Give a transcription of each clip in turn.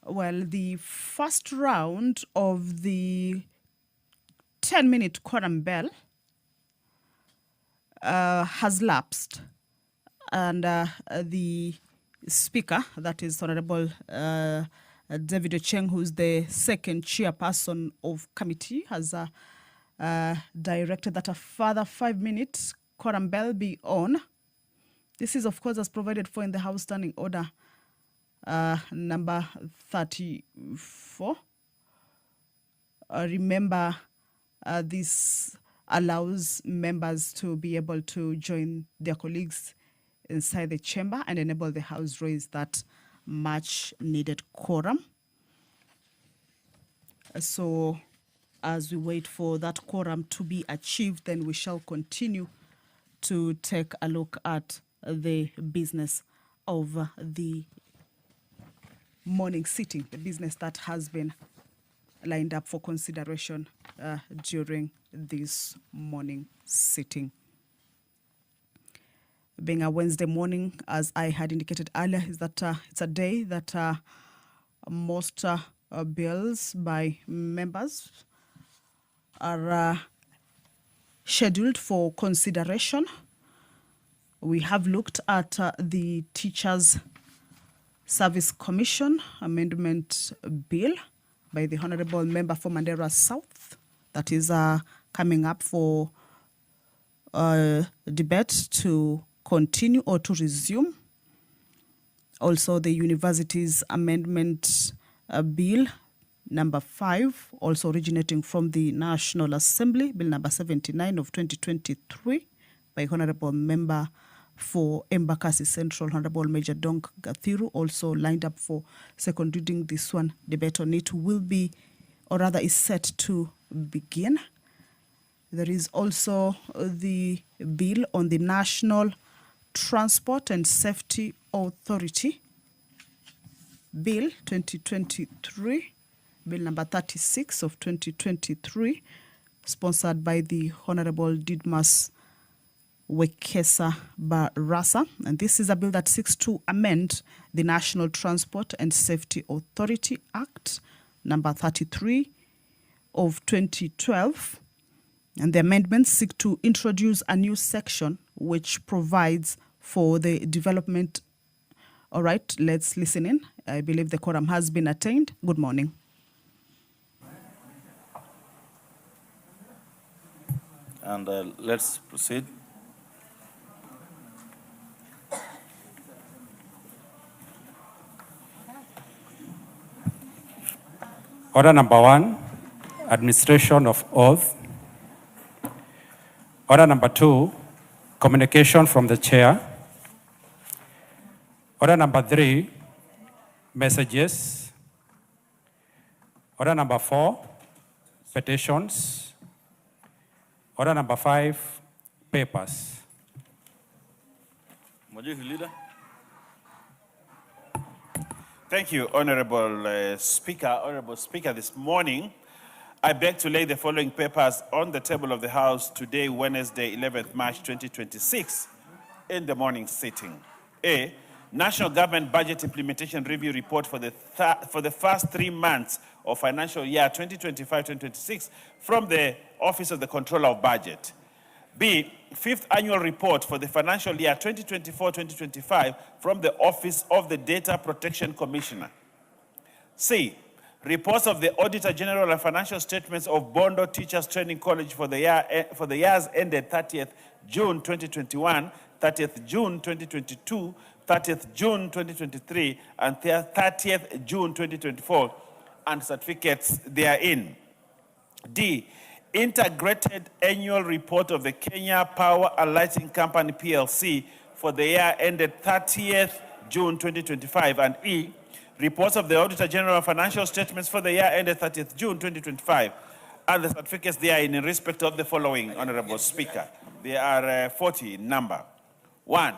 Well, the first round of the 10-minute quorum bell has lapsed, and the speaker, that is Honorable David Ocheng, who's the second chairperson of committee, has directed that a further 5-minute quorum bell be on. This is, of course, as provided for in the House Standing Order number 34. Remember, this allows members to be able to join their colleagues inside the chamber and enable the House raise that much needed quorum. So as we wait for that quorum to be achieved, then we shall continue to take a look at the business of the morning sitting, the business that has been lined up for consideration during this morning sitting. Being a Wednesday morning, as I had indicated earlier, is that it's a day that most bills by members are scheduled for consideration. We have looked at the Teachers Service Commission Amendment Bill by the Honorable Member for Mandera South that is coming up for debate to continue or to resume. Also, the Universities Amendment Bill number 5, also originating from the National Assembly, Bill number 79 of 2023 by Honorable Member for Embakasi Central, Honorable Major Donk Gathiru, also lined up for second reading. This one, debate on it will be, or rather is set to begin. There is also the bill on the National Transport and Safety Authority, Bill 2023, Bill number 36 of 2023, sponsored by the Honorable Didmas Wekesa Barasa. And this is a bill that seeks to amend the National Transport and Safety Authority Act, number 33 of 2012. And the amendments seek to introduce a new section which provides for the development. All right, let's listen in. I believe the quorum has been attained. Good morning. And let's proceed. Order number 1, administration of oath. Order number 2, communication from the chair. Order number 3, messages. Order number 4, petitions. Order number 5, papers. Majority Leader. Thank you, Honorable Speaker. Honorable Speaker, this morning, I beg to lay the following papers on the table of the House today, Wednesday, 11th March 2026, in the morning sitting. A, National Government Budget Implementation Review Report for the first 3 months of financial year 2025-2026 from the Office of the Controller of Budget. B, 5th Annual Report for the financial year 2024-2025 from the Office of the Data Protection Commissioner. C, reports of the Auditor General and financial statements of Bondo Teachers Training College for the years ended 30th June 2021, 30th June 2022, 30th June 2023, and 30th June 2024, and certificates therein. D, Integrated Annual Report of the Kenya Power and Lighting Company PLC for the year ended 30th June 2025, and E, reports of the Auditor General financial statements for the year ended 30th June 2025, and the certificates therein in respect of the following, Honorable Speaker. They are 40 in number. 1,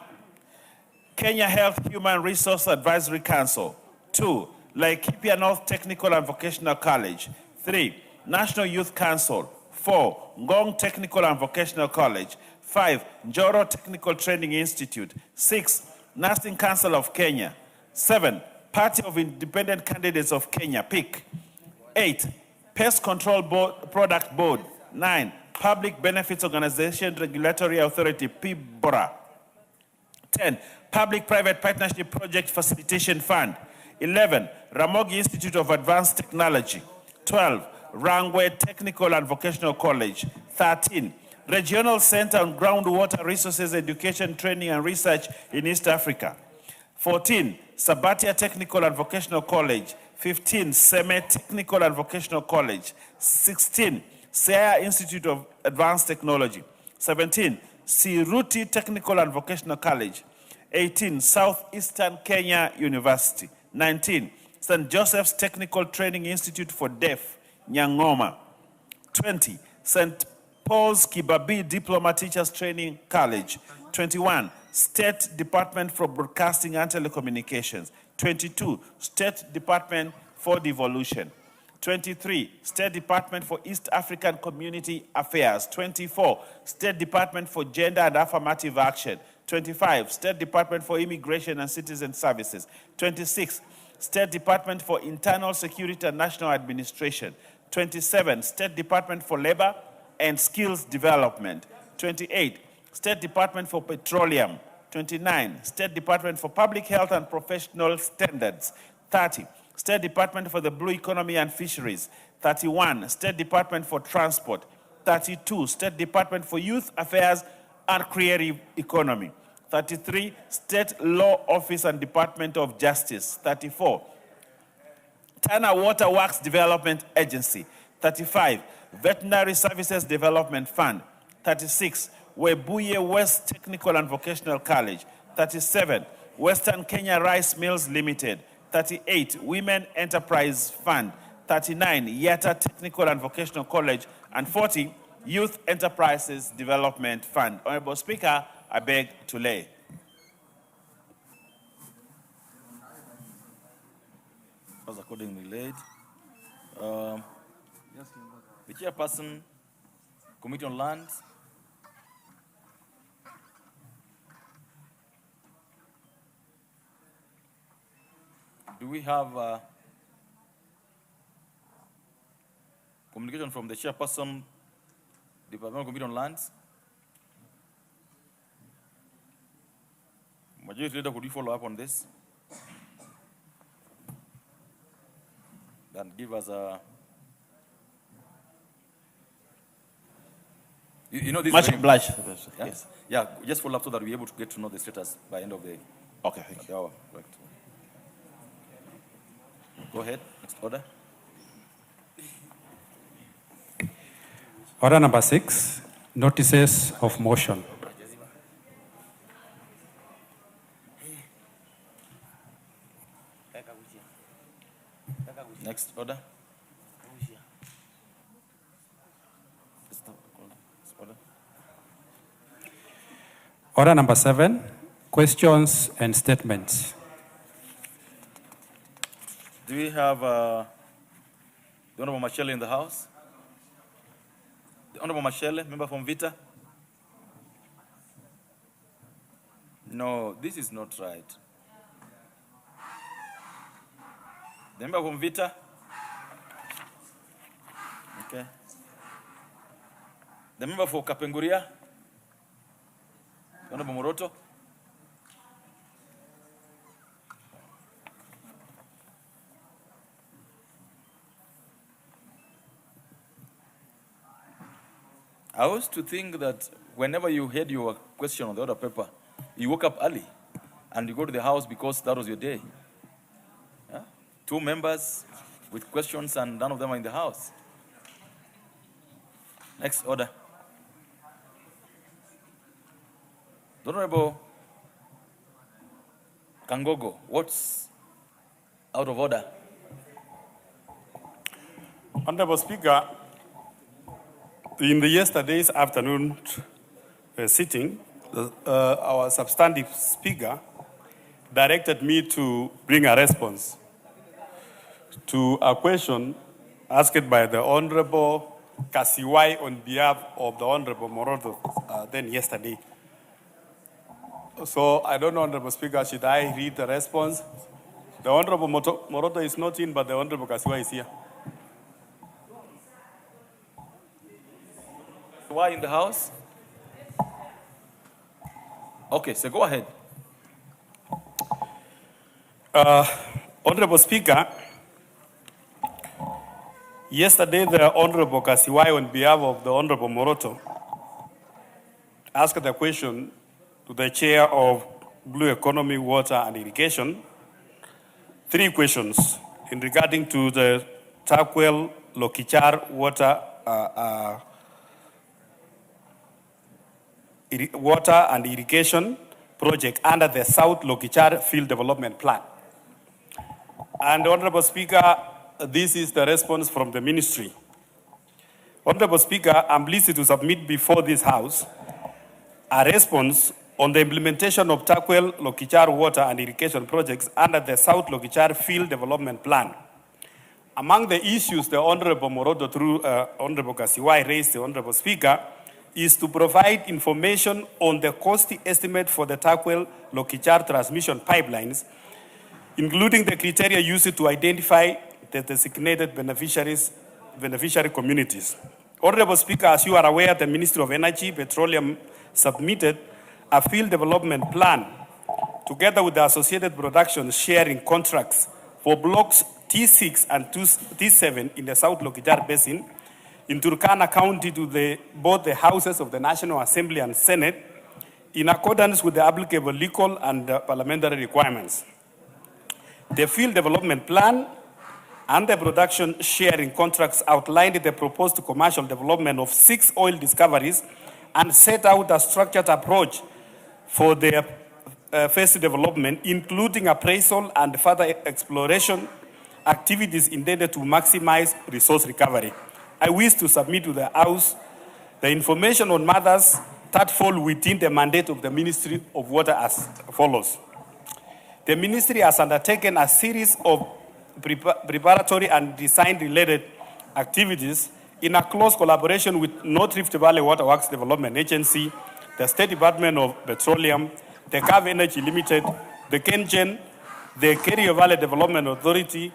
Kenya Health Human Resource Advisory Council. 2, Laikipia North Technical and Vocational College. 3, National Youth Council. 4, Ngong Technical and Vocational College. 5, Njoro Technical Training Institute. 6, Nursing Council of Kenya. 7, Party of Independent Candidates of Kenya, PIC. 8, Pest Control Product Board. 9, Public Benefits Organization Regulatory Authority, PBORA. 10, Public-Private Partnership Project Facilitation Fund. 11, Ramogi Institute of Advanced Technology. 12, Rangwe Technical and Vocational College. 13, Regional Center on Groundwater Resources Education, Training and Research in East Africa. 14, Sabatia Technical and Vocational College. 15, Seme Technical and Vocational College. 16, Seya Institute of Advanced Technology. 17, Siruti Technical and Vocational College. 18, Southeastern Kenya University. 19, St. Joseph's Technical Training Institute for Deaf, Nyangoma. 20, St. Paul's Kibabi Diploma Teachers Training College. 21, State Department for Broadcasting and Telecommunications. 22, State Department for Devolution. 23, State Department for East African Community Affairs. 24, State Department for Gender and Affirmative Action. 25, State Department for Immigration and Citizen Services. 26, State Department for Internal Security and National Administration. 27, State Department for Labor and Skills Development. 28, State Department for Petroleum. 29, State Department for Public Health and Professional Standards. 30, State Department for the Blue Economy and Fisheries. 31, State Department for Transport. 32, State Department for Youth Affairs and Creative Economy. 33, State Law Office and Department of Justice. 34, Tana Water Works Development Agency. 35, Veterinary Services Development Fund. 36, Webuye West Technical and Vocational College. 37, Western Kenya Rice Mills Limited. 38, Women Enterprise Fund. 39, Yatta Technical and Vocational College. And 40, Youth Enterprises Development Fund. Honorable Speaker, I beg to lay. As accordingly laid. The chairperson, Committee on Lands. Do we have communication from the chairperson, Department of Committee on Lands? Majority Leader, could you follow up on this? And give us a... You know this... Much obliged. Yeah? Yes. Yeah, just follow up so that we're able to get to know the status by end of the... Okay, thank you. Hour. Right. Go ahead, next order. Order number 6, notices of motion. Next order. Order number 7, questions and statements. Do we have the Honorable Machele in the house? The Honorable Machele, member from Vita? No, this is not right. The member from Vita? Okay. The member for Kapenguria? Honorable Moroto? I used to think that whenever you had your question on the order paper, you woke up early and you go to the house because that was your day. Yeah? 2 members with questions and none of them are in the house. Next order. The Honorable Kangogo, what's out of order? Honorable Speaker, in the yesterday's afternoon sitting, our substantive speaker directed me to bring a response to a question asked by the Honorable Kasiwai on behalf of the Honorable Moroto then yesterday. So I don't know, Honorable Speaker, should I read the response The Honorable Moroto is not in, but the Honorable Kasiwa is here. Why in the house? Okay, so go ahead. Honorable Speaker, yesterday the Honorable Kasiwai, on behalf of the Honorable Moroto, asked the question to the Chair of Blue Economy, Water and Irrigation. 3 questions in regarding to the Takwel Lokichar water water and irrigation project under the South Lokichar Field Development Plan. And Honorable Speaker, this is the response from the ministry. Honorable Speaker, I'm pleased to submit before this House a response on the implementation of Takwel Lokichar water and irrigation projects under the South Lokichar Field Development Plan. Among the issues the Honorable Morodo through Honorable Kasiwai raised, the Honorable Speaker, is to provide information on the cost estimate for the Takwel Lokichar transmission pipelines, including the criteria used to identify the designated beneficiary communities. Honorable Speaker, as you are aware, the Ministry of Energy, Petroleum submitted a field development plan together with the associated production sharing contracts for blocks T6 and T7 in the South Lokichar Basin in Turkana County to both the houses of the National Assembly and Senate in accordance with the applicable legal and parliamentary requirements. The field development plan and the production sharing contracts outlined the proposed commercial development of 6 oil discoveries and set out a structured approach for their phase development, including appraisal and further exploration activities intended to maximize resource recovery. I wish to submit to the House the information on matters that fall within the mandate of the Ministry of Water as follows. The Ministry has undertaken a series of preparatory and design-related activities in a close collaboration with North Rift Valley Waterworks Development Agency, the State Department of Petroleum, the Cav Energy Limited, the KenGen, the Kerio Valley Development Authority,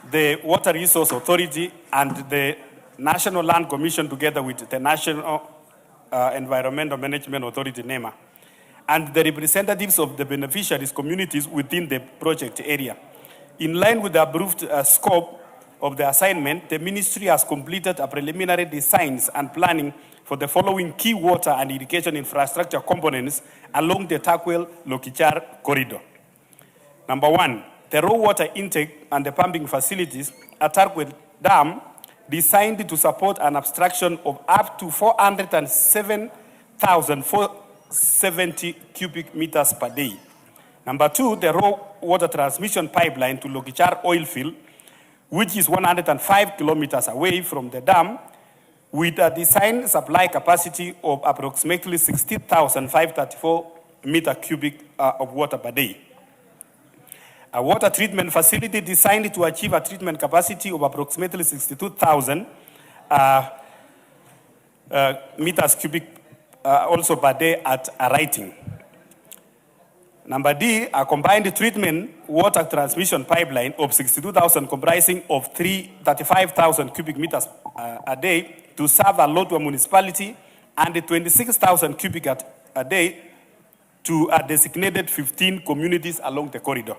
the Water Resource Authority, and the National Land Commission, together with the National Environmental Management Authority, NEMA, and the representatives of the beneficiaries communities within the project area. In line with the approved scope of the assignment, the ministry has completed a preliminary designs and planning for the following key water and irrigation infrastructure components along the Takwel Lokichar corridor. Number 1, the raw water intake and the pumping facilities at Takwel Dam, designed to support an abstraction of up to 407,470 cubic meters per day. Number 2, the raw water transmission pipeline to Lokichar oil field, which is 105 kilometers away from the dam, with a design supply capacity of approximately 60,534 meter cubic of water per day. A water treatment facility designed to achieve a treatment capacity of approximately 62,000 meters cubic also per day at a rating. Number D, a combined treatment water transmission pipeline of 62,000 comprising of 35,000 cubic meters a day to serve a Lodwar municipality and 26,000 cubic a day to a designated 15 communities along the corridor.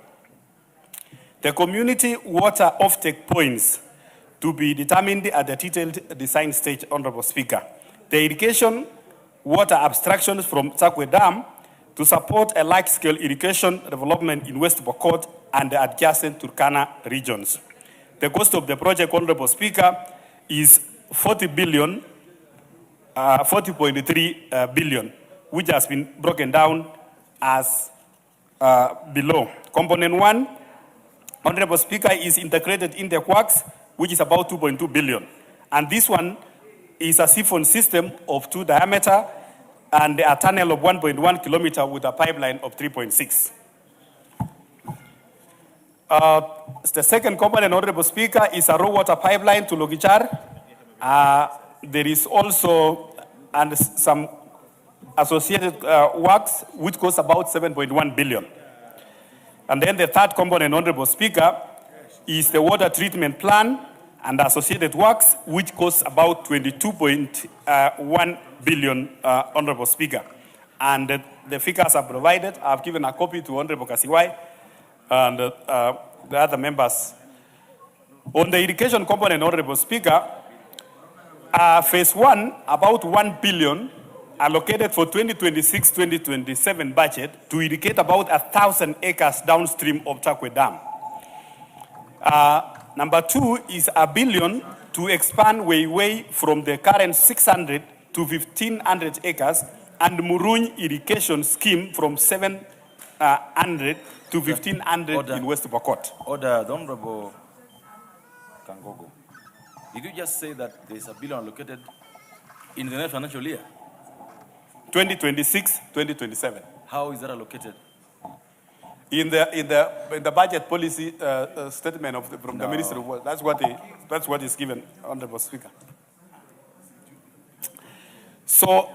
The community water offtake points to be determined at the detailed design stage, Honorable Speaker. The irrigation water abstractions from Takwel Dam to support a large-scale irrigation development in West Pokot and the adjacent Turkana regions. The cost of the project, Honorable Speaker, is 40.3 billion, which has been broken down as below. Component 1, Honorable Speaker, is integrated in the works, which is about 2.2 billion. And this one is a siphon system of 2 diameter and a tunnel of 1.1 kilometer with a pipeline of 3.6. The second component, Honorable Speaker, is a raw water pipeline to Lokichar. There is also some associated works which cost about 7.1 billion. And then the third component, Honorable Speaker, is the water treatment plan and associated works, which costs about 22.1 billion, Honorable Speaker. And the figures are provided. I've given a copy to Honorable Kasiwai and the other members. On the irrigation component, Honorable Speaker, phase 1, about 1 billion allocated for 2026-2027 budget to irrigate about 1,000 acres downstream of Chakwe Dam. Number 2 is 1 billion to expand Weiwei from the current 600 to 1,500 acres and Muruny irrigation scheme from 700 to 1,500 in West Pokot. Order, the Honorable Kangogo. Did you just say that there's $1 billion allocated in the next financial year? 2026-2027. How is that allocated? In the budget policy statement from the Ministry of Work, that's what is given, Honorable Speaker. So,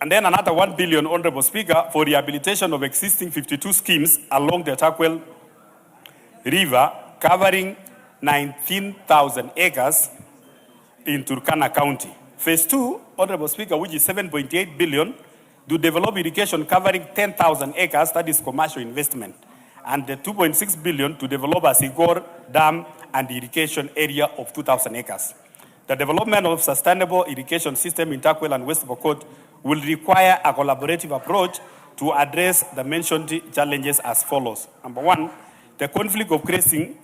and then another 1 billion, Honorable Speaker, for rehabilitation of existing 52 schemes along the Takwel River, covering 19,000 acres in Turkana County. Phase 2, Honorable Speaker, which is 7.8 billion, to develop irrigation covering 10,000 acres, that is commercial investment, and the 2.6 billion to develop a Sigor Dam and irrigation area of 2,000 acres. The development of sustainable irrigation system in Takwel and West Pokot will require a collaborative approach to address the mentioned challenges as follows. Number 1, the conflict of grazing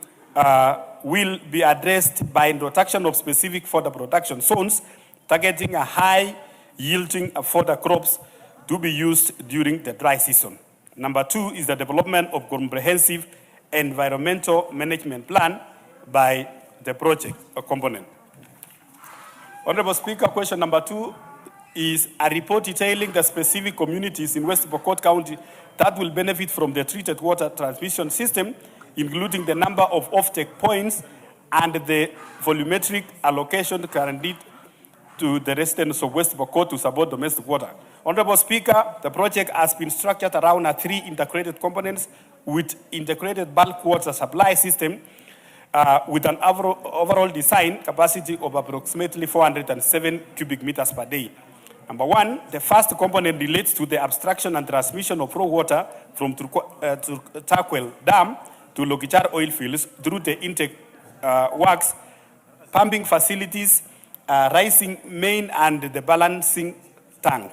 will be addressed by introduction of specific fodder production zones targeting a high-yielding fodder crops to be used during the dry season. Number 2 is the development of comprehensive environmental management plan by the project component. Honorable Speaker, question number 2 is a report detailing the specific communities in West Pokot County that will benefit from the treated water transmission system, including the number of offtake points and the volumetric allocation guaranteed to the residents of West Pokot to support domestic water. Honorable Speaker, the project has been structured around 3 integrated components with integrated bulk water supply system with an overall design capacity of approximately 407 cubic meters per day. Number 1, the first component relates to the abstraction and transmission of raw water from Takwel Dam to Lokichar oil fields through the intake works, pumping facilities, rising main and the balancing tank.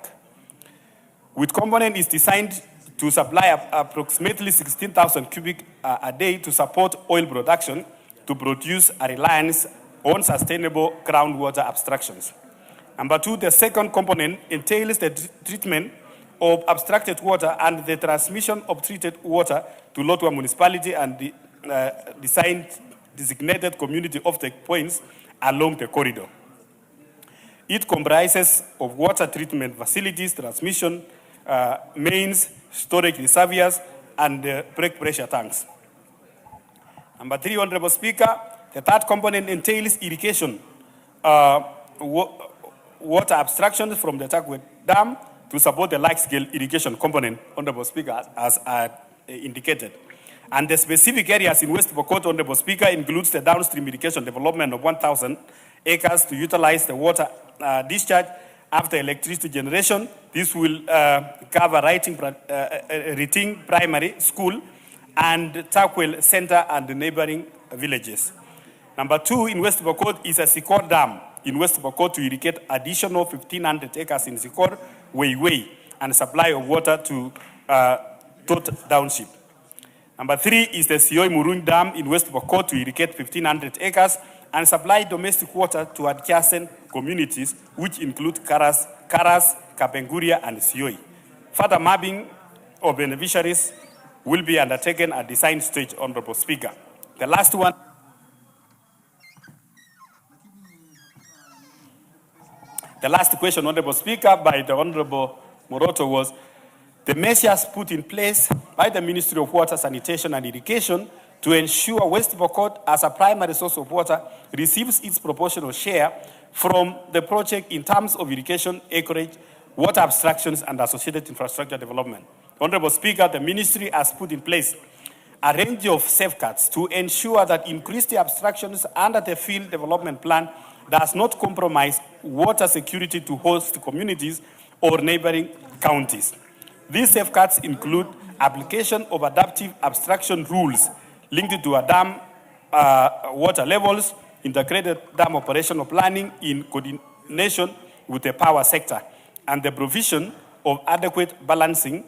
With component is designed to supply approximately 16,000 cubic a day to support oil production to produce a reliance on sustainable groundwater abstractions. Number 2, the second component entails the treatment of abstracted water and the transmission of treated water to Lotwa municipality and the designated community offtake points along the corridor. It comprises of water treatment facilities, transmission mains, storage reservoirs, and break pressure tanks. Number 3, Honorable Speaker, the third component entails irrigation, water abstraction from the Takwel Dam to support the large-scale irrigation component, Honorable Speaker, as indicated. And the specific areas in West Pokot, Honorable Speaker, includes the downstream irrigation development of 1,000 acres to utilize the water discharge after electricity generation. This will cover Riting Primary School and Takwel Center and the neighboring villages. Number 2, in West Pokot is a Sikor Dam in West Pokot to irrigate additional 1,500 acres in Sikor, Weiwei, and supply of water to Tot Township. Number 3 is the Sioi Muruny Dam in West Pokot to irrigate 1,500 acres and supply domestic water to adjacent communities, which include Karas, Kapenguria, and Sioi. Further mapping of beneficiaries will be undertaken at design stage, Honorable Speaker. The last one. The last question, Honorable Speaker, by the Honorable Moroto was the measures put in place by the Ministry of Water, Sanitation and Irrigation to ensure West Pokot, as a primary source of water, receives its proportional share from the project in terms of irrigation acreage water abstractions, and associated infrastructure development. Honorable Speaker, the ministry has put in place a range of safeguards to ensure that increased abstractions under the field development plan does not compromise water security to host communities or neighboring counties. These safeguards include application of adaptive abstraction rules linked to a dam water levels, integrated dam operational planning in coordination with the power sector, and the provision of adequate balancing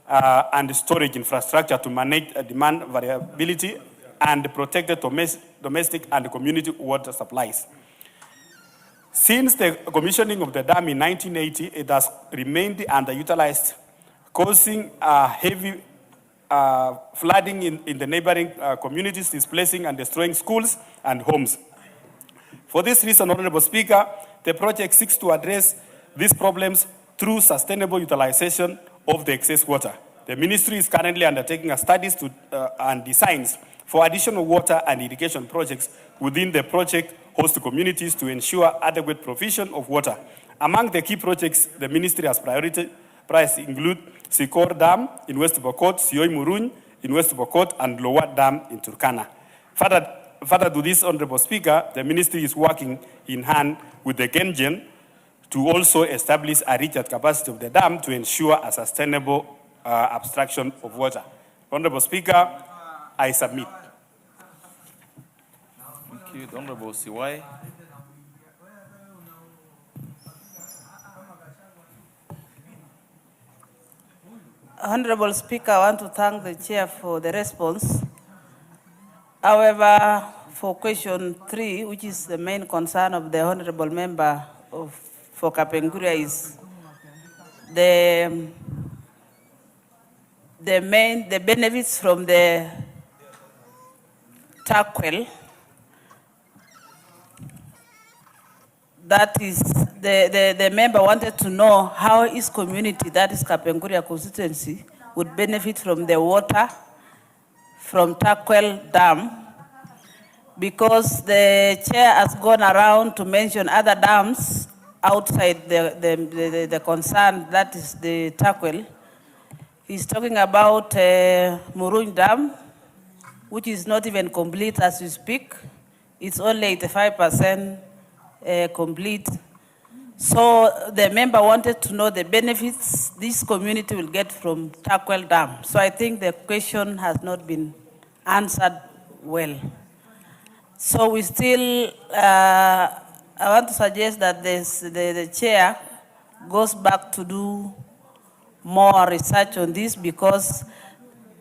and storage infrastructure to manage demand variability and protect the domestic and community water supplies. Since the commissioning of the dam in 1980, it has remained underutilized, causing heavy flooding in the neighboring communities, displacing and destroying schools and homes. For this reason, Honorable Speaker, the project seeks to address these problems through sustainable utilization of the excess water. The ministry is currently undertaking studies and designs for additional water and irrigation projects within the project host communities to ensure adequate provision of water. Among the key projects the ministry has prioritized include Sikor Dam in West Pokot, Sioi Muruny in West Pokot, and Lower Dam in Turkana. Further to this, Honorable Speaker, the ministry is working in hand with the Kenyan to also establish a recharge capacity of the dam to ensure a sustainable abstraction of water. Honorable Speaker, I submit. Thank you. The Honorable Siwai. Honorable Speaker, I want to thank the Chair for the response. However, for question 3, which is the main concern of the Honorable Member for Kapenguria, is the benefits from the TACWEL. That is, the member wanted to know how his community, that is Kapenguria constituency, would benefit from the water from TACWEL Dam, because the chair has gone around to mention other dams outside the concern, that is the TACWEL. He's talking about Muruny Dam, which is not even complete as we speak. It's only 85% complete. So the member wanted to know the benefits this community will get from TACWEL Dam. So I think the question has not been answered well. So we still, I want to suggest that the chair goes back to do more research on this, because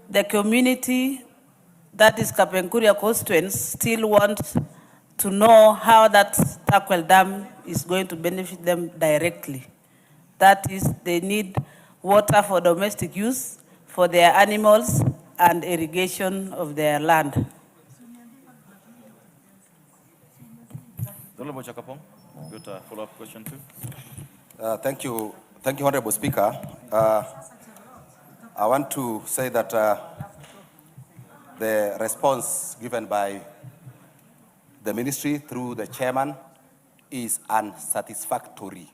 the community, that is Kapenguria constituents, still wants to know how that TACWEL Dam is going to benefit them directly. That is, they need water for domestic use, for their animals, and irrigation of their land. Honorable Chakapong, you got a follow-up question too? Thank you, Honorable Speaker. I want to say that the response given by the ministry through the chairman is unsatisfactory.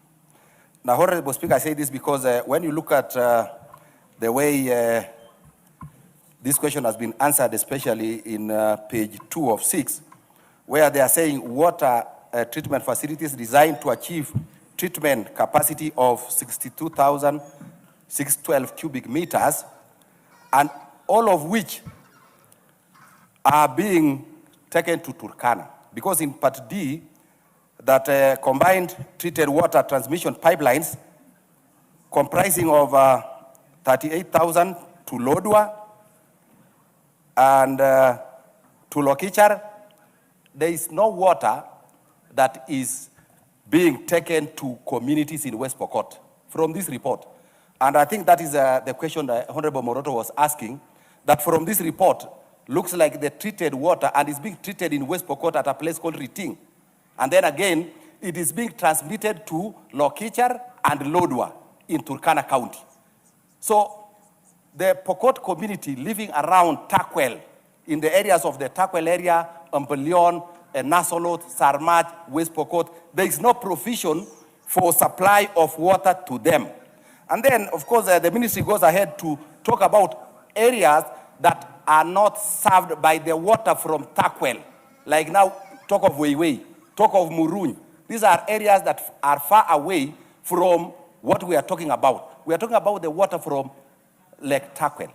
Now, Honorable Speaker, I say this because when you look at the way this question has been answered, especially in page 2 of 6, where they are saying water treatment facilities designed to achieve treatment capacity of 62,612 cubic meters, and all of which are being taken to Turkana. Because in part D, that combined treated water transmission pipelines comprising of 38,000 to Lodwa and to Lokichar, there is no water that is being taken to communities in West Pokot from this report. And I think that is the question that Honorable Moroto was asking, that from this report, looks like the treated water and is being treated in West Pokot at a place called Riting. And then again, it is being transmitted to Lokichar and Lodwa in Turkana County. So the Pokot community living around TACWEL, in the areas of the TACWEL area, Umpelion, Nasolot, Sarmach, West Pokot, there is no provision for supply of water to them. And then, of course, the ministry goes ahead to talk about areas that are not served by the water from Takwel. Like now, talk of Weiwei, talk of Muruny. These are areas that are far away from what we are talking about. We are talking about the water from Lake Takwel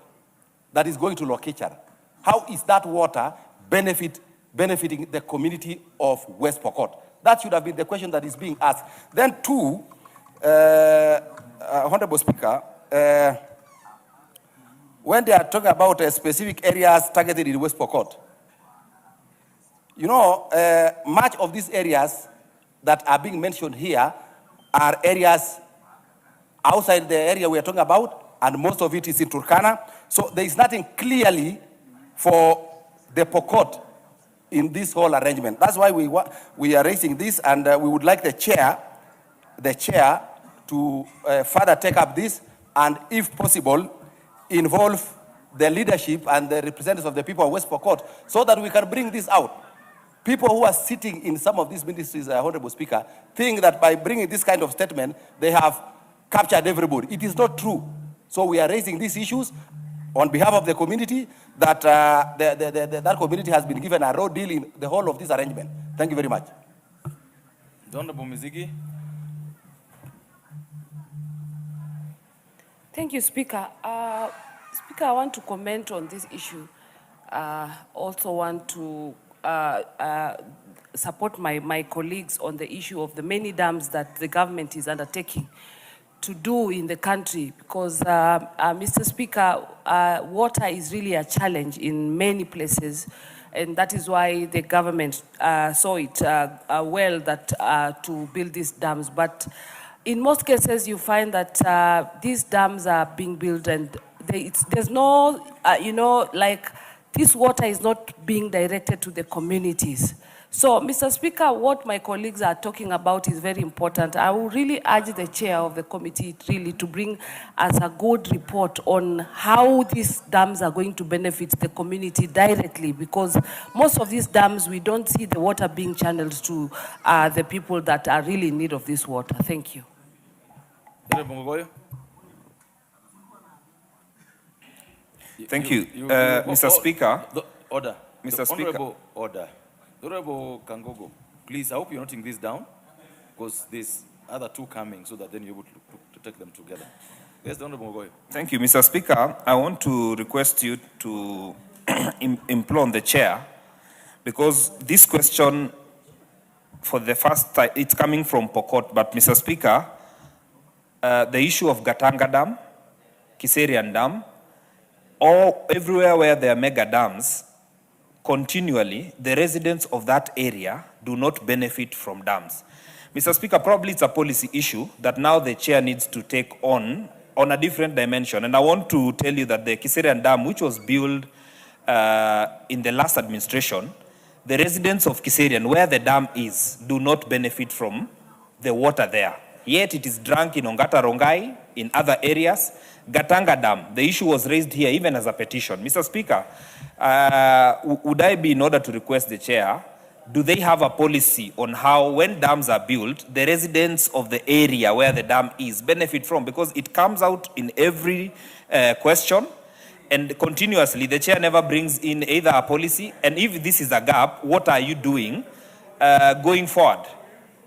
that is going to Lokichar. How is that water benefiting the community of West Pokot? That should have been the question that is being asked. Then two, Honorable Speaker, when they are talking about specific areas targeted in West Pokot, you know, much of these areas that are being mentioned here are areas outside the area we are talking about, and most of it is in Turkana. So there is nothing clearly for the Pokot in this whole arrangement. That's why we are raising this, and we would like the chair to further take up this, and if possible, involve the leadership and the representatives of the people of West Pokot so that we can bring this out. People who are sitting in some of these ministries, Honorable Speaker, think that by bringing this kind of statement, they have captured everybody. It is not true. So we are raising these issues on behalf of the community, that that community has been given a raw deal in the whole of this arrangement. Thank you very much. Honorable Mizigi. Thank you, Speaker. Speaker, I want to comment on this issue. Also want to support my colleagues on the issue of the many dams that the government is undertaking to do in the country, because, Mr. Speaker, water is really a challenge in many places, and that is why the government saw it well that to build these dams. But in most cases, you find that these dams are being built and there's no, like, this water is not being directed to the communities. So, Mr. Speaker, what my colleagues are talking about is very important. I will really urge the chair of the committee really to bring us a good report on how these dams are going to benefit the community directly, because most of these dams, we don't see the water being channeled to the people that are really in need of this water. Thank you. Thank you. Mr. Speaker. Order. Mr. Speaker. Order. Honorable Kangogo, please, I hope you're noting this down, because there's other two coming, so that then you're able to take them together. Yes, Honorable Mogoy. Thank you, Mr. Speaker. I want to request you to implore on the chair, because this question, for the first time, it's coming from Pokot, but Mr. Speaker, the issue of Gatanga Dam, Kiserian Dam, or everywhere where there are mega dams, continually, the residents of that area do not benefit from dams. Mr. Speaker, probably it's a policy issue that now the chair needs to take on a different dimension. And I want to tell you that the Kiserian Dam, which was built in the last administration, the residents of Kiserian, where the dam is, do not benefit from the water there. Yet it is drunk in Ongata Rongai, in other areas. Gatanga Dam, the issue was raised here even as a petition. Mr. Speaker, would I be in order to request the chair, do they have a policy on how, when dams are built, the residents of the area where the dam is benefit from? Because it comes out in every question, and continuously the chair never brings in either a policy, and if this is a gap, what are you doing going forward?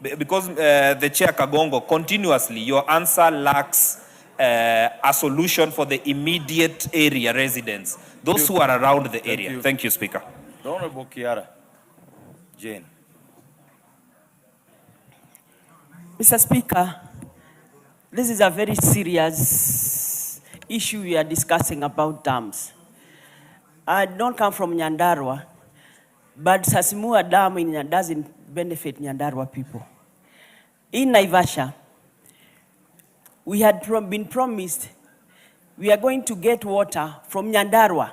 Because the chair Kagongo, continuously your answer lacks a solution for the immediate area residents, those who are around the area. Thank you, Speaker. The Honorable Kiara Jane. Mr. Speaker, this is a very serious issue we are discussing about dams. I don't come from Nyandarua, but Sasimua Dam doesn't benefit Nyandarua people. In Naivasha, we had been promised we are going to get water from Nyandarua.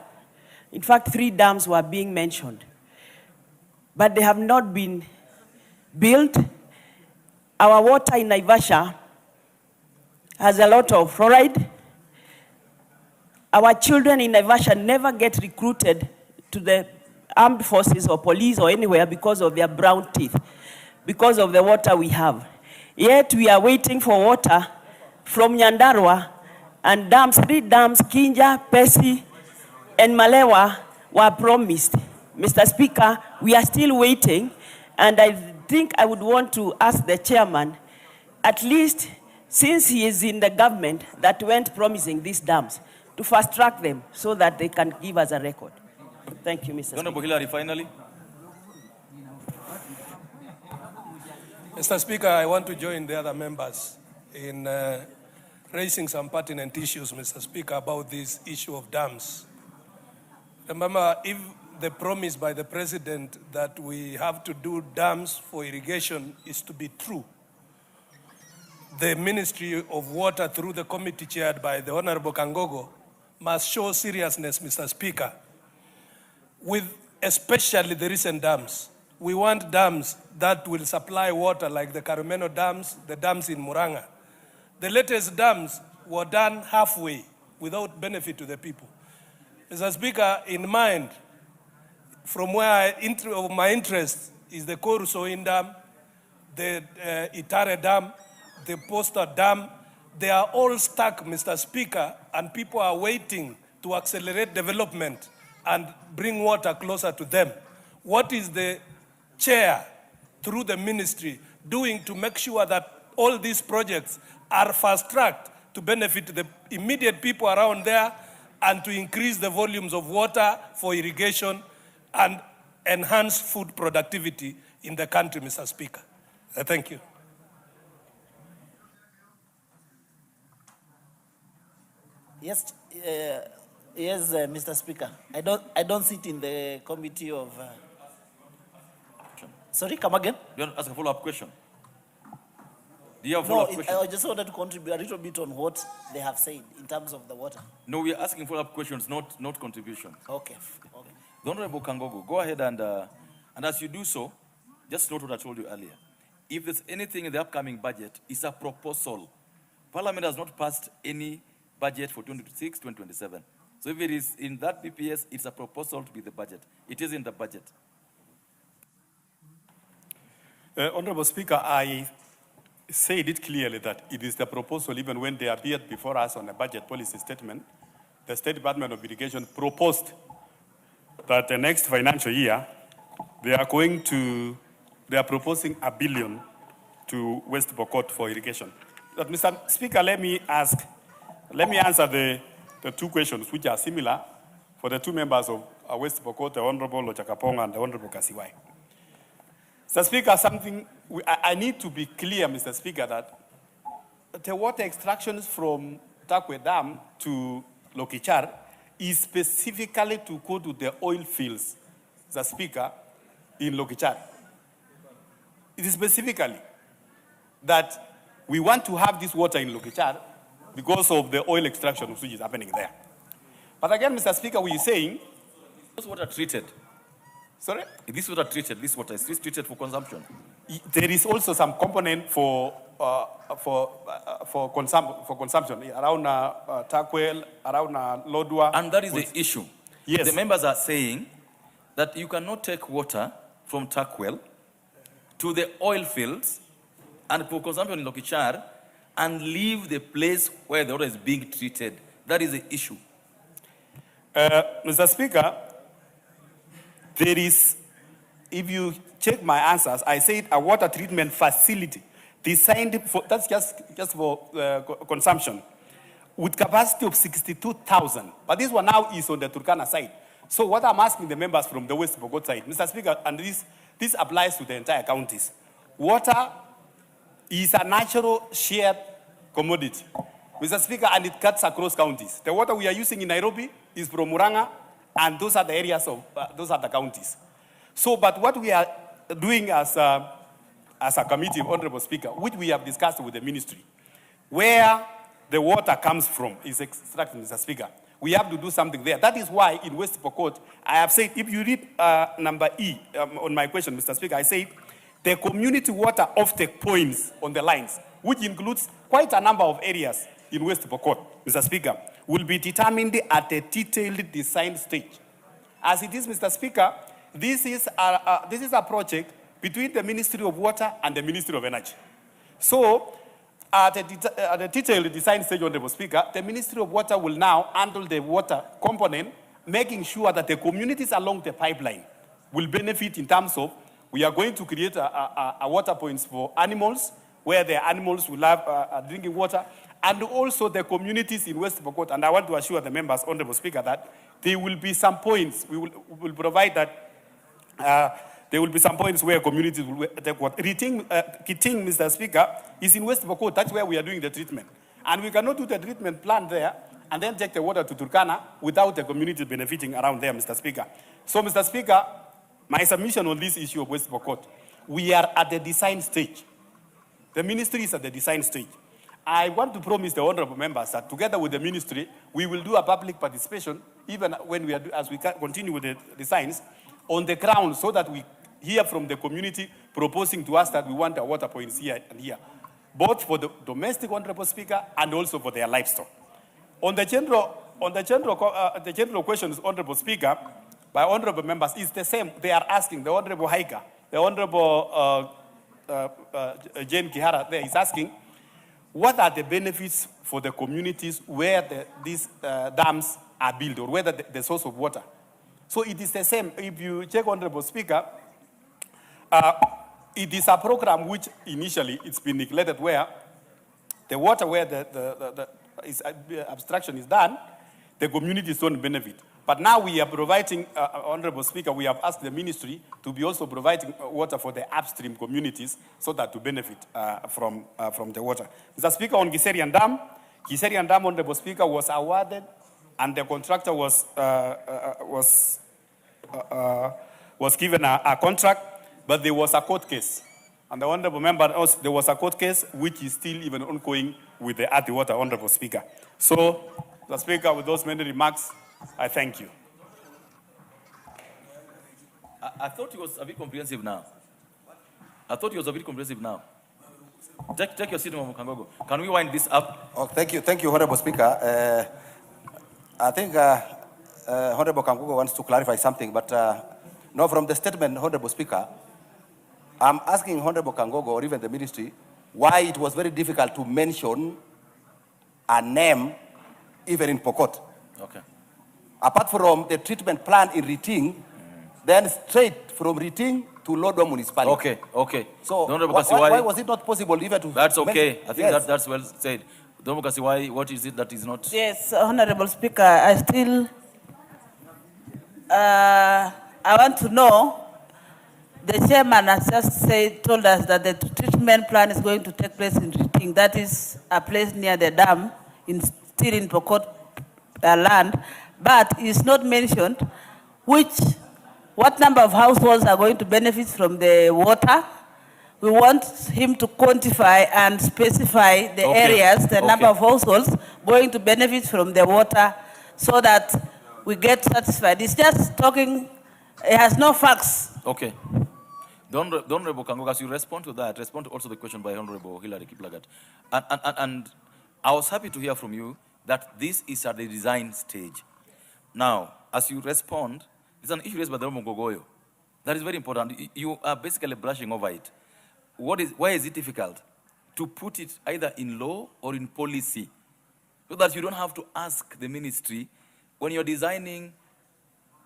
In fact, 3 dams were being mentioned, but they have not been built. Our water in Naivasha has a lot of fluoride. Our children in Naivasha never get recruited to the armed forces or police or anywhere because of their brown teeth, because of the water we have. Yet we are waiting for water from Nyandarua, and dams, 3 dams, Kinja, Pesi, and Malewa were promised. Mr. Speaker, we are still waiting, and I think I would want to ask the chairman, at least since he is in the government that went promising these dams, to fast track them so that they can give us a record. Thank you, Mr. Speaker. Honorable Hillary, finally. Mr. Speaker, I want to join the other members in raising some pertinent issues, Mr. Speaker, about this issue of dams. Remember, if the promise by the President that we have to do dams for irrigation is to be true, the Ministry of Water, through the committee chaired by the Honorable Kangogo, must show seriousness, Mr. Speaker, with especially the recent dams. We want dams that will supply water like the Karumeno dams, the dams in Muranga. The latest dams were done halfway without benefit to the people. Mr. Speaker, in mind, from where my interest is the Korusoin Dam, the Itare Dam, the Poster Dam, they are all stuck, Mr. Speaker, and people are waiting to accelerate development and bring water closer to them. What is the chair, through the ministry, doing to make sure that all these projects are fast-tracked to benefit the immediate people around there and to increase the volumes of water for irrigation and enhance food productivity in the country, Mr. Speaker? Thank you. Yes, Mr. Speaker. I don't sit in the committee of. Sorry, come again. You want to ask a follow-up question? Do you have a No, follow-up question? I just wanted to contribute a little bit on what they have said in terms of the water. No, we are asking follow-up questions, not contributions. Okay. The Honorable Kangogo, go ahead and as you do so, just note what I told you earlier. If there's anything in the upcoming budget, it's a proposal. Parliament has not passed any budget for 2026, 2027. So if it is in that PPS, it's a proposal to be the budget. It is in the budget. Honorable Speaker, I said it clearly that it is the proposal, even when they appeared before us on a budget policy statement, the State Department of Irrigation proposed that the next financial year, they are proposing $1 billion to West Pokot for irrigation. But Mr. Speaker, let me answer the 2 questions which are similar for the 2 members of West Pokot, the Honorable Ochakapong and the Honorable Kasiwai. Mr. Speaker, I need to be clear, Mr. Speaker, that the water extractions from Takwe Dam to Lokichar is specifically to go to the oil fields, Mr. Speaker, in Lokichar. It is specifically that we want to have this water in Lokichar because of the oil extraction which is happening there. But again, Mr. Speaker, we are saying... This water treated. Sorry? This water treated, this water is treated for consumption. There is also some component for consumption around Takwel, around Lodwa. And that is the issue. Yes. The members are saying that you cannot take water from Takwel to the oil fields and for consumption in Lokichar and leave the place where the water is being treated. That is the issue. Mr. Speaker, there is, if you check my answers, I said a water treatment facility designed for, that's just for consumption, with capacity of 62,000. But this one now is on the Turkana side. So what I'm asking the members from the West Pokot side, Mr. Speaker, and this applies to the entire counties. Water is a natural shared commodity, Mr. Speaker, and it cuts across counties. The water we are using in Nairobi is from Muranga, and those are the areas of, those are the counties. So, but what we are doing as a committee, Honorable Speaker, which we have discussed with the ministry, where the water comes from is extracted, Mr. Speaker. We have to do something there. That is why in West Pokot, I have said, if you read number E on my question, Mr. Speaker, I said, the community water offtake points on the lines, which includes quite a number of areas in West Pokot, Mr. Speaker, will be determined at a detailed design stage. As it is, Mr. Speaker, this is a project between the Ministry of Water and the Ministry of Energy. So, at the detailed design stage, Honorable Speaker, the Ministry of Water will now handle the water component, making sure that the communities along the pipeline will benefit in terms of, we are going to create a water points for animals, where the animals will have drinking water, and also the communities in West Pokot. And I want to assure the members, Honorable Speaker, that there will be some points, we will provide that there will be some points where communities will take water. Kiting, Mr. Speaker, is in West Pokot. That's where we are doing the treatment. And we cannot do the treatment plant there and then take the water to Turkana without the community benefiting around there, Mr. Speaker. So, Mr. Speaker, my submission on this issue of West Pokot, we are at the design stage. The ministry is at the design stage. I want to promise the honorable members that together with the ministry, we will do a public participation, even when we are, as we continue with the designs, on the ground, so that we hear from the community proposing to us that we want our water points here and here, both for the domestic, Honorable Speaker, and also for their livestock. On the general questions, Honorable Speaker, by honorable members, is the same. They are asking, the Honorable Haika, the Honorable Jane Kihara there is asking, what are the benefits for the communities where these dams are built, or whether the source of water? So it is the same. If you check, Honorable Speaker, it is a program which initially it's been neglected, where the water, where the abstraction is done, the communities don't benefit. But now we are providing, Honorable Speaker, we have asked the ministry to be also providing water for the upstream communities so that to benefit from the water. Mr. Speaker, on Giserian Dam, Honorable Speaker, was awarded and the contractor was given a contract, but there was a court case. And the honorable member, there was a court case which is still even ongoing with the Ati Water, Honorable Speaker. So, Mr. Speaker, with those many remarks, I thank you. I thought it was a bit comprehensive now. Take your seat, Mama Kangogo. Can we wind this up? Oh, thank you, Honorable Speaker. I think Honorable Kangogo wants to clarify something, but no, from the statement, Honorable Speaker, I'm asking Honorable Kangogo or even the ministry why it was very difficult to mention a name even in Pokot. Okay. Apart from the treatment plant in Riting, then straight from Riting to Lodwar municipality. Okay. So why was it not possible even to... That's okay. I think yes. that's well said. Honorable Kasiwai, what is it that is not... Yes, Honorable Speaker, I still... I want to know, the chairman has just told us that the treatment plan is going to take place in Riting. That is a place near the dam, still in Pokot land. But it's not mentioned what number of households are going to benefit from the water. We want him to quantify and specify the areas, the number of households going to benefit from the water, so that we get satisfied. It's just talking, it has no facts. Okay. The Honorable Kangogo, as you respond to that, respond to also the question by Honorable Hilary Kiplagat. And I was happy to hear from you that this is at the design stage. Now, as you respond, it's an issue raised by the Honorable Gogoyo. That is very important. You are basically brushing over it. Why is it difficult to put it either in law or in policy, so that you don't have to ask the ministry when you're designing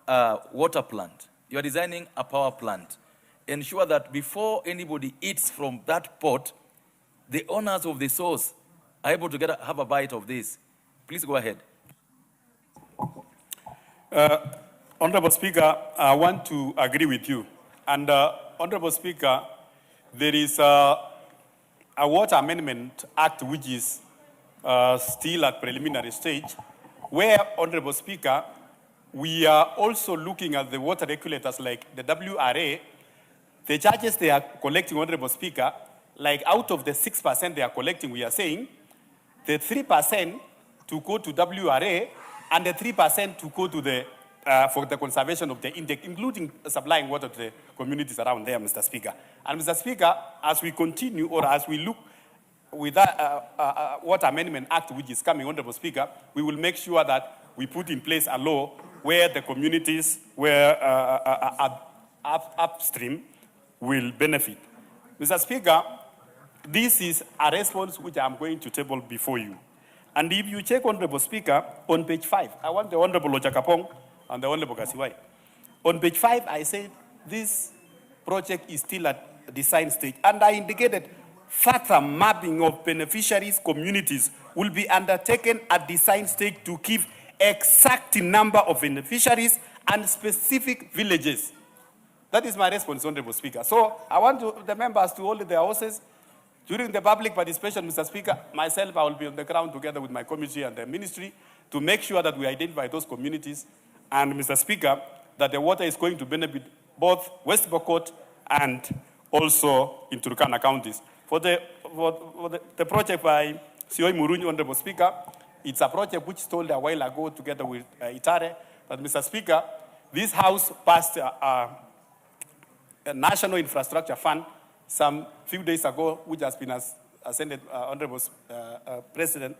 a water plant, you're designing a power plant, ensure that before anybody eats from that pot, the owners of the source are able to have a bite of this. Please go ahead. Honorable Speaker, I want to agree with you. And Honorable Speaker, there is a Water Amendment Act which is still at preliminary stage, where, Honorable Speaker, we are also looking at the water regulators like the WRA. The charges they are collecting, Honorable Speaker, like out of the 6% they are collecting, we are saying the 3% to go to WRA and the 3% to go to the for the conservation of the intake, including supplying water to the communities around there, Mr. Speaker. And Mr. Speaker, as we continue or as we look with that Water Amendment Act which is coming, Honorable Speaker, we will make sure that we put in place a law where the communities upstream will benefit. Mr. Speaker, this is a response which I'm going to table before you. And if you check, Honorable Speaker, on page 5, I want the Honorable Ojakapong and the Honorable Kasiwai. On page 5, I said this project is still at design stage, and I indicated further mapping of beneficiaries' communities will be undertaken at design stage to give exact number of beneficiaries and specific villages. That is my response, Honorable Speaker. So I want the members to hold their horses. During the public participation, Mr. Speaker, myself, I will be on the ground together with my committee and the ministry to make sure that we identify those communities. And Mr. Speaker, that the water is going to benefit both West Pokot and also in Turkana counties. For the project by Sioi Murunyi, Honorable Speaker, it's a project which told a while ago together with Itare. But Mr. Speaker, this House passed a National Infrastructure Fund some few days ago, which has been ascended, Honorable President,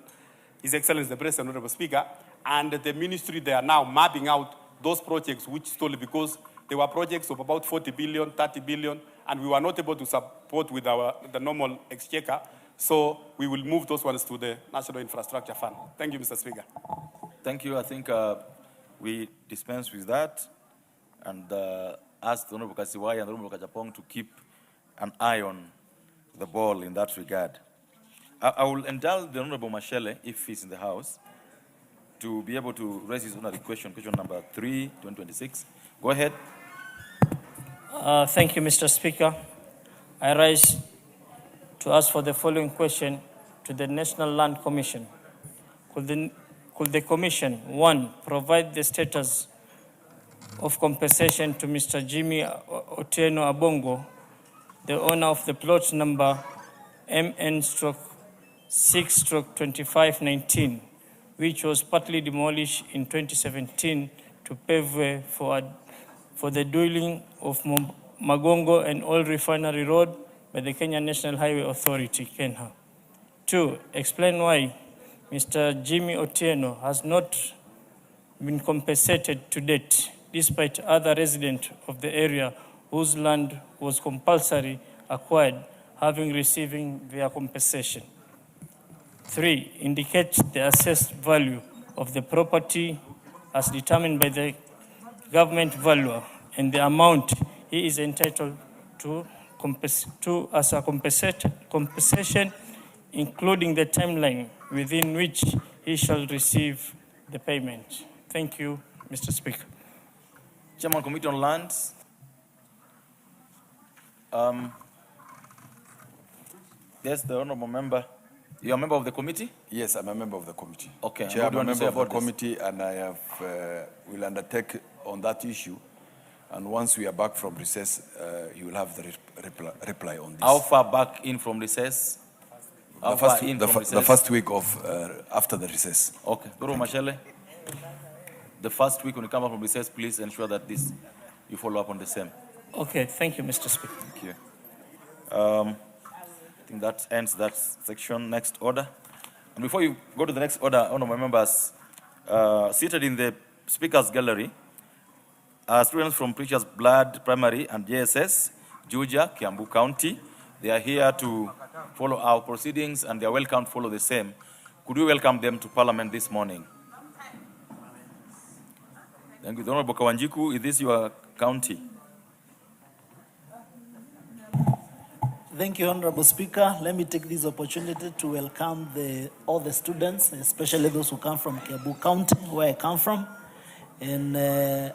His Excellency the President, Honorable Speaker, and the ministry, they are now mapping out those projects which stole, because there were projects of about 40 billion, 30 billion, and we were not able to support with the normal exchequer. So we will move those ones to the National Infrastructure Fund. Thank you, Mr. Speaker. Thank you. I think we dispense with that and ask the Honorable Kasiwai and the Honorable Kajapong to keep an eye on the ball in that regard. I will indulge the Honorable Mashele, if he's in the House, to be able to raise his own question number 3, 2026. Go ahead. Thank you, Mr. Speaker. I rise to ask for the following question to the National Land Commission. Could the Commission, 1, provide the status of compensation to Mr. Jimmy Otieno Abongo, the owner of the plot number MN/6/2519, which was partly demolished in 2017 to pave way for the dwelling of Magongo and Oil Refinery Road by the Kenya National Highway Authority, KENHA. 2, explain why Mr. Jimmy Otieno has not been compensated to date, despite other residents of the area whose land was compulsory acquired having receiving their compensation. 3, indicate the assessed value of the property as determined by the government valuer and the amount he is entitled to as a compensation, including the timeline within which he shall receive the payment. Thank you, Mr. Speaker. Chairman, Committee on Lands. Yes, the honorable member. You are a member of the committee? Yes, I'm a member of the committee. Okay. Chair, I'm a member of the committee, and I have will undertake on that issue. And once we are back from recess, you will have the reply on this. How far back in from recess? The first week of after the recess. Okay. Guru Mashele, the first week when you come back from recess, please ensure that you follow up on the same. Okay. Thank you, Mr. Speaker. Thank you. I think that ends that section. Next order. And before you go to the next order, honorable members, seated in the speakers gallery are students from Preacher's Blood Primary and JSS, Juja, Kiambu County. They are here to follow our proceedings, and they are welcome to follow the same. Could we welcome them to Parliament this morning? Thank you. The Honorable Kawanjiku, is this your county? Thank you, Honorable Speaker. Let me take this opportunity to welcome all the students, especially those who come from Kiambu County, where I come from, and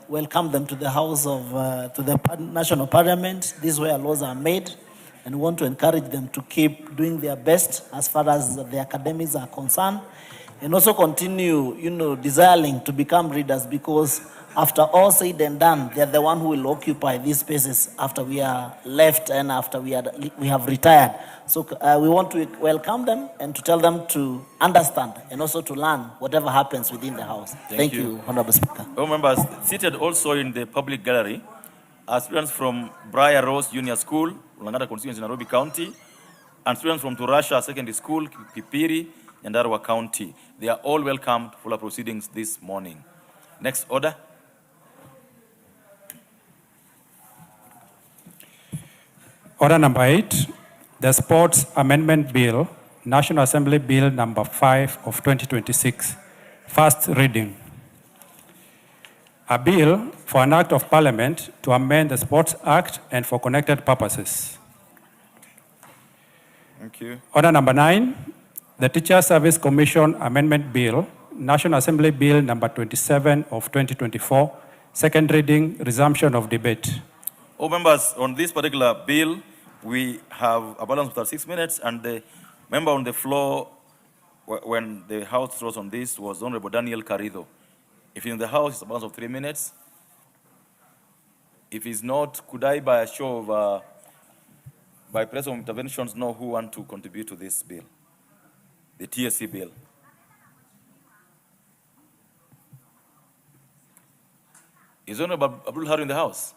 welcome them to the House of, to the National Parliament. This is where laws are made, and we want to encourage them to keep doing their best as far as the academics are concerned, and also continue, desiring to become readers, because after all said and done, they're the one who will occupy these spaces after we are left and after we have retired. So we want to welcome them and to tell them to understand and also to learn whatever happens within the House. Thank you, Honorable Speaker. Members, seated also in the public gallery are students from Briar Rose Junior School, Langata constituency, Nairobi County, and students from Turasha Secondary School, Pipiri, Nyandarua County. They are all welcome to follow proceedings this morning. Next order. Order number 8, the Sports Amendment Bill, National Assembly Bill number 5 of 2026, first reading. A bill for an act of parliament to amend the Sports Act and for connected purposes. Thank you. Order number 9, the Teacher Service Commission Amendment Bill, National Assembly Bill number 27 of 2024, second reading, resumption of debate. All members, on this particular bill, we have a balance of 6 minutes, and the member on the floor, when the House rose on this, was Honorable Daniel Carrido. If he's in the House, it's a balance of 3 minutes. If he's not, could I, by a show of, by press of interventions, know who want to contribute to this bill, the TSC bill? Is Honorable Abdul Haru in the House?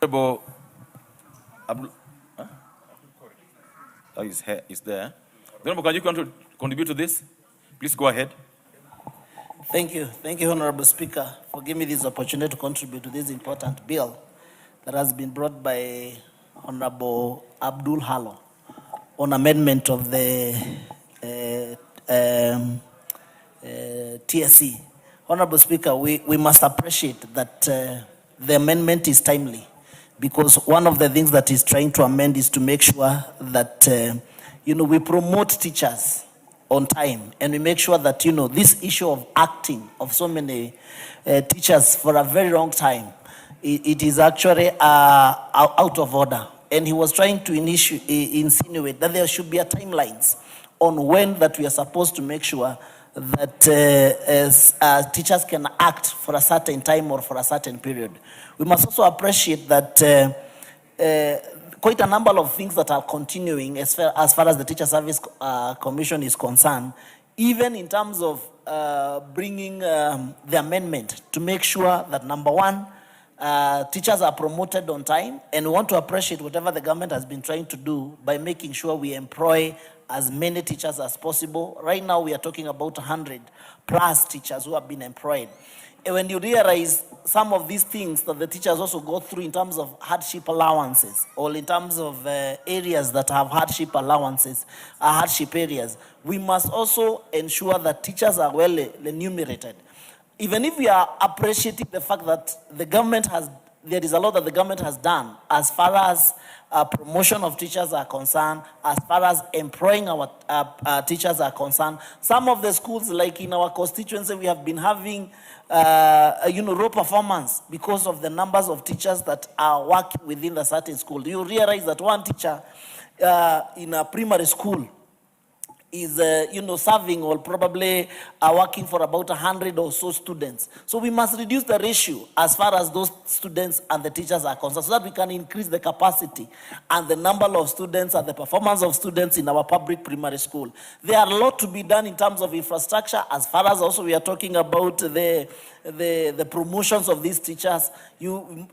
Honorable Abdul, huh? Oh, he's there. Honorable, can you contribute to this? Please go ahead. Thank you. Thank you, Honorable Speaker, for giving me this opportunity to contribute to this important bill that has been brought by Honorable Abdul Halo on amendment of the TSC. Honorable Speaker, we must appreciate that the amendment is timely, because one of the things that is trying to amend is to make sure that we promote teachers on time, and we make sure that this issue of acting of so many teachers for a very long time, it is actually out of order. And he was trying to insinuate that there should be a timelines on when that we are supposed to make sure that teachers can act for a certain time or for a certain period. We must also appreciate that quite a number of things that are continuing as far as the Teacher Service Commission is concerned, even in terms of bringing the amendment to make sure that, number one, teachers are promoted on time, and we want to appreciate whatever the government has been trying to do by making sure we employ as many teachers as possible. Right now, we are talking about 100 plus teachers who have been employed. And when you realize some of these things that the teachers also go through in terms of hardship allowances, or in terms of areas that have hardship allowances, hardship areas, we must also ensure that teachers are well remunerated. Even if we are appreciating the fact that there is a lot that the government has done as far as promotion of teachers are concerned, as far as employing our teachers are concerned. Some of the schools, like in our constituency, we have been having low performance because of the numbers of teachers that are working within the certain school. You realize that one teacher in a primary school is serving or probably working for about 100 or so students. So we must reduce the ratio as far as those students and the teachers are concerned, so that we can increase the capacity and the number of students and the performance of students in our public primary school. There are a lot to be done in terms of infrastructure, as far as also we are talking about the promotions of these teachers. You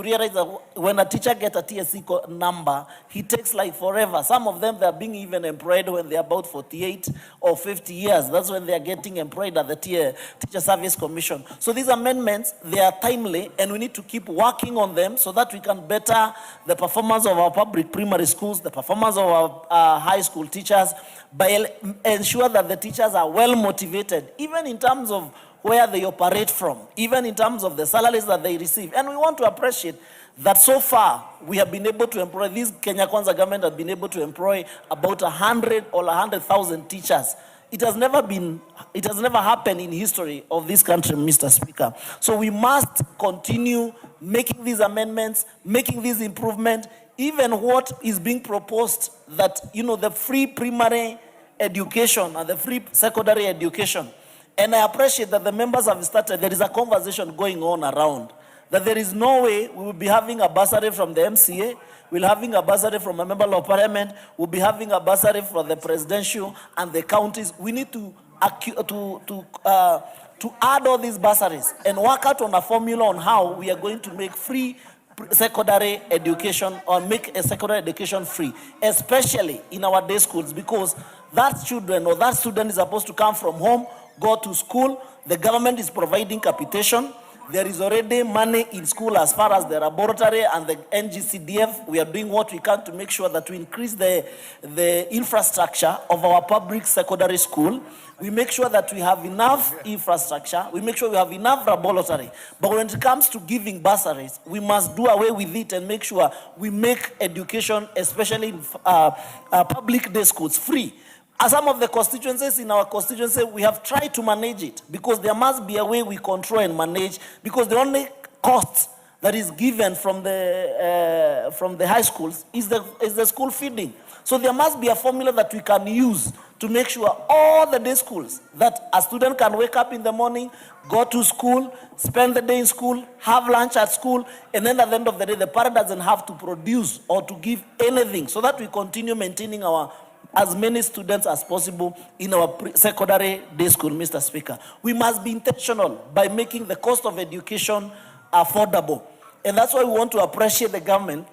realize that when a teacher gets a TSC number, he takes like forever. Some of them, they are being even employed when they're about 48 or 50 years. That's when they are getting employed at the Teacher Service Commission. So these amendments, they are timely, and we need to keep working on them so that we can better the performance of our public primary schools, the performance of our high school teachers, by ensure that the teachers are well motivated, even in terms of where they operate from, even in terms of the salaries that they receive. And we want to appreciate that so far we have been able to employ, this Kenya Kwanza government has been able to employ about 100 or 100,000 teachers It has never happened in history of this country, Mr. Speaker. So we must continue making these amendments, making these improvements, even what is being proposed that, the free primary education and the free secondary education. And I appreciate that the members have started, there is a conversation going on around, that there is no way we will be having a bursary from the MCA, we'll be having a bursary from a member of parliament, we'll be having a bursary from the presidential and the counties. We need to add all these bursaries and work out on a formula on how we are going to make free secondary education or make a secondary education free, especially in our day schools, because that children or that student is supposed to come from home, go to school. The government is providing capitation. There is already money in school as far as the laboratory and the NGCDF. We are doing what we can to make sure that we increase the infrastructure of our public secondary school. We make sure that we have enough infrastructure. We make sure we have enough laboratory. But when it comes to giving bursaries, we must do away with it and make sure we make education, especially in public day schools, free. As some of the constituencies in our constituency, we have tried to manage it because there must be a way we control and manage, because the only cost that is given from the high schools is the school feeding. So there must be a formula that we can use to make sure all the day schools that a student can wake up in the morning, go to school, spend the day in school, have lunch at school, and then at the end of the day, the parent doesn't have to produce or to give anything, so that we continue maintaining as many students as possible in our secondary day school, Mr. Speaker. We must be intentional by making the cost of education affordable. And that's why we want to appreciate the government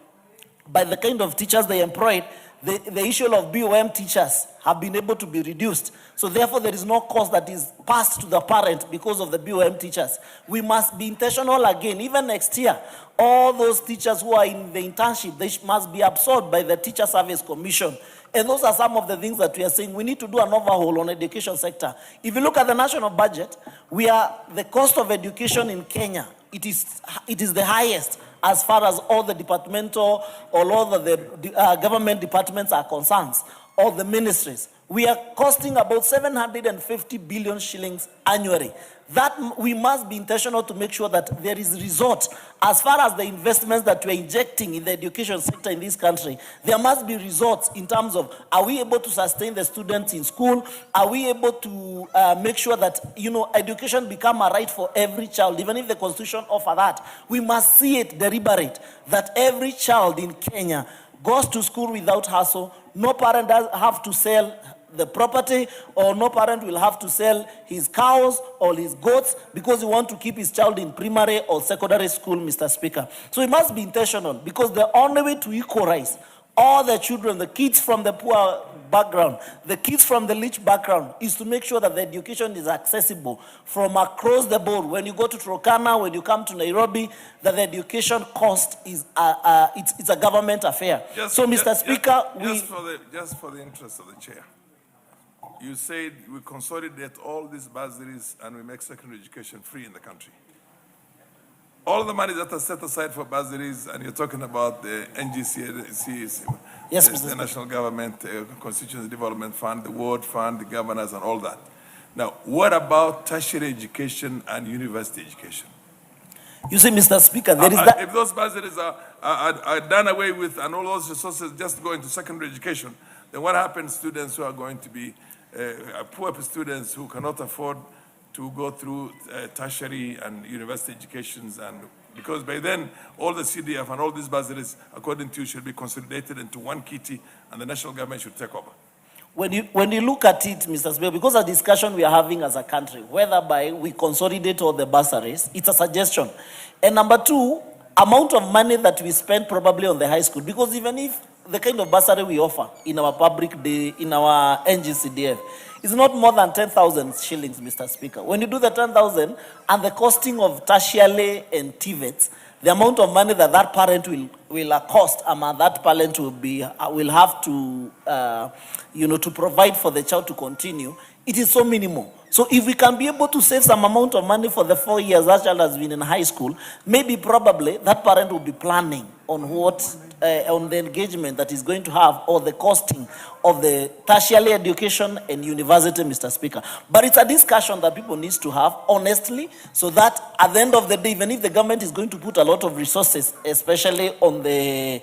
by the kind of teachers they employed. The issue of BOM teachers have been able to be reduced. So therefore, there is no cost that is passed to the parent because of the BOM teachers. We must be intentional again. Even next year, all those teachers who are in the internship, they must be absorbed by the Teacher Service Commission. And those are some of the things that we are saying. We need to do an overhaul on the education sector. If you look at the national budget, the cost of education in Kenya, it is the highest as far as all the departmental or all the government departments are concerned, all the ministries. We are costing about 750 billion shillings annually. That we must be intentional to make sure that there is result. As far as the investments that we are injecting in the education sector in this country, there must be results in terms of, are we able to sustain the students in school? Are we able to make sure that, education become a right for every child, even if the Constitution offers that? We must see it deliberate, that every child in Kenya goes to school without hassle. No parent does have to sell the property, or no parent will have to sell his cows or his goats because he wants to keep his child in primary or secondary school, Mr. Speaker. So it must be intentional, because the only way to equalize all the children, the kids from the poor background, the kids from the rich background, is to make sure that the education is accessible from across the board. When you go to Turkana, when you come to Nairobi, that the education cost is it's a government affair. Mr. Speaker, just for the interest of the chair, you said we consolidate all these bursaries and we make secondary education free in the country. All the money that are set aside for bursaries, and you're talking about the NGCs, the National Government Constituency Development Fund, the Ward Fund, the governors, and all that. Now, what about tertiary education and university education? You see, Mr. Speaker, there is that. If those bursaries are done away with and all those resources just go into secondary education, then what happens to students who are going to be poor students who cannot afford to go through tertiary and university educations? And because by then all the CDF and all these bursaries, according to you, should be consolidated into one kitty, and the national government should take over. When you look at it, Mr. Speaker, because of the discussion we are having as a country, whereby we consolidate all the bursaries, it's a suggestion. And number two, amount of money that we spend probably on the high school, because even if the kind of bursary we offer in our public day, in our NGCDF, is not more than 10,000 shillings, Mr. Speaker. When you do the 10,000 and the costing of tertiary and TVETs, the amount of money that parent will cost, that parent will have to, to provide for the child to continue, it is so minimal. So if we can be able to save some amount of money for the 4 years that child has been in high school, maybe probably that parent will be planning on what on the engagement that is going to have, or the costing of the tertiary education and university, Mr. Speaker. But it's a discussion that people need to have honestly, so that at the end of the day, even if the government is going to put a lot of resources, especially on the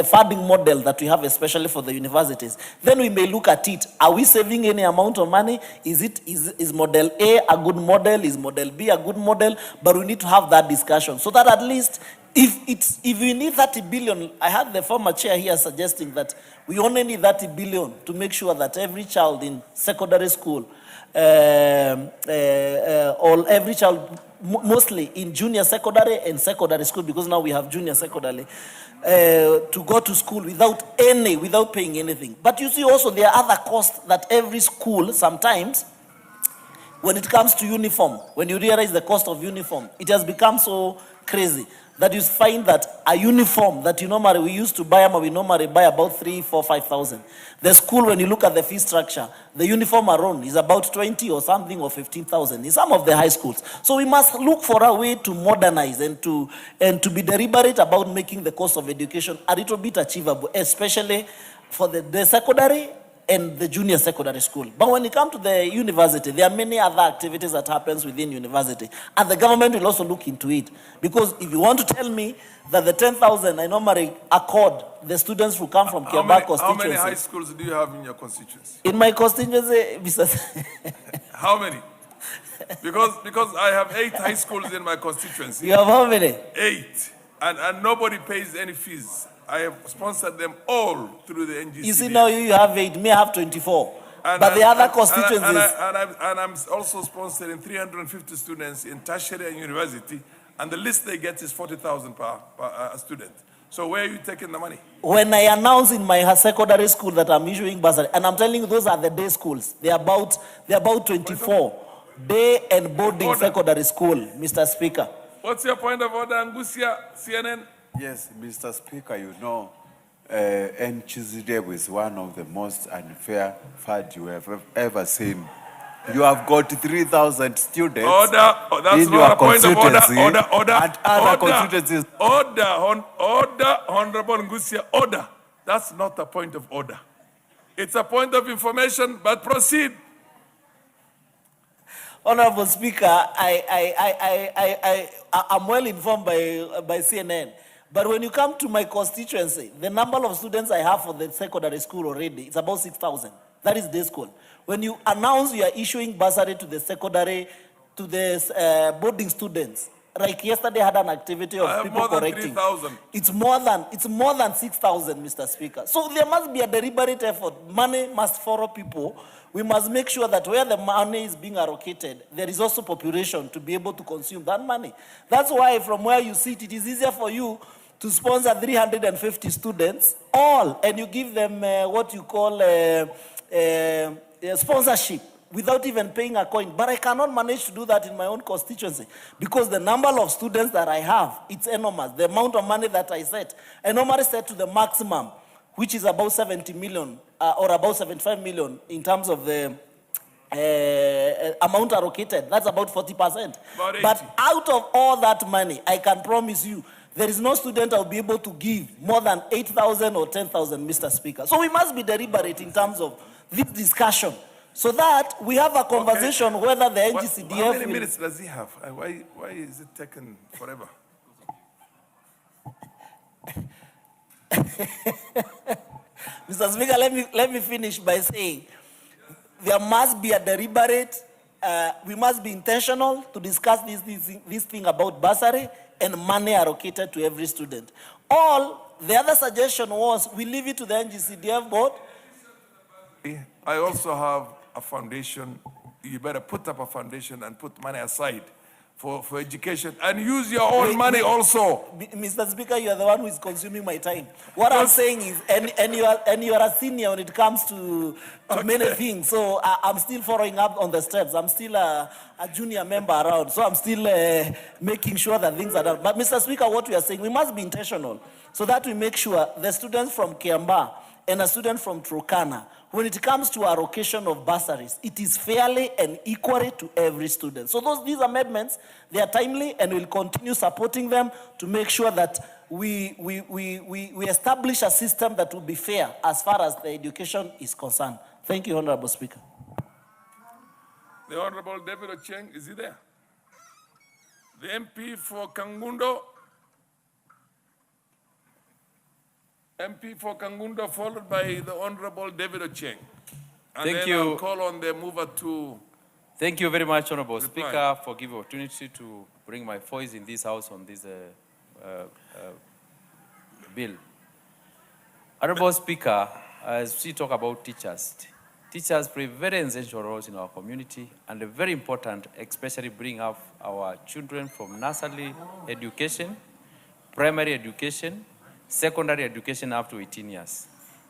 funding model that we have, especially for the universities, then we may look at it. Are we saving any amount of money? Is model A a good model? Is model B a good model? But we need to have that discussion, so that at least if we need 30 billion, I had the former chair here suggesting that we only need 30 billion to make sure that every child in secondary school, or every child, mostly in junior secondary and secondary school, because now we have junior secondary, to go to school without paying anything. But you see also there are other costs that every school sometimes, when it comes to uniform, when you realize the cost of uniform, it has become so crazy that you find that a uniform that we used to buy, we normally buy about 3,000, 4,000, 5,000. The school, when you look at the fee structure, the uniform alone is about 20 or something, or 15,000 in some of the high schools. So we must look for a way to modernize and to be deliberate about making the cost of education a little bit achievable, especially for the secondary and the junior secondary school. But when it comes to the university, there are many other activities that happens within university, and the government will also look into it. Because if you want to tell me that the 10,000 I normally accord the students who come from Kiambaa constituency. How many high schools do you have in your constituency? In my constituency, Mr. How many? Because I have 8 high schools in my constituency. You have how many? 8. And nobody pays any fees. I have sponsored them all through the NGC. You see, now you have 8, me I have 24. But the other constituencies... And I'm also sponsoring 350 students in tertiary and university, and the least they get is 40,000 per student. So where are you taking the money? When I announce in my secondary school that I'm issuing bursary, and I'm telling you those are the day schools, they're about 24. Day and boarding secondary school, Mr. Speaker. What's your point of order, Angusia, CNN? Yes, Mr. Speaker, NGCDEB is one of the most unfair FAD you have ever seen. You have got 3,000 students in your constituency and other constituencies. Order, Honorable Ngusia, order. That's not a point of order. It's a point of information, but proceed. Honorable Speaker, I'm well informed by CNN. But when you come to my constituency, the number of students I have for the secondary school already, it's about 6,000. That is day school. When you announce you are issuing bursary to the secondary, to the boarding students, like yesterday I had an activity of people correcting. It's more than 6,000, Mr. Speaker. So there must be a deliberate effort. Money must follow people. We must make sure that where the money is being allocated, there is also population to be able to consume that money. That's why from where you sit, it is easier for you to sponsor 350 students, and you give them what you call sponsorship without even paying a coin. But I cannot manage to do that in my own constituency because the number of students that I have, it's enormous. The amount of money that I set, I normally set to the maximum, which is about 70 million or about 75 million in terms of the amount allocated. That's about 40%. But out of all that money, I can promise you, there is no student I'll be able to give more than 8,000 or 10,000, Mr. Speaker. So we must be deliberate in terms of this discussion so that we have a conversation whether the NGCDF... How many minutes does he have? Why is it taken forever? Mr. Speaker, let me finish by saying there must be a deliberate, we must be intentional to discuss this thing about bursary and money allocated to every student. The other suggestion was we leave it to the NGCDF board. I also have a foundation. You better put up a foundation and put money aside for education and use your own money also. Mr. Speaker, you are the one who is consuming my time. What I'm saying is, and you are a senior when it comes to many things. So I'm still following up on the steps. I'm still a junior member around. So I'm still making sure that things are done. But Mr. Speaker, what we are saying, we must be intentional so that we make sure the students from Kiambaa and a student from Turkana, when it comes to allocation of bursaries, it is fairly and equally to every student. So these amendments, they are timely and we'll continue supporting them to make sure that we establish a system that will be fair as far as the education is concerned. Thank you, Honorable Speaker. The Honorable David Ocheng, is he there? The MP for Kangundo. MP for Kangundo, followed by the Honorable David Ocheng. And Thank then you. I'll call on the mover to... Thank you very much, Honorable reply. Speaker, for giving opportunity to bring my voice in this House on this bill. Honorable Speaker, as we talk about teachers, teachers play very essential roles in our community and they're very important, especially bring up our children from nursery education, primary education, secondary education up to 18 years.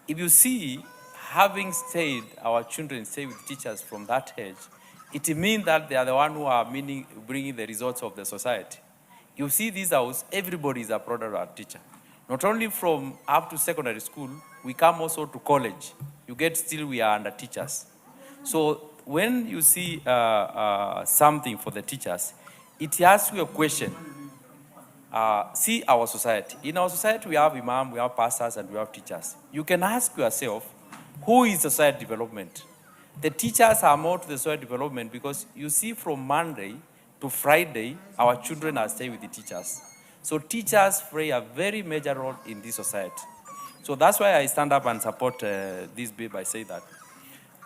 If you see, having stayed, our children stay with teachers from that age, it means that they are the one who are bringing the results of the society. You see this house, everybody is a product of our teacher. Not only from up to secondary school, we come also to college. You get still we are under teachers. So when you see something for the teachers, it asks you a question. See our society. In our society, we have imam, we have pastors, and we have teachers. You can ask yourself, who is society development? The teachers are more to the society development because you see from Monday to Friday, our children are staying with the teachers. So teachers play a very major role in this society. So that's why I stand up and support this bill by saying that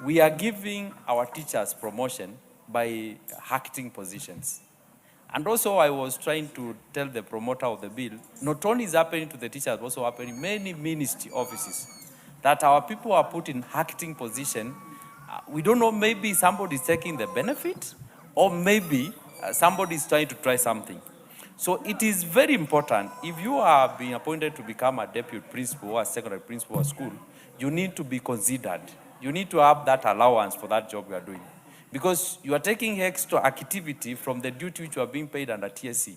we are giving our teachers promotion by acting positions. And also I was trying to tell the promoter of the bill, not only is happening to the teachers, but also happening in many ministry offices, that our people are put in acting position. We don't know, maybe somebody is taking the benefit, or maybe somebody is trying to try something. So it is very important, if you are being appointed to become a deputy principal or a secondary principal at school, you need to be considered. You need to have that allowance for that job you are doing. Because you are taking extra activity from the duty which you are being paid under TSC.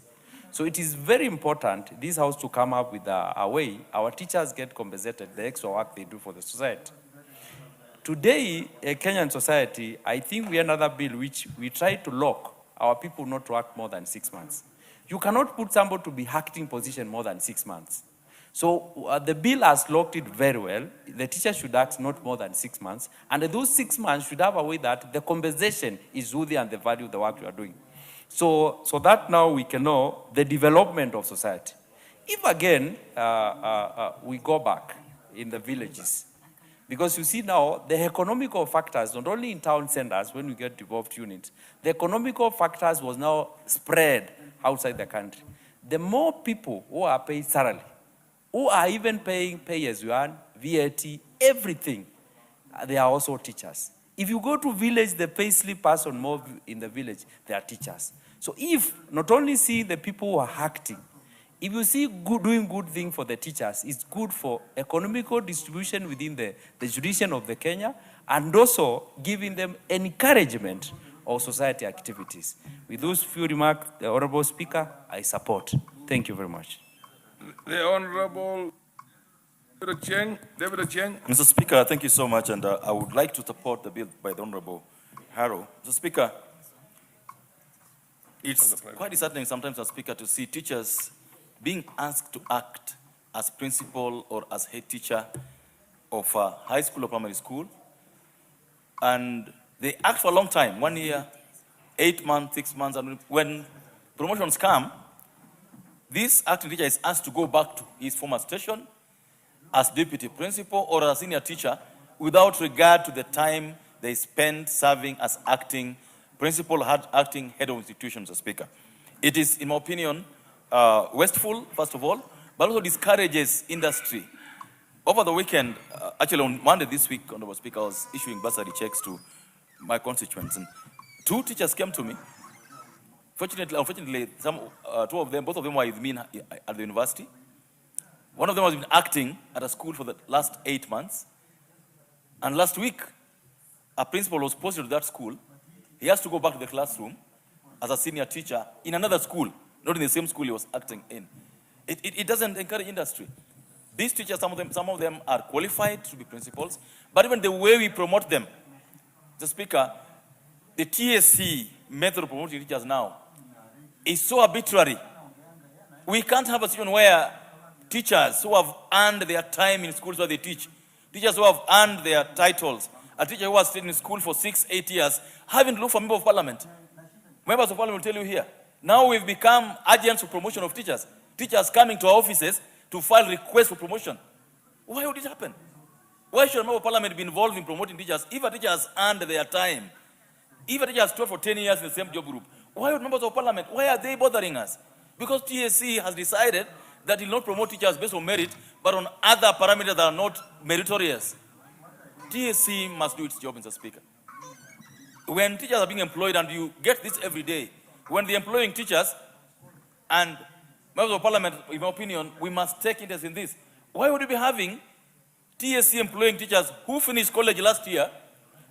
So it is very important, this house to come up with a way our teachers get compensated the extra work they do for the society. Today, a Kenyan society, I think we have another bill which we try to lock our people not to work more than 6 months. You cannot put somebody to be acting position more than 6 months. So the bill has locked it very well. The teacher should act not more than 6 months. And those 6 months should have a way that the compensation is worthy and the value of the work you are doing. So that now we can know the development of society. If again, we go back in the villages, because you see now, the economical factors, not only in town centers, when we get devolved units, the economical factors was now spread outside the country. The more people who are paid salary, who are even paying pay-as-you-earn, VAT, everything, they are also teachers. If you go to village, the pay-slip person more in the village, they are teachers. So if not only see the people who are acting, if you see doing good thing for the teachers, it's good for economical distribution within the jurisdiction of the Kenya, and also giving them encouragement of society activities. With those few remarks, the Honorable Speaker, I support. Thank you very much. The Honorable David Ocheng. Mr. Speaker, thank you so much, and I would like to support the bill by the Honorable Harrow. Mr. Speaker, it's quite disheartening sometimes, Mr. Speaker, to see teachers being asked to act as principal or as head teacher of a high school or primary school, and they act for a long time, 1 year, 8 months, 6 months, and when promotions come, this acting teacher is asked to go back to his former station as deputy principal or as senior teacher without regard to the time they spent serving as acting principal, acting head of institutions, Mr. Speaker. It is, in my opinion, wasteful, first of all, but also discourages industry. Over the weekend, actually on Monday this week, Honorable Speaker, I was issuing bursary checks to my constituents, and 2 teachers came to me. Unfortunately, both of them were with me at the university. One of them has been acting at a school for the last 8 months. And last week, a principal was posted to that school. He has to go back to the classroom as a senior teacher in another school, not in the same school he was acting in. It doesn't encourage industry. These teachers, some of them are qualified to be principals, but even the way we promote them, the Speaker, the TSC method of promoting teachers now is so arbitrary. We can't have a situation where teachers who have earned their time in schools where they teach, teachers who have earned their titles, a teacher who has stayed in school for 6-8 years, having to look for members of parliament. Members of parliament will tell you here. Now we've become agents for promotion of teachers. Teachers coming to our offices to file requests for promotion. Why would it happen? Why should a member of parliament be involved in promoting teachers if a teacher has earned their time? If a teacher has taught for 10 years in the same job group, why would members of parliament, why are they bothering us? Because TSC has decided that it will not promote teachers based on merit, but on other parameters that are not meritorious. TSC must do its job, Mr. Speaker. When teachers are being employed, and you get this every day, when they're employing teachers, and members of parliament, in my opinion, we must take interest in this. Why would we be having TSC employing teachers who finished college last year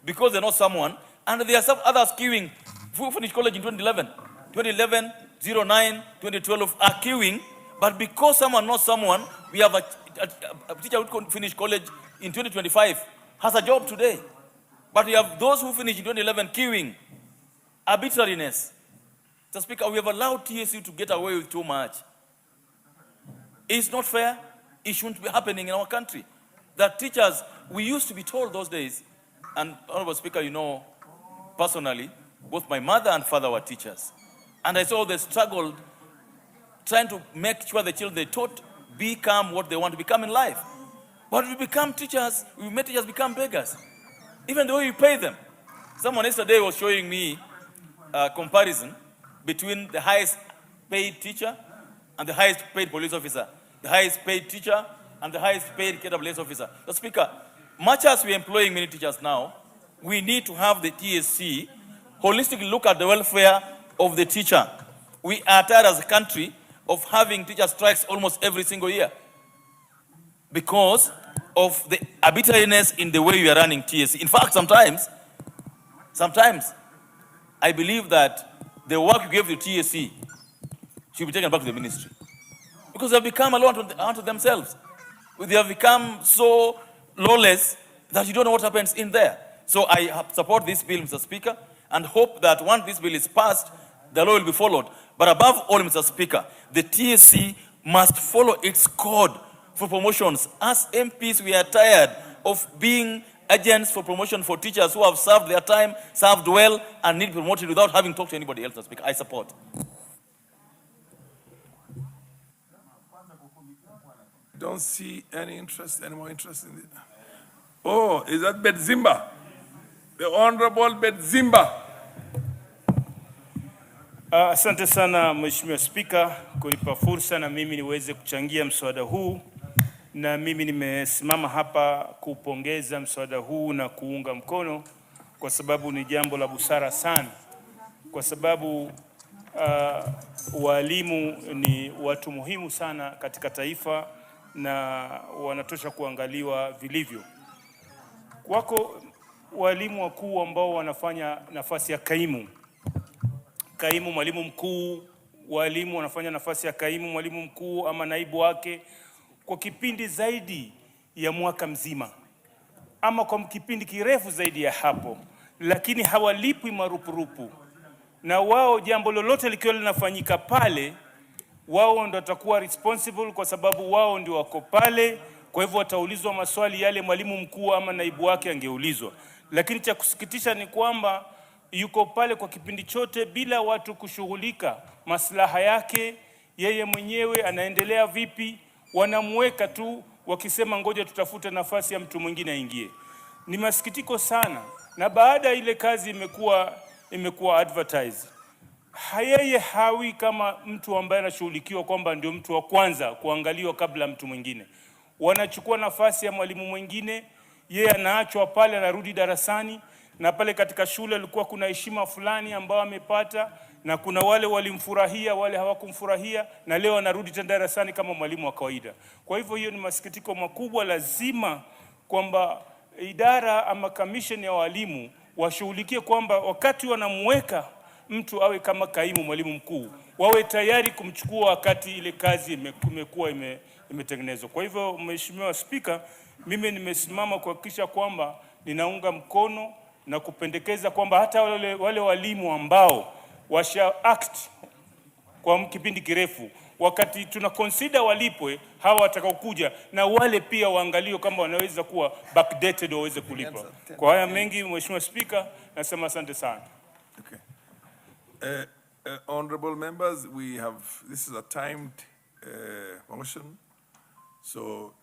because they know someone, and there are some others queuing who finished college in 2011, 09, 2012 are queuing, but because someone knows someone, we have a teacher who finished college in 2025, has a job today. But we have those who finished in 2011 queuing. Arbitrariness. Mr. Speaker, we have allowed TSC to get away with too much. It's not fair. It shouldn't be happening in our country. That teachers, we used to be told those days, and Honorable Speaker, you know, personally, both my mother and father were teachers. And I saw they struggled trying to make sure the children they taught become what they want to become in life. But we become teachers, we made teachers become beggars. Even the way we pay them. Someone yesterday was showing me a comparison between the highest paid teacher and the highest paid police officer, the highest paid teacher and the highest paid KWS officer. The Speaker, much as we are employing many teachers now, we need to have the TSC holistically look at the welfare of the teacher. We are tired as a country of having teacher strikes almost every single year because of the arbitrariness in the way we are running TSC. In fact, sometimes, I believe that the work you gave to TSC should be taken back to the ministry. Because they have become alone unto themselves. They have become so lawless that you don't know what happens in there. So I support this bill, Mr. Speaker, and hope that once this bill is passed, the law will be followed. But above all, Mr. Speaker, the TSC must follow its code for promotions. As MPs, we are tired of being agents for promotion for teachers who have served their time, served well, and need promoted without having talked to anybody else, Mr. Speaker. I support. Don't see any more interest in it. Oh, is that Bedzimba? The Honorable Bedzimba. Asante sana Mheshimiwa Spika kunipa fursa na mimi niweze kuchangia mswada huu, na mimi nimesimama hapa kupongeza mswada huu na kuunga mkono kwa sababu ni jambo la busara sana, kwa sababu walimu ni watu muhimu sana katika taifa na wanatosha kuangaliwa vilivyo. Wako walimu wakuu ambao wanafanya nafasi ya kaimu mwalimu mkuu, walimu wanafanya nafasi ya kaimu mwalimu mkuu ama naibu wake kwa kipindi zaidi ya mwaka mzima ama kwa kipindi kirefu zaidi ya hapo, lakini hawalipwi marupurupu. Na wao jambo lolote likiwa linafanyika pale, wao ndio watakuwa responsible kwa sababu wao ndio wako pale. Kwa hivyo wataulizwa maswali yale mwalimu mkuu ama naibu wake angeulizwa. Lakini cha kusikitisha ni kwamba yuko pale kwa kipindi chote bila watu kushughulika maslaha yake, yeye mwenyewe anaendelea vipi, wanamweka tu wakisema ngoja tutafute nafasi ya mtu mwingine aingie. Ni masikitiko sana, na baada ile kazi imekuwa advertised, yeye hawi kama mtu ambaye anashughulikiwa kwamba ndio mtu wa kwanza kuangaliwa kabla mtu mwingine. Wanachukua nafasi ya mwalimu mwingine, yeye anaachwa pale, anarudi darasani, na pale katika shule alikuwa kuna heshima fulani ambao amepata, na kuna wale walimfurahia, wale hawakumfurahia, na leo anarudi tena darasani kama mwalimu wa kawaida. Kwa hivyo hiyo ni masikitiko makubwa. Lazima kwamba idara ama commission ya walimu washughulikie kwamba wakati wanamweka mtu awe kama kaimu mwalimu mkuu, wawe tayari kumchukua wakati ile kazi imekuwa imetengenezwa. Kwa hivyo Mheshimiwa Spika, mimi nimesimama kuhakikisha kwamba ninaunga mkono na kupendekeza kwamba hata wale walimu ambao washa act kwa kipindi kirefu wakati tuna consider walipwe hawa watakaokuja, na wale pia waangaliwe kama wanaweza kuwa backdated waweze kulipa. Kwa haya mengi, Mheshimiwa Speaker, nasema asante sana. Okay. Honorable members, this is a timed motion. So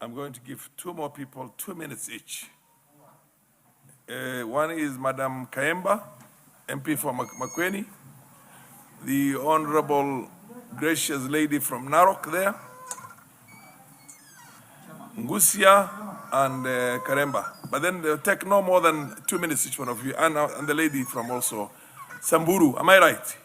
I'm going to give 2 more people 2 minutes each. One is Madam Kaemba, MP for Makwiny, the Honorable gracious lady from Narok there, Ngusia and Karemba. But then they'll take no more than 2 minutes each one of you, and the lady from also Samburu. Am I right?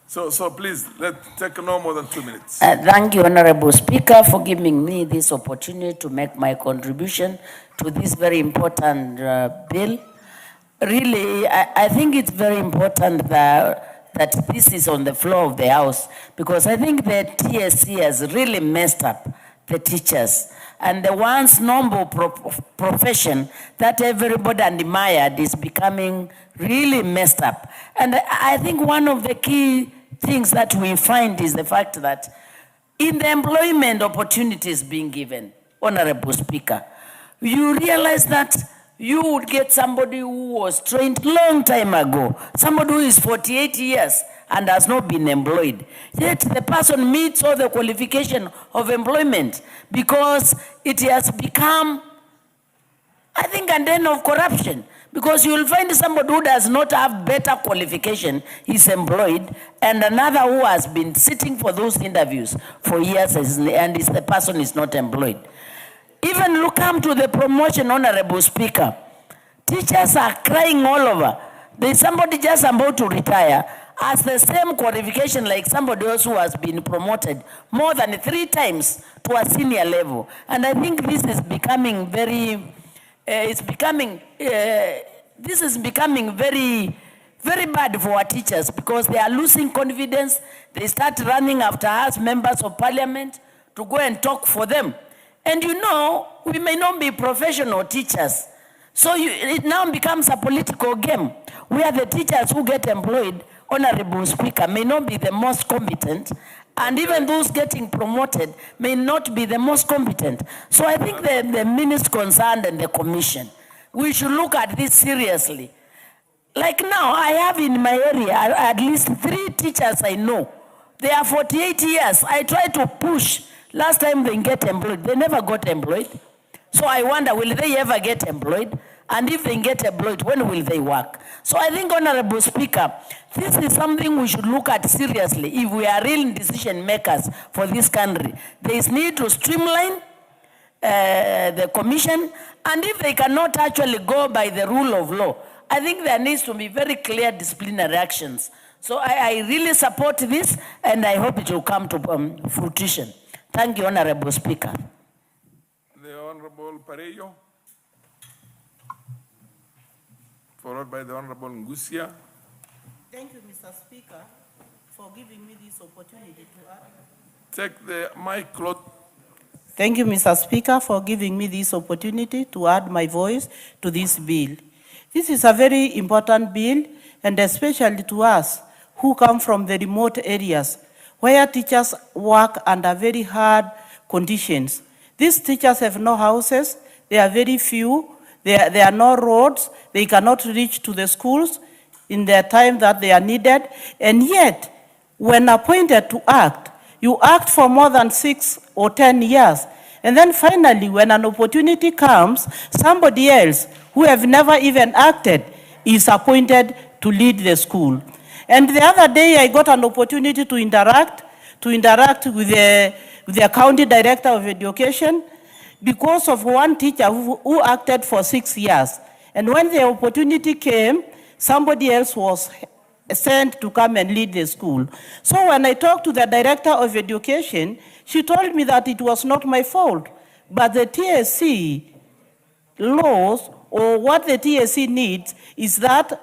So please, let's take no more than 2 minutes. Thank you, Honorable Speaker, for giving me this opportunity to make my contribution to this very important bill. Really, I think it's very important that this is on the floor of the House, because I think the TSC has really messed up the teachers. And the once noble profession that everybody admired is becoming really messed up. And I think one of the key things that we find is the fact that in the employment opportunities being given, Honorable Speaker, you realize that you would get somebody who was trained long time ago, somebody who is 48 years and has not been employed. Yet the person meets all the qualification of employment, because it has become, I think, an end of corruption. Because you will find somebody who does not have better qualification is employed, and another who has been sitting for those interviews for years and the person is not employed. Even look come to the promotion, Honorable Speaker. Teachers are crying all over. There's somebody just about to retire, has the same qualification like somebody else who has been promoted more than 3 times to a senior level. And I think this is becoming very, this is becoming very, very bad for our teachers, because they are losing confidence. They start running after us, members of parliament, to go and talk for them. And you know, we may not be professional teachers. So it now becomes a political game, where the teachers who get employed, Honorable Speaker, may not be the most competent, and even those getting promoted may not be the most competent. So I think the minister concerned and the commission, we should look at this seriously. Like now, I have in my area at least 3 teachers I know. They are 48 years. I try to push. Last time they get employed, they never got employed. So I wonder, will they ever get employed? And if they get employed, when will they work? So I think, Honorable Speaker, this is something we should look at seriously. If we are real decision makers for this country, there is need to streamline the commission. And if they cannot actually go by the rule of law, I think there needs to be very clear disciplinary actions. So I really support this, and I hope it will come to fruition. Thank you, Honorable Speaker. The Honorable Parejo, followed by the Honorable Ngusia. Thank you, Mr. Speaker, for giving me this opportunity to add. Take the mic close. Thank you, Mr. Speaker, for giving me this opportunity to add my voice to this bill. This is a very important bill, and especially to us who come from the remote areas where teachers work under very hard conditions. These teachers have no houses, they are very few, there are no roads, they cannot reach to the schools in the time that they are needed, and yet, when appointed to act, you act for more than 6 or 10 years, and then finally, when an opportunity comes, somebody else who have never even acted is appointed to lead the school. And the other day, I got an opportunity to interact with the county director of education because of one teacher who acted for 6 years. And when the opportunity came, somebody else was sent to come and lead the school. So when I talked to the director of education, she told me that it was not my fault, but the TSC laws, or what the TSC needs, is that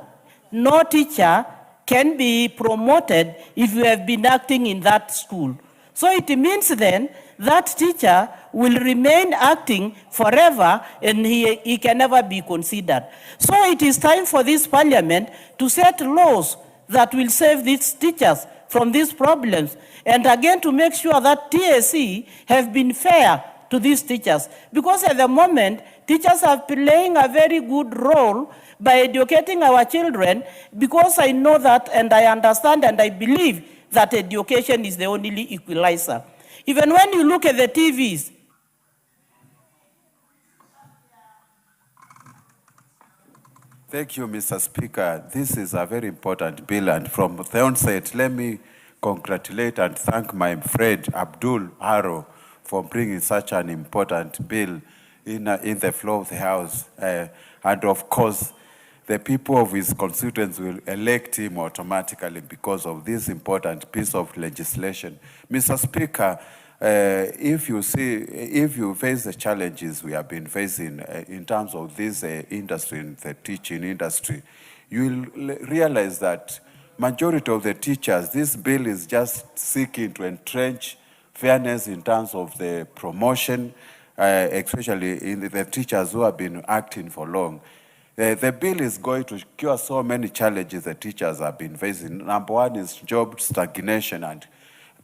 no teacher can be promoted if you have been acting in that school. So it means then that teacher will remain acting forever, and he can never be considered. So it is time for this parliament to set laws that will save these teachers from these problems. And again, to make sure that TSC have been fair to these teachers. Because at the moment, teachers are playing a very good role by educating our children, because I know that and I understand and I believe that education is the only equalizer. Even when you look at the TVs, Thank you, Mr. Speaker. This is a very important bill, and from the onset, let me congratulate and thank my friend Abdul Haro for bringing such an important bill in the floor of the House. And of course, the people of his constituents will elect him automatically because of this important piece of legislation. Mr. Speaker, if you face the challenges we have been facing in terms of this industry, in the teaching industry, you will realize that majority of the teachers, this bill is just seeking to entrench fairness in terms of the promotion, especially in the teachers who have been acting for long. The bill is going to cure so many challenges the teachers have been facing. Number one is job stagnation and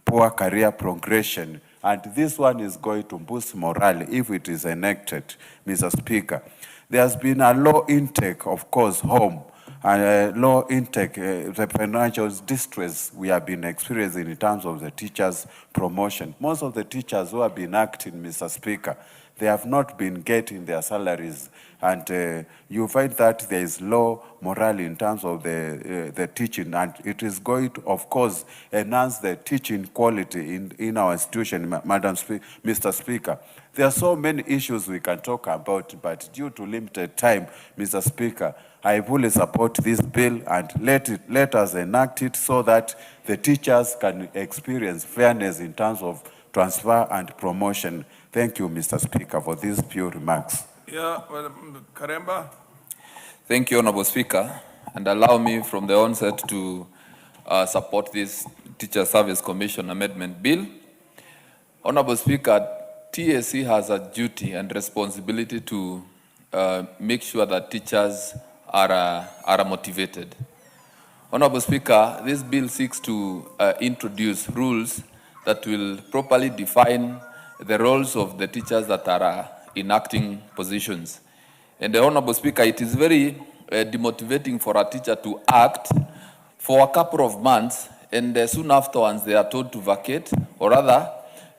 poor career progression. And this one is going to boost morale if it is enacted, Mr. Speaker. There has been a low intake, of course, home, and low intake, the financial distress we have been experiencing in terms of the teachers' promotion. Most of the teachers who have been acting, Mr. Speaker, they have not been getting their salaries, and you find that there is low morale in terms of the teaching, and it is going to, of course, enhance the teaching quality in our institution, Mr. Speaker. There are so many issues we can talk about, but due to limited time, Mr. Speaker, I fully support this bill, and let us enact it so that the teachers can experience fairness in terms of transfer and promotion. Thank you, Mr. Speaker, for these few remarks. Yeah, well, Karemba. Thank you, Honorable Speaker, and allow me from the onset to support this Teacher Service Commission Amendment Bill. Honorable Speaker, TSC has a duty and responsibility to make sure that teachers are motivated. Honorable Speaker, this bill seeks to introduce rules that will properly define the roles of the teachers that are enacting positions. And the Honorable Speaker, it is very demotivating for a teacher to act for a couple of months, and soon afterwards they are told to vacate, or rather,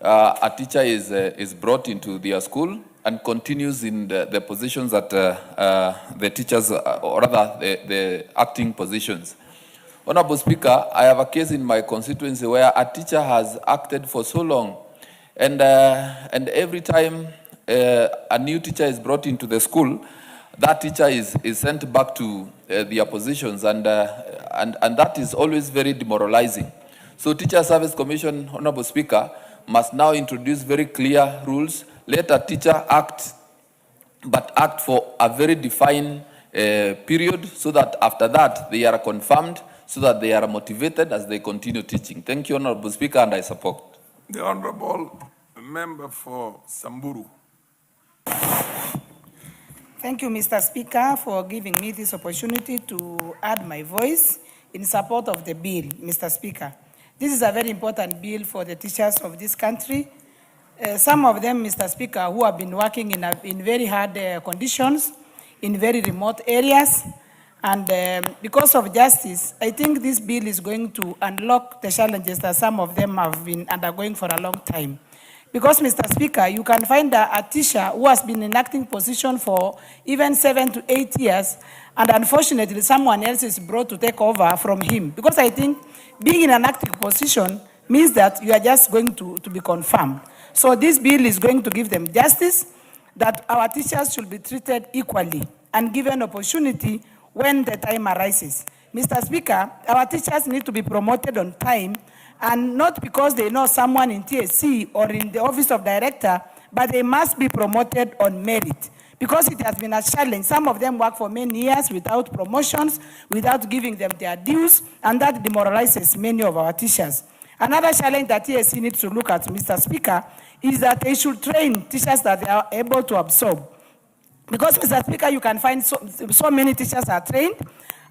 a teacher is brought into their school and continues in the positions that the teachers, or rather the acting positions. Honorable Speaker, I have a case in my constituency where a teacher has acted for so long, and every time a new teacher is brought into the school, that teacher is sent back to their positions, and that is always very demoralizing. So Teacher Service Commission, Honorable Speaker, must now introduce very clear rules. Let a teacher act, but act for a very defined period, so that after that they are confirmed, so that they are motivated as they continue teaching. Thank you, Honorable Speaker, and I support. The Honorable Member for Samburu. Thank you, Mr. Speaker, for giving me this opportunity to add my voice in support of the bill, Mr. Speaker. This is a very important bill for the teachers of this country. Some of them, Mr. Speaker, who have been working in very hard conditions, in very remote areas, and because of justice, I think this bill is going to unlock the challenges that some of them have been undergoing for a long time. Because, Mr. Speaker, you can find a teacher who has been in acting position for even 7 to 8 years, and unfortunately, someone else is brought to take over from him. Because I think being in an active position means that you are just going to be confirmed. So this bill is going to give them justice, that our teachers should be treated equally and given opportunity when the time arises. Mr. Speaker, our teachers need to be promoted on time, and not because they know someone in TSC or in the office of director, but they must be promoted on merit. Because it has been a challenge. Some of them work for many years without promotions, without giving them their dues, and that demoralizes many of our teachers. Another challenge that TSC needs to look at, Mr. Speaker, is that they should train teachers that they are able to absorb. Because, Mr. Speaker, you can find so many teachers are trained,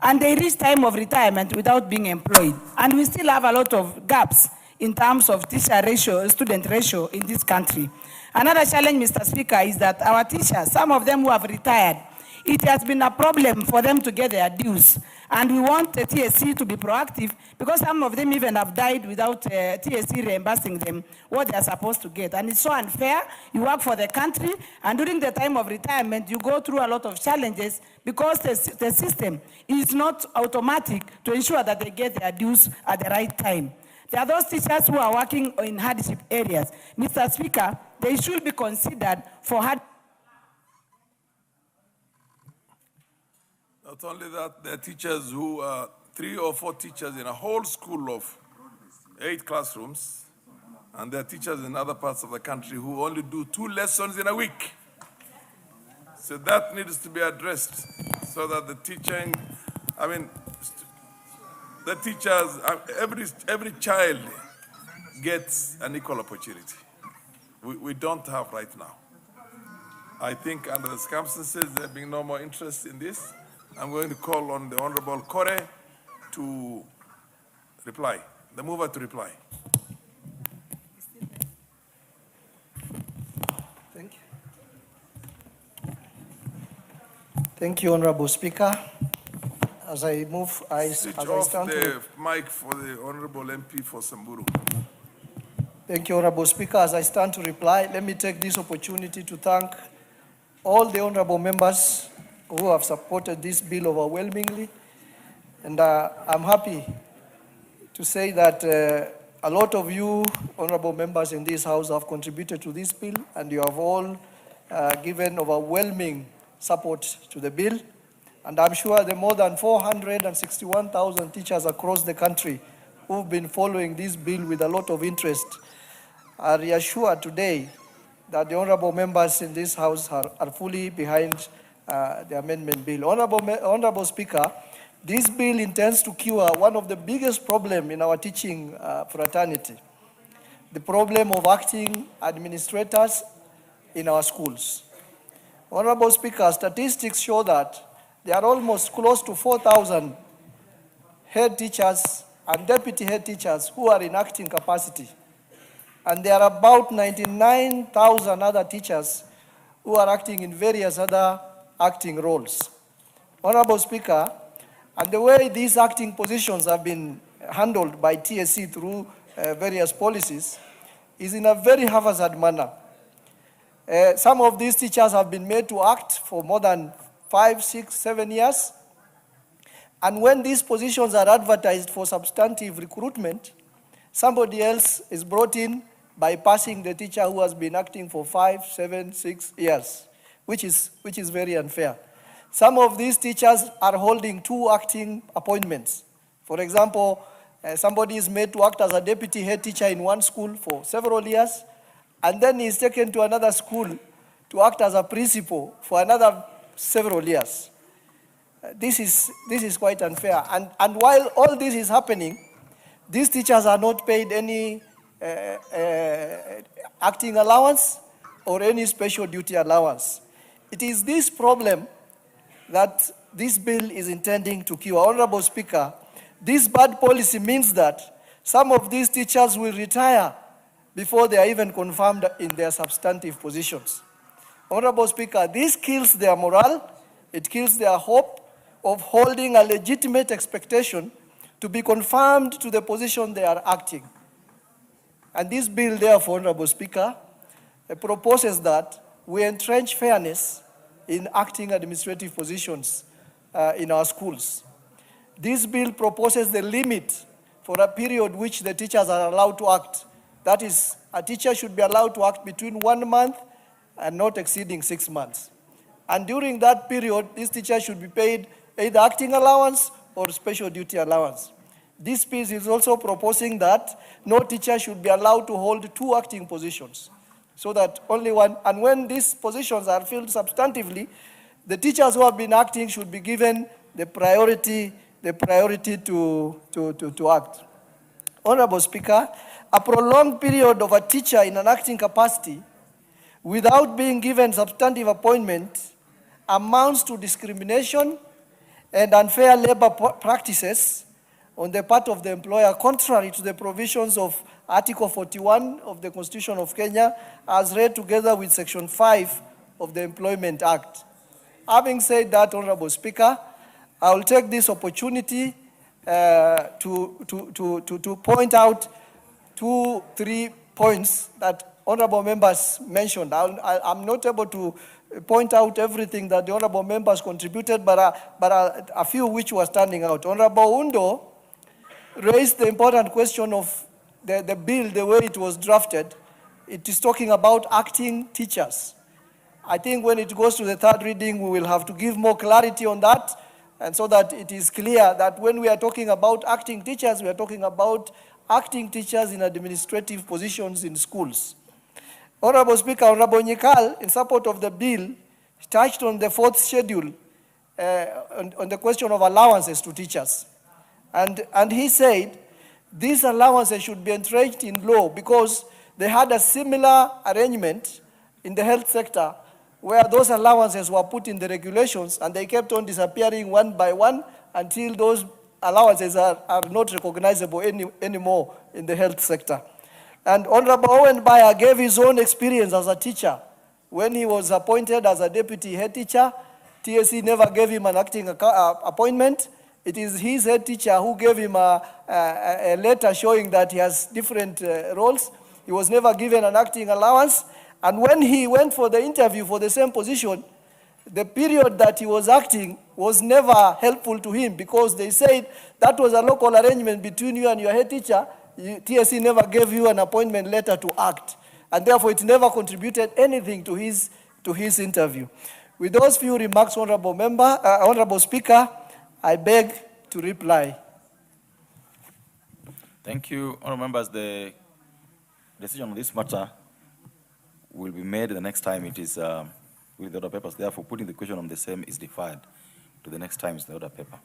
and they reach time of retirement without being employed. And we still have a lot of gaps in terms of teacher ratio, student ratio in this country. Another challenge, Mr. Speaker, is that our teachers, some of them who have retired, it has been a problem for them to get their dues. And we want the TSC to be proactive because some of them even have died without TSC reimbursing them what they are supposed to get. And it's so unfair. You work for the country, and during the time of retirement, you go through a lot of challenges because the system is not automatic to ensure that they get their dues at the right time. There are those teachers who are working in hardship areas. Mr. Speaker, they should be considered for hard. Not only that, there are teachers who are 3 or 4 teachers in a whole school of 8 classrooms, and there are teachers in other parts of the country who only do 2 lessons in a week. So that needs to be addressed so that the teaching, the teachers, every child gets an equal opportunity. We don't have right now. I think under the circumstances, there being no more interest in this, I'm going to call on the Honorable Kore to reply, the mover to reply. Thank you. Thank you, Honorable Speaker. As I move, Switch off the mic for the Honorable MP for Samburu. Thank you, Honorable Speaker. As I stand to reply, let me take this opportunity to thank all the honorable members who have supported this bill overwhelmingly. And I'm happy to say that a lot of you, honorable members in this House, have contributed to this bill, and you have all given overwhelming support to the bill. And I'm sure the more than 461,000 teachers across the country who've been following this bill with a lot of interest are reassured today that the honorable members in this House are fully behind the amendment bill. Honorable Speaker, this bill intends to cure one of the biggest problems in our teaching fraternity, the problem of acting administrators in our schools. Honorable Speaker, statistics show that there are almost close to 4,000 head teachers and deputy head teachers who are in acting capacity. And there are about 99,000 other teachers who are acting in various other acting roles. Honorable Speaker, and the way these acting positions have been handled by TSC through various policies is in a very haphazard manner. Some of these teachers have been made to act for more than 5, 6, 7 years. And when these positions are advertised for substantive recruitment, somebody else is brought in bypassing the teacher who has been acting for 5, 7, 6 years, which is very unfair. Some of these teachers are holding 2 acting appointments. For example, somebody is made to act as a deputy head teacher in one school for several years, and then he is taken to another school to act as a principal for another several years. This is quite unfair. And while all this is happening, these teachers are not paid any acting allowance or any special duty allowance. It is this problem that this bill is intending to cure. Honorable Speaker, this bad policy means that some of these teachers will retire before they are even confirmed in their substantive positions. Honorable Speaker, this kills their morale, it kills their hope of holding a legitimate expectation to be confirmed to the position they are acting. And this bill, therefore, Honorable Speaker, proposes that we entrench fairness in acting administrative positions in our schools. This bill proposes the limit for a period which the teachers are allowed to act. That is, a teacher should be allowed to act between 1 month and not exceeding 6 months. And during that period, this teacher should be paid either acting allowance or special duty allowance. This piece is also proposing that no teacher should be allowed to hold 2 acting positions, so that only one, and when these positions are filled substantively, the teachers who have been acting should be given the priority to act. Honorable Speaker, a prolonged period of a teacher in an acting capacity without being given substantive appointment amounts to discrimination and unfair labor practices on the part of the employer, contrary to the provisions of Article 41 of the Constitution of Kenya, as read together with Section 5 of the Employment Act. Having said that, Honorable Speaker, I will take this opportunity to point out 2-3 points that honorable members mentioned. I'm not able to point out everything that the honorable members contributed, but a few which were standing out. Honorable Undo raised the important question of the bill, the way it was drafted. It is talking about acting teachers. I think when it goes to the third reading, we will have to give more clarity on that, and so that it is clear that when we are talking about acting teachers, we are talking about acting teachers in administrative positions in schools. Honorable Speaker, Honorable Nyikal, in support of the bill, touched on the fourth schedule on the question of allowances to teachers. And he said these allowances should be entrenched in law because they had a similar arrangement in the health sector where those allowances were put in the regulations and they kept on disappearing one by one until those allowances are not recognizable anymore in the health sector. And Honorable Owen Bayer gave his own experience as a teacher. When he was appointed as a deputy head teacher, TSC never gave him an acting appointment. It is his head teacher who gave him a letter showing that he has different roles. He was never given an acting allowance. And when he went for the interview for the same position, the period that he was acting was never helpful to him because they said that was a local arrangement between you and your head teacher. TSC never gave you an appointment letter to act. And therefore, it never contributed anything to his interview. With those few remarks, Honorable Speaker, I beg to reply. Thank you, honorable members. The decision on this matter will be made the next time it is with the other papers. Therefore, putting the question on the same is deferred to the next time is the other paper.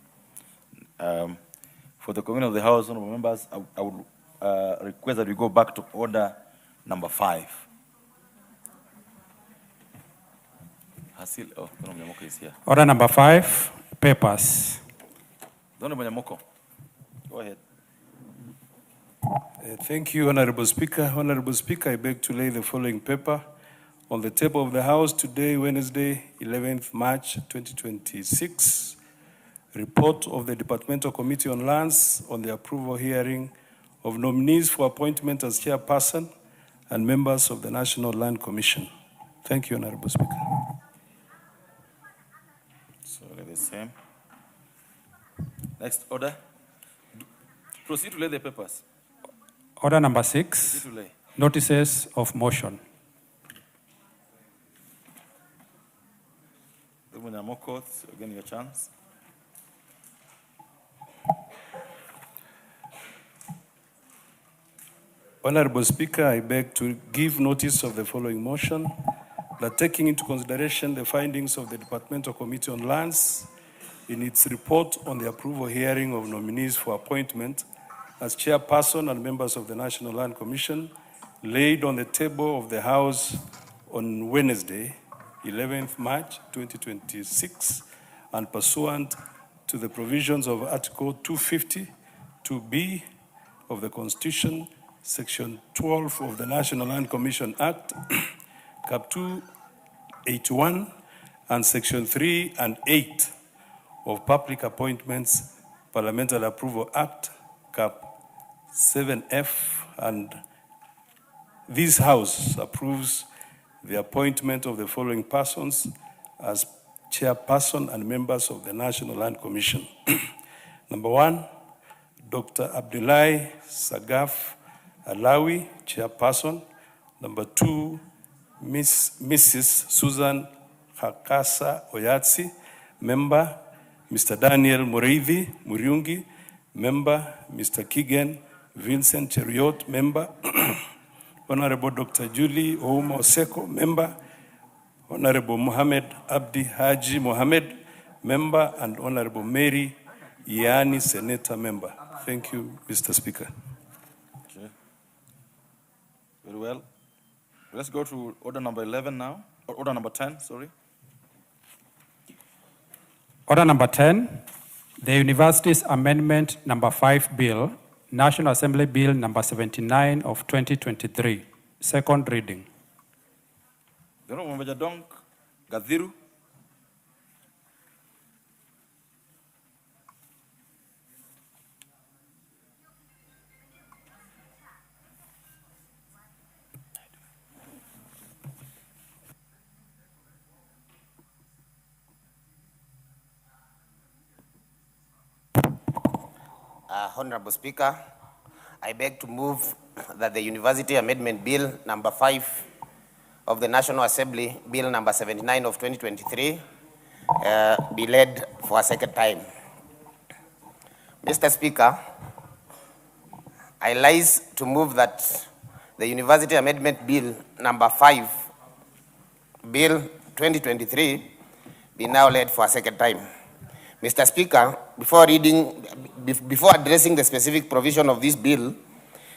For the convening of the House, honorable members, I would request that we go back to order number 5. Hasil, oh, Honorable Nyamoko is here. Order number 5, papers. Honorable Nyamoko, go ahead. Thank you, Honorable Speaker. Honorable Speaker, I beg to lay the following paper on the table of the House today, Wednesday, 11th March 2026. Report of the Departmental Committee on Lands on the approval hearing of nominees for appointment as chairperson and members of the National Land Commission. Thank you, Honorable Speaker. So the same. Next order. Proceed to lay the papers. Order number 6, notices of motion. Nyamoko, again your chance. Honorable Speaker, I beg to give notice of the following motion, that taking into consideration the findings of the Departmental Committee on Lands in its report on the approval hearing of nominees for appointment as chairperson and members of the National Land Commission, laid on the table of the House on Wednesday, 11th March 2026, and pursuant to the provisions of Article 250, 2B of the Constitution, Section 12 of the National Land Commission Act, Cap 281, and Section 3 and 8 of Public Appointments Parliamentary Approval Act, Cap 7F, and this House approves the appointment of the following persons as chairperson and members of the National Land Commission. Number 1, Dr. Abdullahi Sagaf Alawi, chairperson. Number 2, Mrs. Susan Hakasa Oyatsi, member. Mr. Daniel Mureithi Muriungi, member. Mr. Kigen Vincent Cheriot, member. Honorable Dr. Julie Ouma Oseko, member. Honorable Mohammed Abdi Haji Mohammed, member. And Honorable Mary Iani, senator, member. Thank you, Mr. Speaker. Okay. Very well. Let's go to order number 11 now, or order number 10, sorry. Order number 10, The Universities Amendment Number 5 Bill, National Assembly Bill Number 79 of 2023, second reading. The Honorable Major Gathiru. Honorable Speaker, I beg to move that the University Amendment Bill number 5 of the National Assembly, Bill number 79 of 2023, be led for a second time. Mr. Speaker, I rise to move that the University Amendment Bill number 5, Bill 2023, be now led for a second time. Mr. Speaker, before addressing the specific provision of this bill,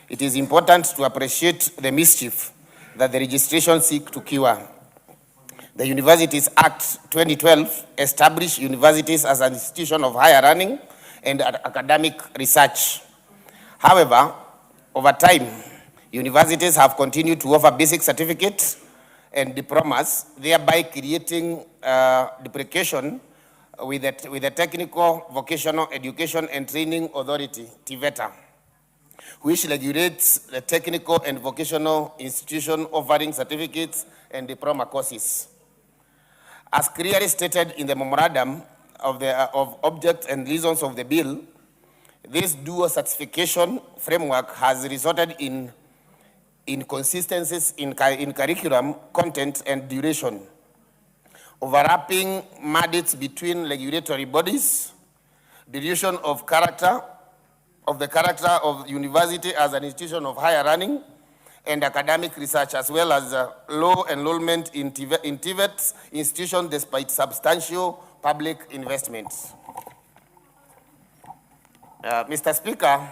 it is important to appreciate the mischief that the registration seeks to cure. The Universities Act 2012 established universities as an institution of higher learning and academic research. However, over time, universities have continued to offer basic certificates and diplomas, thereby creating duplication with the Technical Vocational Education and Training Authority, TVETA, which regulates the technical and vocational institution offering certificates and diploma courses. As clearly stated in the memorandum of objects and reasons of the bill, this dual certification framework has resulted in inconsistencies in curriculum, content, and duration, overlapping mandates between regulatory bodies, dilution of the character of university as an institution of higher learning and academic research, as well as low enrollment in TVET institutions despite substantial public investments. Mr. Speaker,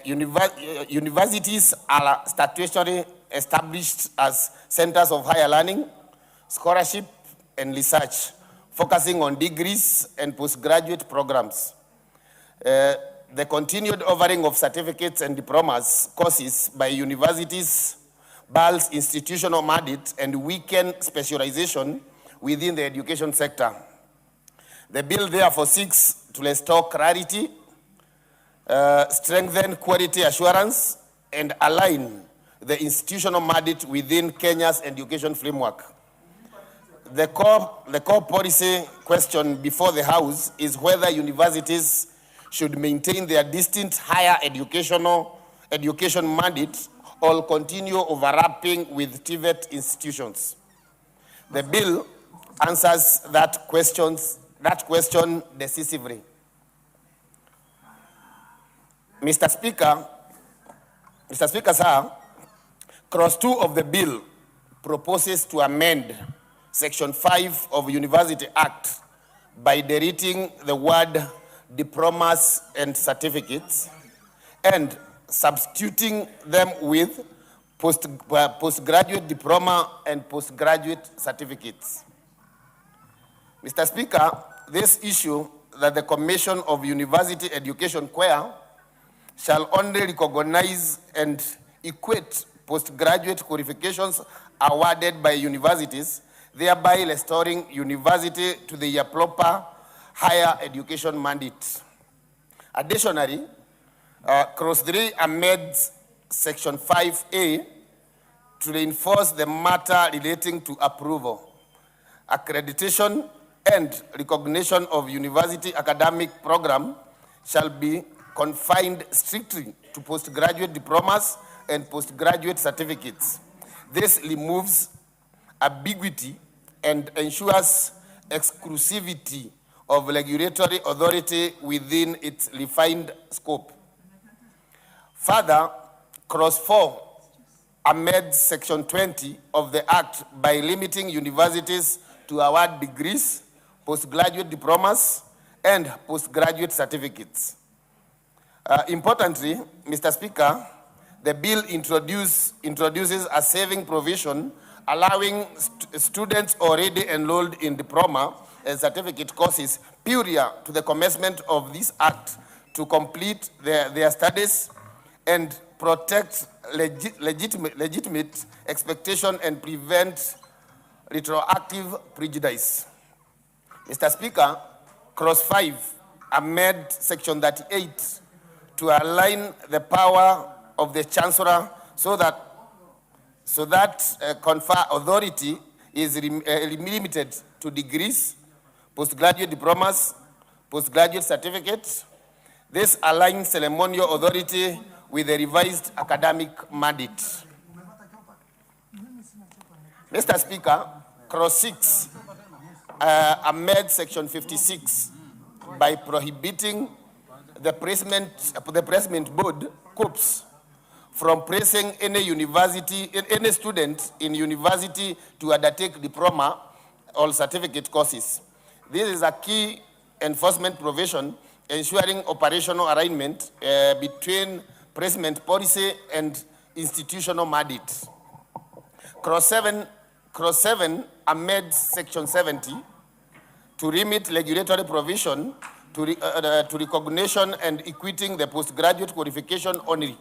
universities are statutorily established as centers of higher learning, scholarship, and research, focusing on degrees and postgraduate programs. The continued offering of certificates and diplomas courses by universities bars institutional mandate and weaken specialization within the education sector. The bill therefore seeks to restore clarity, strengthen quality assurance, and align the institutional mandate within Kenya's education framework. The core policy question before the House is whether universities should maintain their distinct higher education mandate or continue overlapping with TVET institutions. The bill answers that question decisively. Mr. Speaker, sir, clause 2 of the bill proposes to amend Section 5 of University Act by deleting the word diplomas and certificates and substituting them with postgraduate diploma and postgraduate certificates. Mr. Speaker, this issue that the Commission of University Education (QUEA) shall only recognize and equate postgraduate qualifications awarded by universities, thereby restoring university to their proper higher education mandate. Additionally, clause 3 amends Section 5A to reinforce the matter relating to approval, accreditation, and recognition of university academic program shall be confined strictly to postgraduate diplomas and postgraduate certificates. This removes ambiguity and ensures exclusivity of regulatory authority within its refined scope. Further, clause 4 amends Section 20 of the Act by limiting universities to award degrees, postgraduate diplomas, and postgraduate certificates. Importantly, Mr. Speaker, the bill introduces a saving provision allowing students already enrolled in diploma and certificate courses prior to the commencement of this act to complete their studies and protect legitimate expectation and prevent retroactive prejudice. Mr. Speaker, Clause 5 amend Section 38 to align the power of the Chancellor so that confer authority is limited to degrees, postgraduate diplomas, postgraduate certificates. This aligns ceremonial authority with the revised academic mandate. Mr. Speaker, Clause 6 amend Section 56 by prohibiting the placement board, COPS, from pressing any student in university to undertake diploma or certificate courses. This is a key enforcement provision ensuring operational alignment between placement policy and institutional mandate. Clause 7 amends Section 70 to remit regulatory provision to recognition and equating the postgraduate qualification only,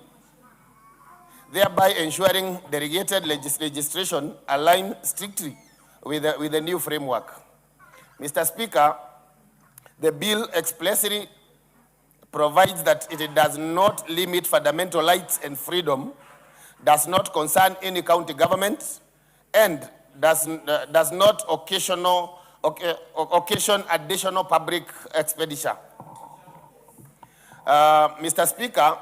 thereby ensuring delegated registration align strictly with the new framework. Mr. Speaker, the bill explicitly provides that it does not limit fundamental rights and freedom, does not concern any county government, and does not occasion additional public expenditure. Mr. Speaker,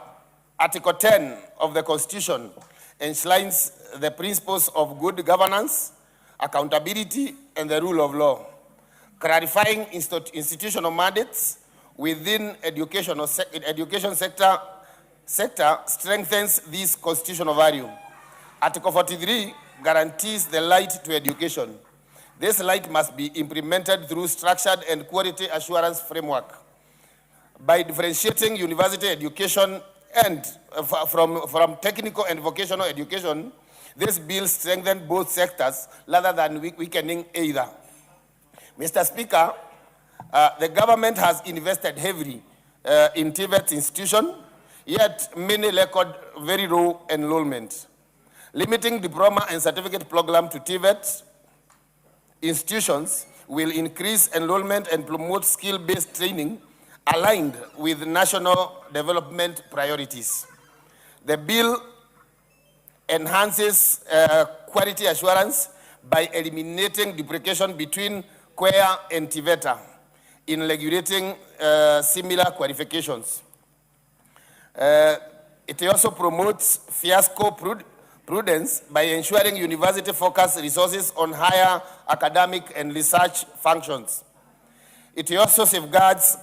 Article 10 of the Constitution enshrines the principles of good governance, accountability, and the rule of law. Clarifying institutional mandates within education sector strengthens this constitutional value. Article 43 guarantees the right to education. This right must be implemented through structured and quality assurance framework. By differentiating university education and from technical and vocational education, this bill strengthens both sectors rather than weakening either. Mr. Speaker, the government has invested heavily in TVET institution, yet many record very low enrollment. Limiting diploma and certificate program to TVET institutions will increase enrollment and promote skill-based training aligned with national development priorities. The bill enhances quality assurance by eliminating duplication between QUEA and TVETA in regulating similar qualifications. It also promotes fiasco prudence by ensuring university-focused resources on higher academic and research functions. It also safeguards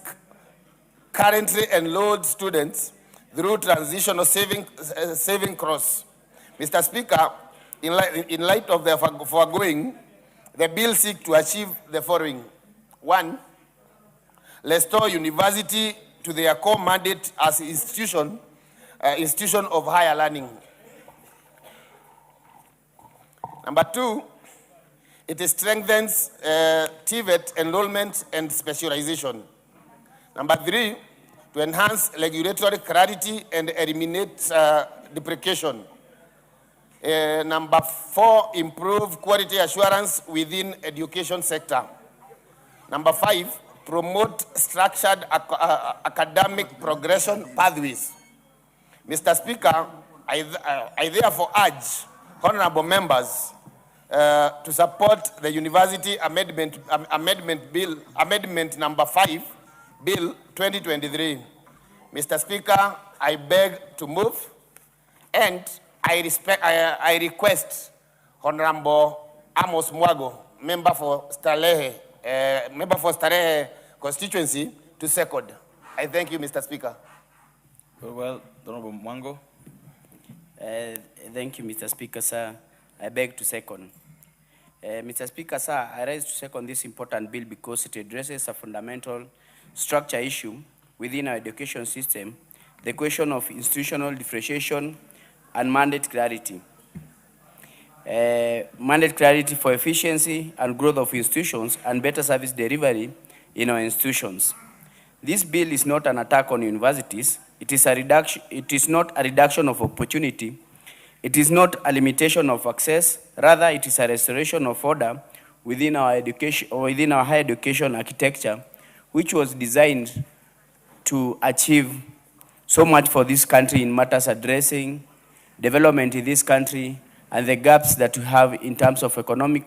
currently enrolled students through transitional saving costs. Mr. Speaker, in light of the foregoing, the bill seeks to achieve the following. 1, restore university to their core mandate as institution of higher learning. Number 2, it strengthens TVET enrollment and specialization. Number 3, to enhance regulatory clarity and eliminate duplication. Number 4, improve quality assurance within education sector. Number 5, promote structured academic progression pathways. Mr. Speaker, I therefore urge honorable members to support the University Amendment Number 5, Bill 2023. Mr. Speaker, I beg to move, and I request Honorable Amos Mwago, member for Starehe constituency, to second. I thank you, Mr. Speaker. Very well, Honorable Mwango. Thank you, Mr. Speaker, sir. I beg to second. Mr. Speaker, sir, I rise to second this important bill because it addresses a fundamental structure issue within our education system, the question of institutional differentiation and mandate clarity. mandate clarity for efficiency and growth of institutions and better service delivery in our institutions. This bill is not an attack on universities. It is not a reduction of opportunity. It is not a limitation of access. Rather, it is a restoration of order within our education or within our higher education architecture, which was designed to achieve so much for this country in matters addressing development in this country and the gaps that we have in terms of economic,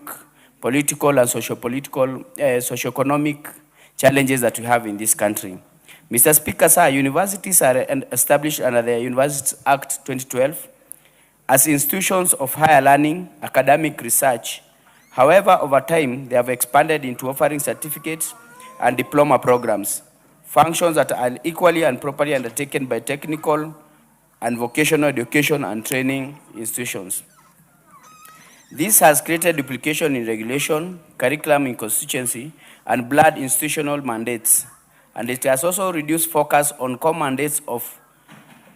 political, and socio-economic challenges that we have in this country. Mr. Speaker, sir, universities are established under the Universities Act 2012 as institutions of higher learning, academic research. However, over time, they have expanded into offering certificates and diploma programs, functions that are equally and properly undertaken by technical and vocational education and training institutions. This has created duplication in regulation, curriculum inconsistency, and blurred institutional mandates. And it has also reduced focus on core mandates of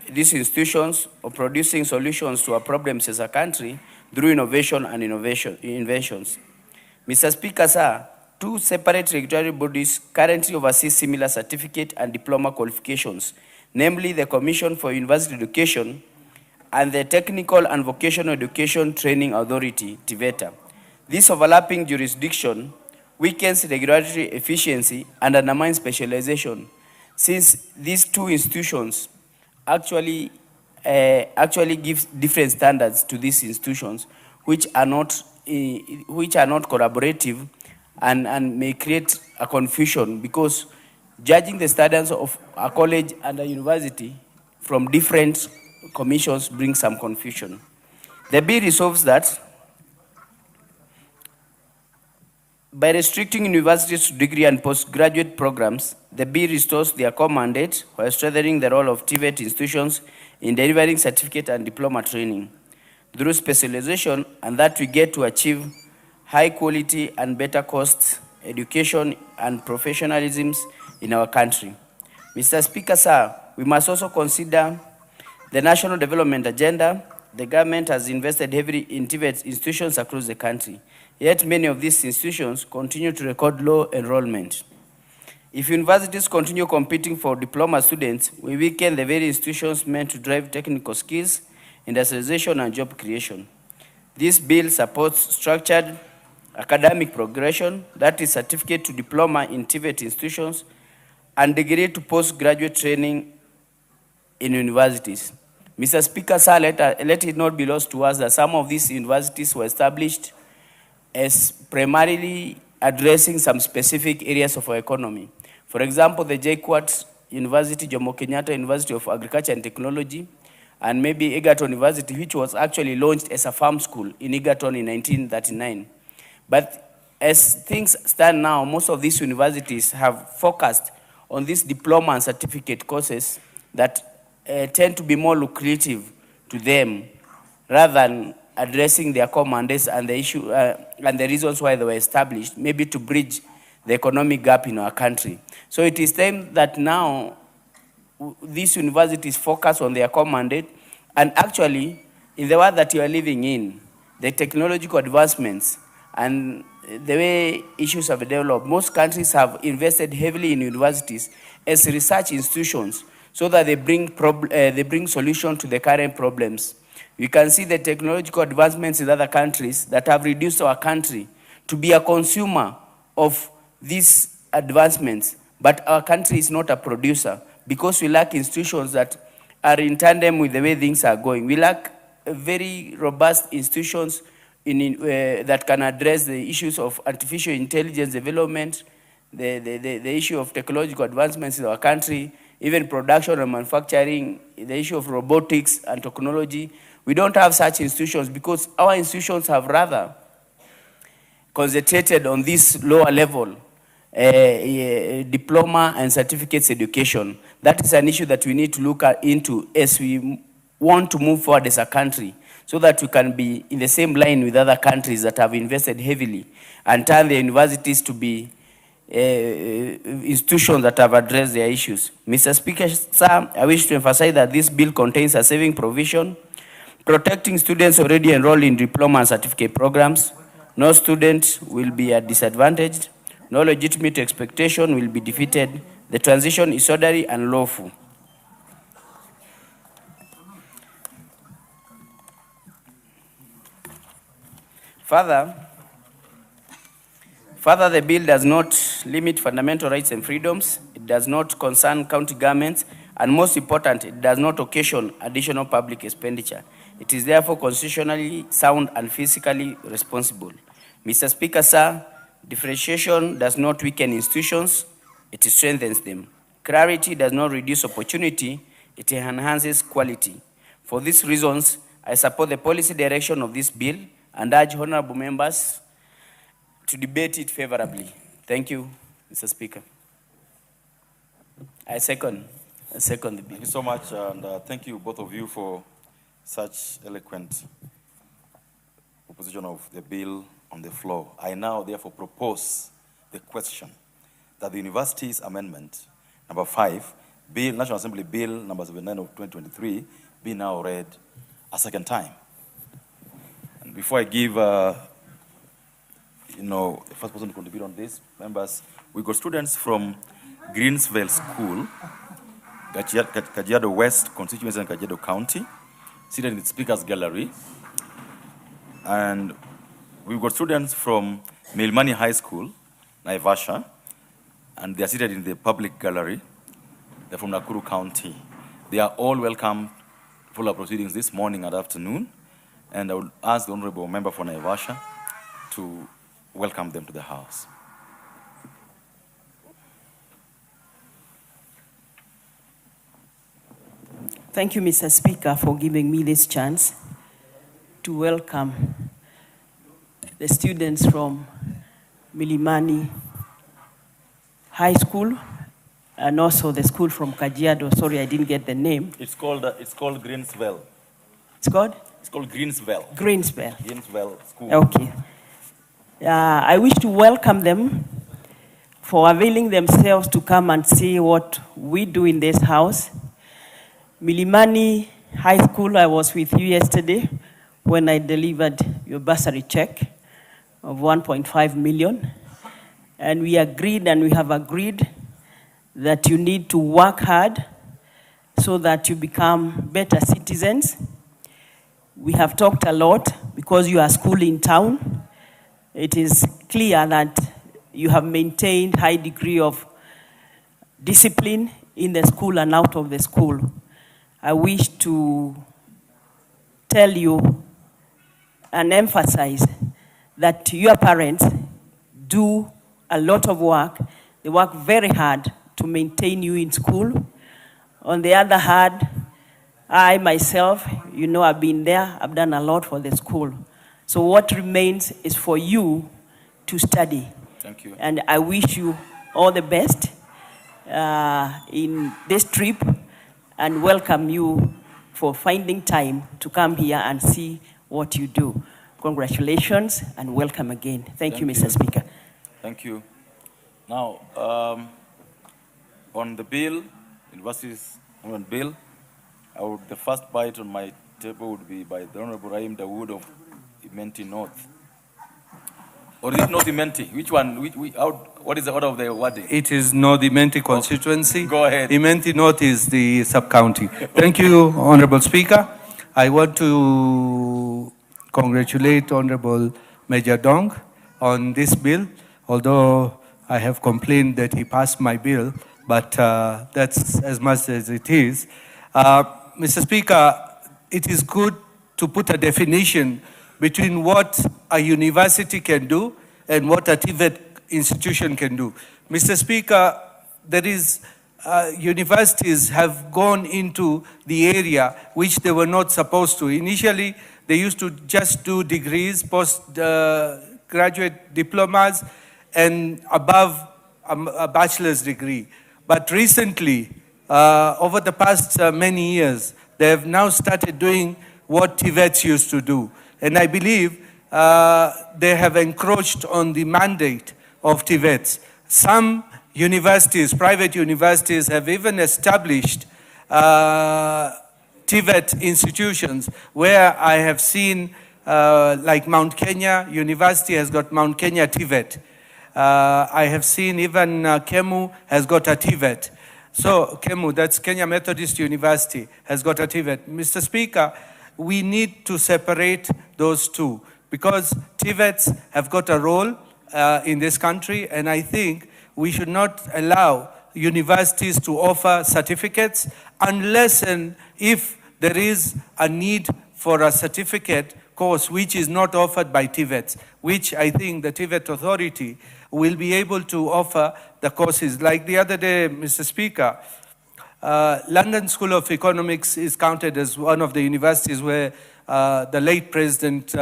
these institutions of producing solutions to our problems as a country through innovation and inventions. Mr. Speaker, sir, two separate regulatory bodies currently oversee similar certificate and diploma qualifications, namely the Commission for University Education and the Technical and Vocational Education Training Authority, TVETA. This overlapping jurisdiction weakens regulatory efficiency and undermines specialization, since these two institutions actually gives different standards to these institutions, which are not collaborative and may create a confusion, because judging the standards of a college and a university from different commissions brings some confusion. The bill resolves that by restricting universities to degree and postgraduate programs, the bill restores their core mandate while strengthening the role of TVET institutions in delivering certificate and diploma training through specialization, and that we get to achieve high quality and better cost education and professionalisms in our country. Mr. Speaker, sir, we must also consider the national development agenda. The government has invested heavily in TVET institutions across the country, yet many of these institutions continue to record low enrollment. If universities continue competing for diploma students, we weaken the very institutions meant to drive technical skills, industrialization, and job creation. This bill supports structured academic progression, that is certificate to diploma in TVET institutions, and degree to postgraduate training in universities. Mr. Speaker, sir, let it not be lost to us that some of these universities were established as primarily addressing some specific areas of our economy. For example, the JKUAT University, Jomo Kenyatta University of Agriculture and Technology, and maybe Egerton University, which was actually launched as a farm school in Egerton in 1939. But as things stand now, most of these universities have focused on these diploma and certificate courses that tend to be more lucrative to them, rather than addressing their core mandates and the issue and the reasons why they were established, maybe to bridge the economic gap in our country. So it is time that now these universities focus on their core mandate, and actually, in the world that you are living in, the technological advancements and the way issues have developed, most countries have invested heavily in universities as research institutions so that they bring solutions to the current problems. We can see the technological advancements in other countries that have reduced our country to be a consumer of these advancements, but our country is not a producer because we lack institutions that are in tandem with the way things are going. We lack very robust institutions that can address the issues of artificial intelligence development, the issue of technological advancements in our country, even production and manufacturing, the issue of robotics and technology. We don't have such institutions because our institutions have rather concentrated on this lower level diploma and certificates education. That is an issue that we need to look into as we want to move forward as a country, so that we can be in the same line with other countries that have invested heavily and turn their universities to be institutions that have addressed their issues. Mr. Speaker, sir, I wish to emphasize that this bill contains a saving provision Protecting students already enrolled in diploma and certificate programs. No student will be at disadvantage. No legitimate expectation will be defeated. The transition is orderly and lawful. Further, the bill does not limit fundamental rights and freedoms. It does not concern county governments, and most important, it does not occasion additional public expenditure. It is therefore constitutionally sound and fiscally responsible. Mr. Speaker, sir, differentiation does not weaken institutions, it strengthens them. Clarity does not reduce opportunity, it enhances quality. For these reasons, I support the policy direction of this bill and urge honorable members to debate it favorably. Thank you, Mr. Speaker. I second the bill. Thank you so much, and thank you both of you for such eloquent opposition of the bill on the floor. I now therefore propose the question that the University's Amendment number 5, Bill, National Assembly Bill number 79 of 2023, be now read a second time. And before I give, the first person to contribute on this, members, we got students from Greensville School, Kajiado West constituency and Kajiado County, seated in the Speaker's Gallery. And we've got students from Milmani High School, Naivasha, and they are seated in the public gallery. They're from Nakuru County. They are all welcome for our proceedings this morning and afternoon. And I would ask the Honorable Member for Naivasha to welcome them to the House. Thank you, Mr. Speaker, for giving me this chance to welcome the students from Milimani High School and also the school from Kajiado. Sorry, I didn't get the name. It's called Greensville. It's called? It's called Greensville. Greensville. Greensville School. Okay. I wish to welcome them for availing themselves to come and see what we do in this house. Milimani High School, I was with you yesterday when I delivered your bursary check of 1.5 million. And we agreed and we have agreed that you need to work hard so that you become better citizens. We have talked a lot because you are school in town. It is clear that you have maintained high degree of discipline in the school and out of the school. I wish to tell you and emphasize that your parents do a lot of work. They work very hard to maintain you in school. On the other hand, I myself, I've been there, I've done a lot for the school. So what remains is for you to study. Thank you. And I wish you all the best in this trip and welcome you for finding time to come here and see what you do. Congratulations and welcome again. Thank you, Mr. Speaker. Thank you. Now, on the bill, University's bill, the first bite on my table would be by the Honorable Rahim Dawood of Imenti North. Or is it not Imenti? Which one? What is the order of the wording? It is not the Imenti constituency. Go ahead. Imenti North is the sub-county. Thank you, Honorable Speaker. I want to congratulate Honorable Major Dong on this bill, although I have complained that he passed my bill, but that's as much as it is. Mr. Speaker, it is good to put a definition between what a university can do and what a TVET institution can do. Mr. Speaker, universities have gone into the area which they were not supposed to. Initially, they used to just do degrees, postgraduate diplomas, and above a bachelor's degree. But recently, over the past many years, they have now started doing what TVETs used to do. And I believe they have encroached on the mandate of TVETs. Some universities, private universities, have even established TVET institutions where I have seen like Mount Kenya University has got Mount Kenya TVET. I have seen even Kemu has got a TVET. So Kemu, that's Kenya Methodist University, has got a TVET. Mr. Speaker, we need to separate those two because TVETs have got a role in this country, and I think we should not allow universities to offer certificates unless and if there is a need for a certificate course which is not offered by TVETs, which I think the TVET authority will be able to offer the courses. Like the other day, Mr. Speaker, London School of Economics is counted as one of the universities where the late President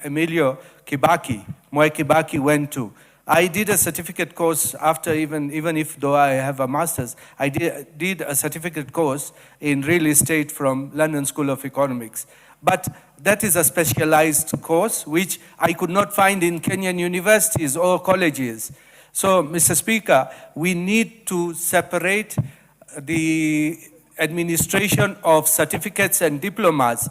Emilio Kibaki, Mwai Kibaki, went to. I did a certificate course after, even if though I have a master's, I did a certificate course in real estate from London School of Economics. But that is a specialized course which I could not find in Kenyan universities or colleges. So, Mr. Speaker, we need to separate the administration of certificates and diplomas.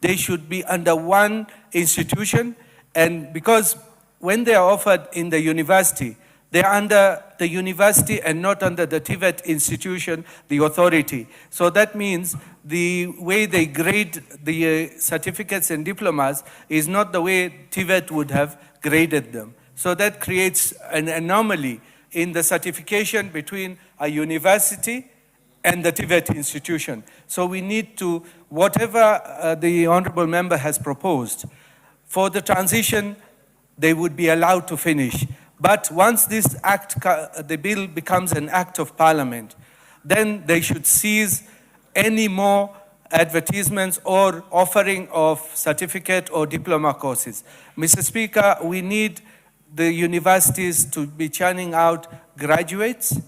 They should be under one institution, and because when they are offered in the university, they are under the university and not under the TVET institution, the authority. So that means the way they grade the certificates and diplomas is not the way TVET would have graded them. So that creates an anomaly in the certification between a university and the TVET institution. So we need to, whatever the honorable member has proposed, for the transition, they would be allowed to finish. But once this act, the bill becomes an act of parliament, then they should cease any more advertisements or offering of certificate or diploma courses. Mr. Speaker, we need the universities to be churning out graduates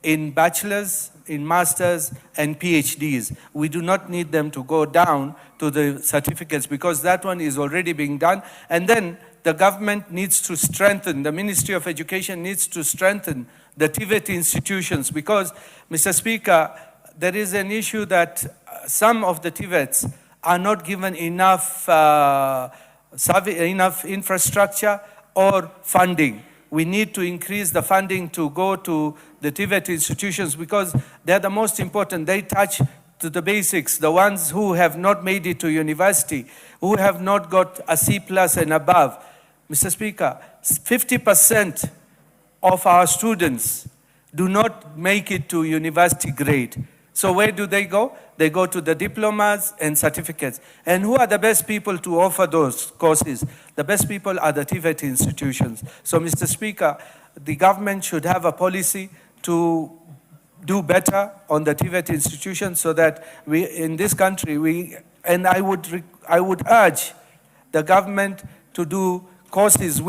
in bachelor's, in master's, and PhDs. We do not need them to go down to the certificates because that one is already being done. And then the government needs to strengthen, the Ministry of Education needs to strengthen the TVET institutions because, Mr. Speaker, there is an issue that some of the TVETs are not given enough, enough infrastructure or funding. We need to increase the funding to go to the TVET institutions because they're the most important. They touch to the basics, the ones who have not made it to university, who have not got a C+ and above. Mr. Speaker, 50% of our students do not make it to university grade. So where do they go? They go to the diplomas and certificates. And who are the best people to offer those courses? The best people are the TVET institutions. So, Mr. Speaker, the government should have a policy to do better on the TVET institutions so that we, in this country, and I would urge the government to do courses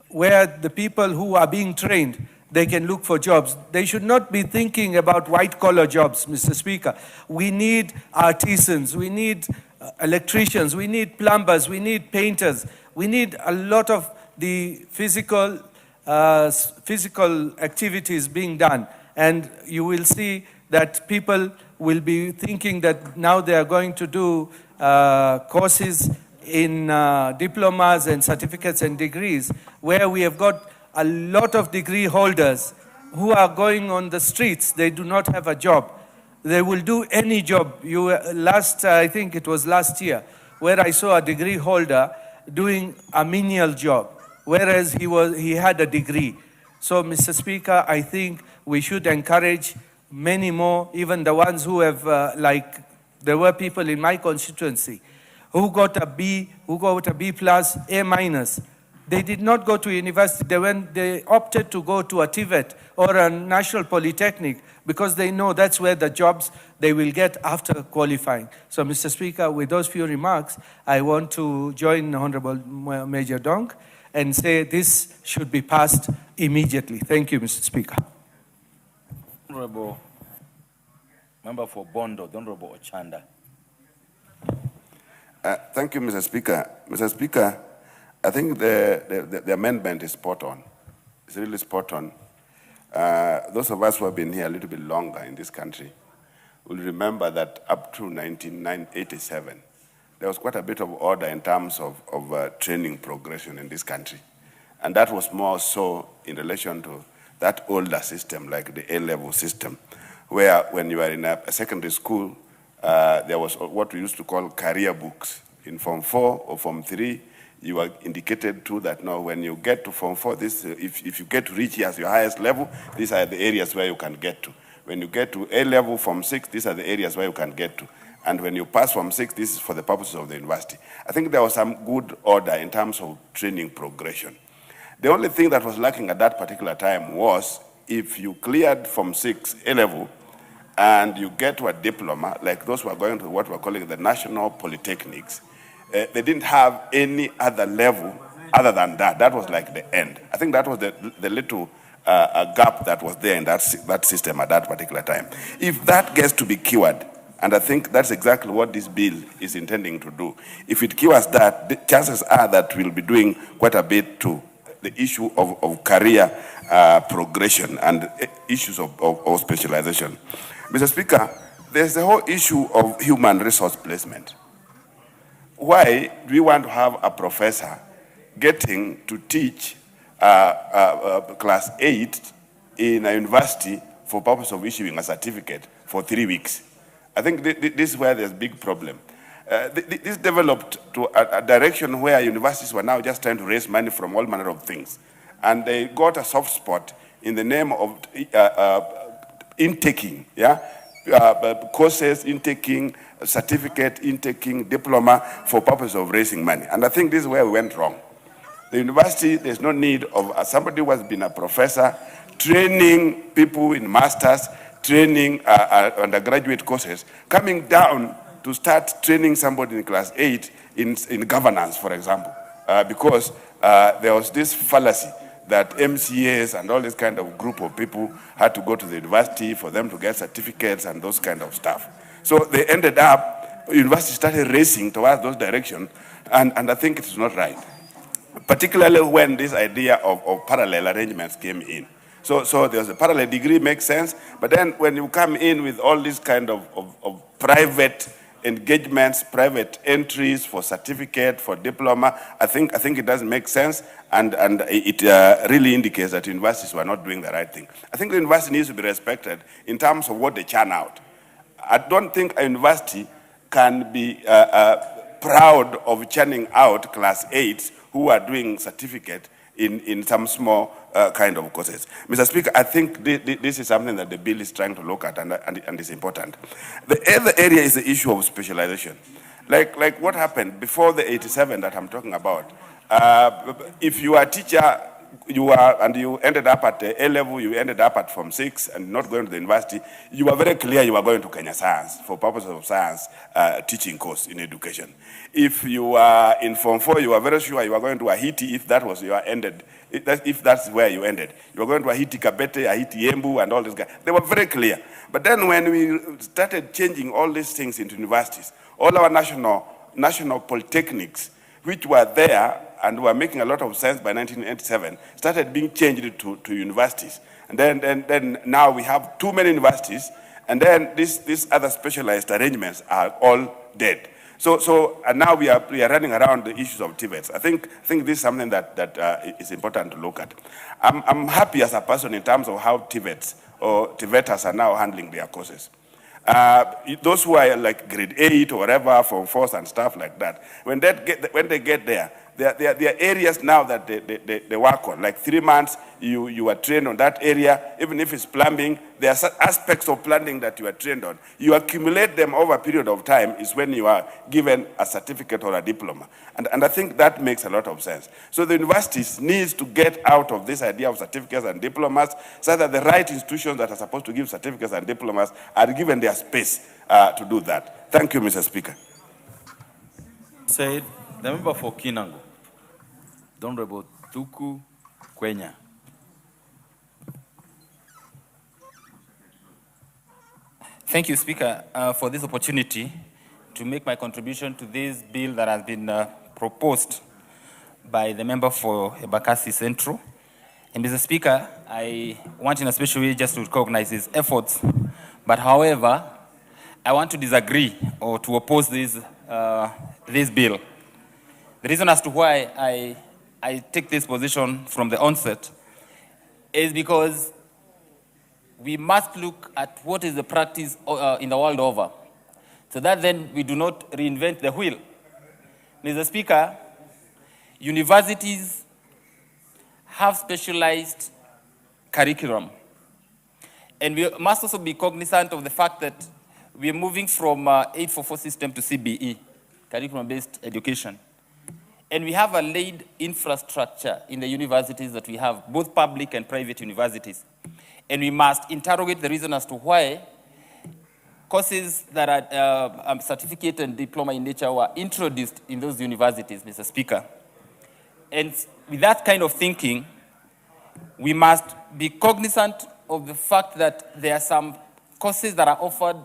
where the people who are being trained, they can look for jobs. They should not be thinking about white-collar jobs, Mr. Speaker. We need artisans, we need electricians, we need plumbers, we need painters. We need a lot of the physical activities being done. And you will see that people will be thinking that now they are going to do courses in diplomas and certificates and degrees, where we have got a lot of degree holders who are going on the streets. They do not have a job. They will do any job. I think it was last year, where I saw a degree holder doing a menial job, whereas he had a degree. So, Mr. Speaker, I think we should encourage many more, even the ones who have, there were people in my constituency who got a B, who got a B+, A-. They did not go to university. They opted to go to a TVET or a national polytechnic because they know that's where the jobs they will get after qualifying. So, Mr. Speaker, with those few remarks, I want to join Honorable Major Dong and say this should be passed immediately. Thank you, Mr. Speaker. Honorable Member for Bondo, the Honorable Ochanda. Thank you, Mr. Speaker. Mr. Speaker, I think the amendment is spot on. It's really spot on. Those of us who have been here a little bit longer in this country, will remember that up to 1987, there was quite a bit of order in terms of training progression in this country. And that was more so in relation to that older system, like the A-level system, where when you were in a secondary school, there was what we used to call career books. In Form 4 or Form 3, you were indicated to that now when you get to Form 4, this, if you get to reach here as your highest level, these are the areas where you can get to. When you get to A-level, Form 6, these are the areas where you can get to. And when you pass Form 6, this is for the purposes of the university. I think there was some good order in terms of training progression. The only thing that was lacking at that particular time was if you cleared Form 6 A-level and you get to a diploma, like those who are going to what we're calling the national polytechnics, they didn't have any other level other than that. That was like the end. I think that was the little gap that was there in that system at that particular time. If that gets to be cured, and I think that's exactly what this bill is intending to do, if it cures that, the chances are that we'll be doing quite a bit to the issue of career progression and issues of specialization. Mr. Speaker, there's the whole issue of human resource placement. Why do we want to have a professor getting to teach class 8 in a university for purpose of issuing a certificate for 3 weeks? I think this is where there's a big problem. This developed to a direction where universities were now just trying to raise money from all manner of things. And they got a soft spot in the name of intaking, courses, intaking, certificate, intaking, diploma for purpose of raising money. And I think this is where we went wrong. The university, there's no need of somebody who has been a professor training people in masters, training undergraduate courses, coming down to start training somebody in class 8 in governance, for example, because there was this fallacy that MCAs and all this kind of group of people had to go to the university for them to get certificates and those kind of stuff. So they ended up, university started racing towards those directions, and I think it's not right, particularly when this idea of parallel arrangements came in. So there's a parallel degree makes sense, but then when you come in with all this kind of private engagements, private entries for certificate, for diploma, I think it doesn't make sense, and it really indicates that universities were not doing the right thing. I think the university needs to be respected in terms of what they churn out. I don't think a university can be proud of churning out class 8s who are doing certificate in some small kind of courses. Mr. Speaker, I think this is something that the bill is trying to look at, and is important. The other area is the issue of specialization. Like what happened before the 87 that I'm talking about. If you are a teacher, you ended up at the A level, you ended up at Form 6 and not going to the university, you were very clear you were going to Kenya Science for purposes of science teaching course in education. If you are in Form 4, you are very sure you are going to Ahiti if that was your ended, if that's where you ended. You are going to Ahiti Kabete, Ahiti Yembu and all these guys. They were very clear. But then when we started changing all these things into universities, all our national polytechnics, which were there and were making a lot of sense by 1987, started being changed to universities. And then now we have too many universities, and then these other specialized arrangements are all dead. And now we are running around the issues of TVETs. I think this is something that is important to look at. I'm happy as a person in terms of how TVETs or TVETers are now handling their courses. Those who are like grade 8 or whatever, Form 4 and stuff like that, when they get there, there are areas now that they work on. Like 3 months, you are trained on that area. Even if it's plumbing, there are aspects of plumbing that you are trained on. You accumulate them over a period of time is when you are given a certificate or a diploma. And I think that makes a lot of sense. So the universities needs to get out of this idea of certificates and diplomas so that the right institutions that are supposed to give certificates and diplomas are given their space to do that. Thank you, Mr. Speaker. Said the member for Kinango, the Honorable Tuku Kwenya. Thank you, Speaker, for this opportunity to make my contribution to this bill that has been proposed by the member for Embakasi Central. And Mr. Speaker, I want in a special way just to recognize his efforts. But however, I want to disagree or to oppose this bill. The reason as to why I take this position from the onset is because we must look at what is the practice in the world over, so that then we do not reinvent the wheel. Mr. Speaker, universities have specialized curriculum. And we must also be cognizant of the fact that we are moving from 844 system to CBE, curriculum-based education. And we have a laid infrastructure in the universities that we have, both public and private universities. And we must interrogate the reason as to why courses that are certificate and diploma in nature were introduced in those universities, Mr. Speaker. And with that kind of thinking, we must be cognizant of the fact that there are some courses that are offered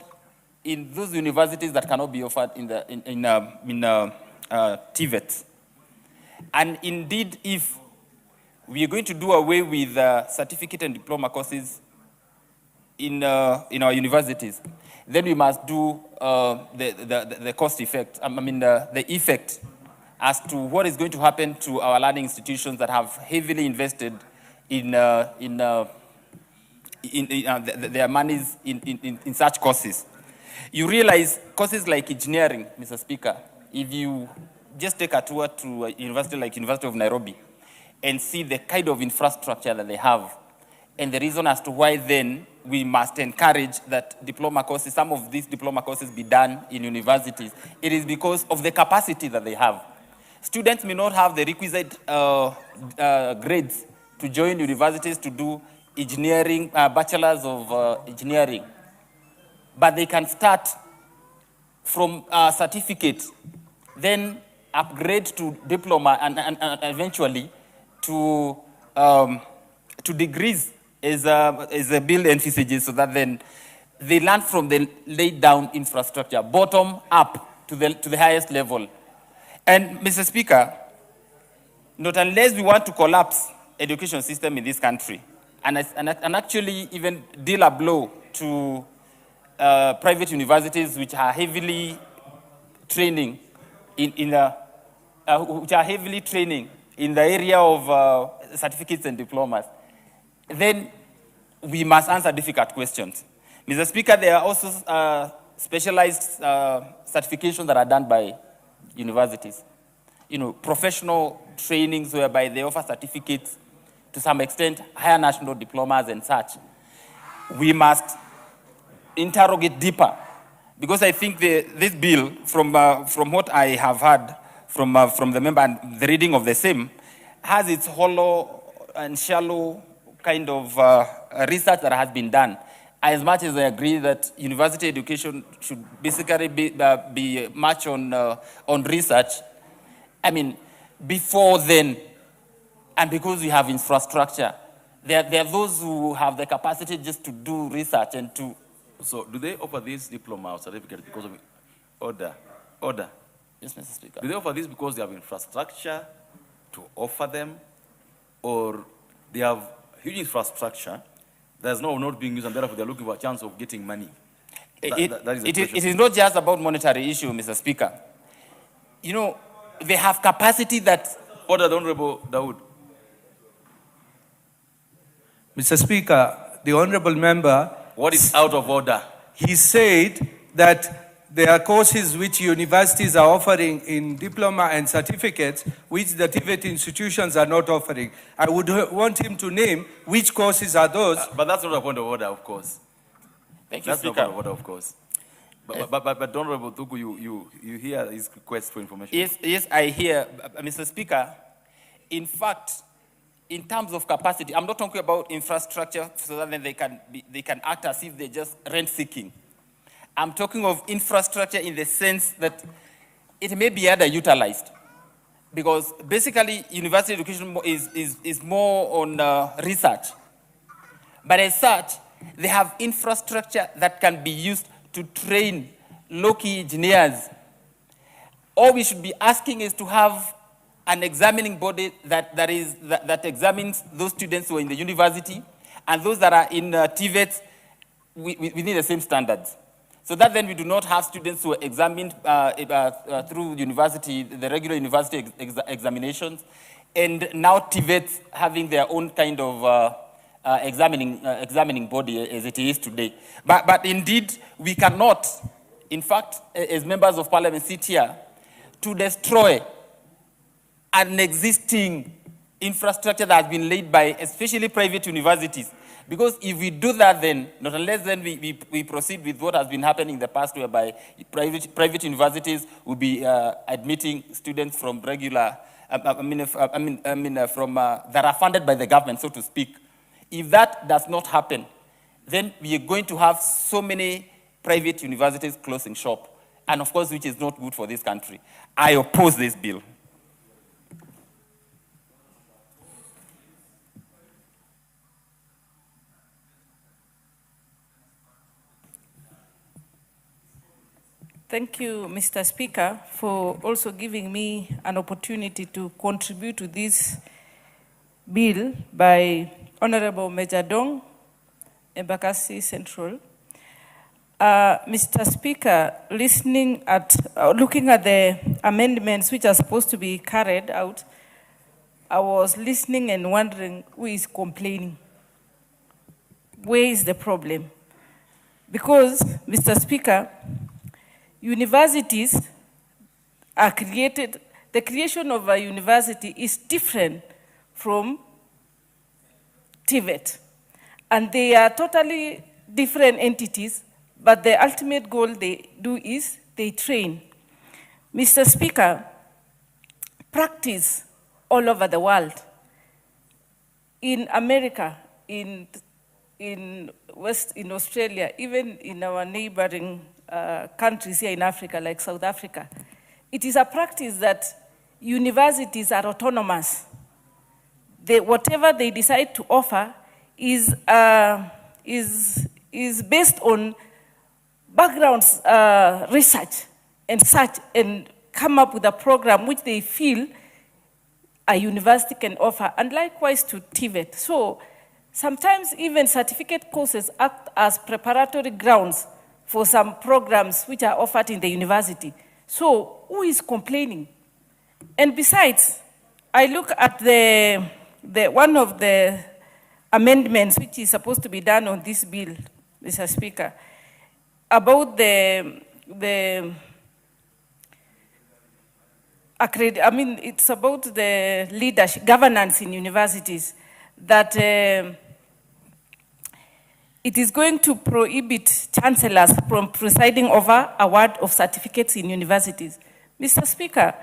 in those universities that cannot be offered in TVET. And indeed, if we are going to do away with certificate and diploma courses in our universities, then we must do the cost effect, the effect as to what is going to happen to our learning institutions that have heavily invested in their monies in such courses. You realize courses like engineering, Mr. Speaker, if you just take a tour to a university like University of Nairobi and see the kind of infrastructure that they have, and the reason as to why then we must encourage that diploma courses, some of these diploma courses be done in universities, it is because of the capacity that they have. Students may not have the requisite grades to join universities to do engineering, bachelors of engineering, but they can start from a certificate, then upgrade to diploma, and eventually to degrees as a bill envisages, so that then they learn from the laid down infrastructure, bottom up to the highest level. And Mr. Speaker, not unless we want to collapse education system in this country and actually even deal a blow to private universities which are heavily training in the area of certificates and diplomas, then we must answer difficult questions. Mr. Speaker, there are also specialized certifications that are done by universities. Professional trainings whereby they offer certificates, to some extent, higher national diplomas and such. We must interrogate deeper, because I think this bill, from what I have heard from the member and the reading of the same, has its hollow and shallow kind of research that has been done. As much as I agree that university education should basically be much on research, before then, and because we have infrastructure, there are those who have the capacity just to do research and to... So do they offer this diploma or certificate because of order? Yes, Mr. Speaker. Do they offer this because they have infrastructure to offer them, or they have huge infrastructure that's not being used and therefore they're looking for a chance of getting money? It is not just about monetary issue, Mr. Speaker. They have capacity that... Order, the Honorable Dawood. Mr. Speaker, the Honorable Member... What is out of order? He said that there are courses which universities are offering in diploma and certificates which the TVET institutions are not offering. I would want him to name which courses are those. But that's not a point of order, of course. Thank you, that's Speaker. Not a point of order, of course. But Honorable Tuku, you hear his request for information? Yes, I hear, Mr. Speaker. In fact, in terms of capacity, I'm not talking about infrastructure so that then they can act as if they're just rent-seeking. I'm talking of infrastructure in the sense that it may be underutilized, because basically university education is more on research. But as such, they have infrastructure that can be used to train low-key engineers. All we should be asking is to have an examining body that examines those students who are in the university and those that are in TVET within the same standards. so that then we do not have students who are examined through university, the regular university examinations, and now TVETs having their own kind of examining body as it is today. But indeed, we cannot, in fact, as members of parliament, sit here to destroy an existing infrastructure that has been laid by especially private universities. Because if we do that, then not unless then we proceed with what has been happening in the past, whereby private universities will be admitting students from regular, that are funded by the government, so to speak. If that does not happen, then we are going to have so many private universities closing shop, and of course, which is not good for this country. I oppose this bill. Thank you, Mr. Speaker, for also giving me an opportunity to contribute to this bill by Honorable Major Dong, Embakasi Central. Mr. Speaker, looking at the amendments which are supposed to be carried out, I was listening and wondering who is complaining. Where is the problem? Because, Mr. Speaker, universities are created, the creation of a university is different from TVET. And they are totally different entities, but the ultimate goal they do is they train. Mr. Speaker, practice all over the world, in America, in Australia, even in our neighboring countries here in Africa, like South Africa, it is a practice that universities are autonomous. Whatever they decide to offer is based on background research and such, and come up with a program which they feel a university can offer, and likewise to TVET. So sometimes even certificate courses act as preparatory grounds for some programs which are offered in the university. So who is complaining? And besides, I look at one of the amendments which is supposed to be done on this bill, Mr. Speaker, about it's about the leadership, governance in universities, that it is going to prohibit chancellors from presiding over award of certificates in universities. Mr. Speaker,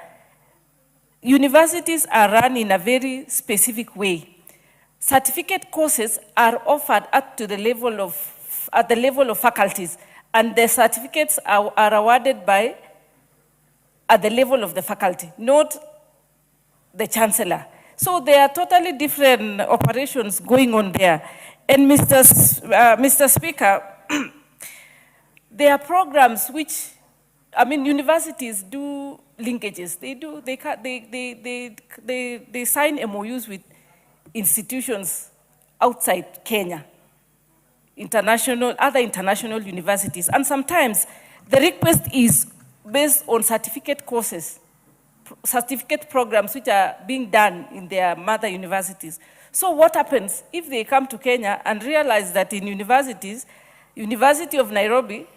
universities are run in a very specific way. Certificate courses are offered at the level of faculties, and the certificates are awarded at the level of the faculty, not the chancellor. So there are totally different operations going on there. And Mr. Speaker, there are programs which, universities do linkages. They sign MOUs with institutions outside Kenya, other international universities. And sometimes the request is based on certificate courses, certificate programs which are being done in their mother universities. So what happens if they come to Kenya and realize that in universities, University of Nairobi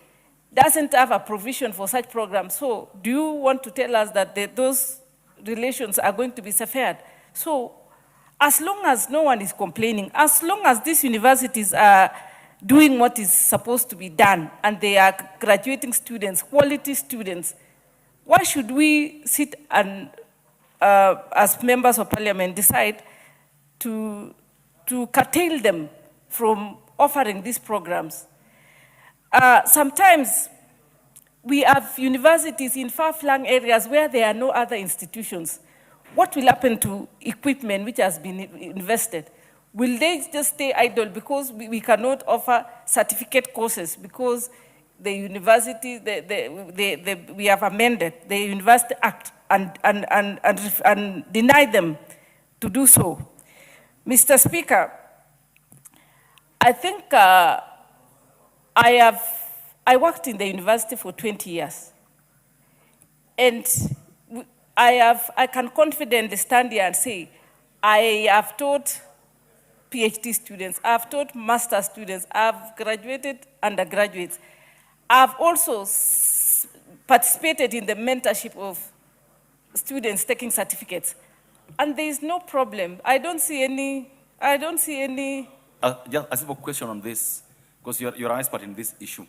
doesn't have a provision for such programs? So do you want to tell us that those relations are going to be severed? So as long as no one is complaining, as long as these universities are doing what is supposed to be done, and they are graduating students, quality students, why should we sit and, as members of parliament, decide to curtail them from offering these programs? Sometimes we have universities in far-flung areas where there are no other institutions. What will happen to equipment which has been invested? Will they just stay idle because we cannot offer certificate courses because the university, we have amended the University Act and deny them to do so? Mr. Speaker, I think I I worked in the university for 20 years. And I can confidently stand here and say, I have taught PhD students, I've taught master students, I've graduated undergraduates. I've also participated in the mentorship of students taking certificates. And there is no problem. I don't see any. Just a simple question on this, because you're an expert in this issue.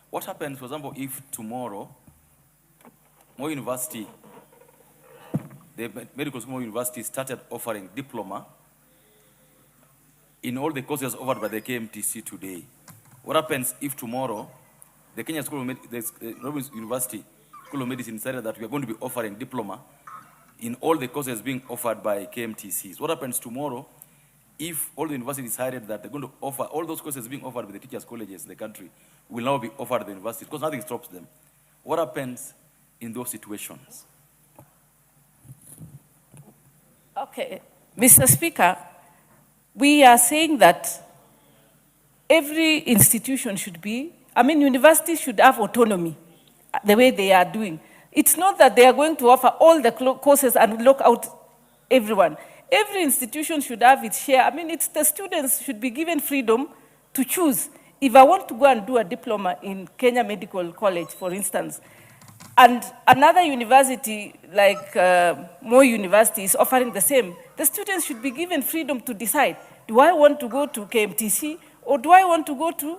What happens, for example, if tomorrow, Moi University, the medical school university started offering diploma in all the courses offered by the KMTC today? What happens if tomorrow the Kenya School of the University School of Medicine decided that we are going to be offering diploma in all the courses being offered by KMTCs? What happens tomorrow if all the universities decided that they're going to offer all those courses being offered by the teachers' colleges in the country will now be offered at the universities, because nothing stops them? What happens in those situations? Okay, Mr. Speaker, we are saying that every institution should be, universities should have autonomy the way they are doing. It's not that they are going to offer all the courses and lock out everyone. Every institution should have its share. It's the students should be given freedom to choose. If I want to go and do a diploma in Kenya Medical College, for instance, and another university like Moi University is offering the same, the students should be given freedom to decide, do I want to go to KMTC or do I want to go to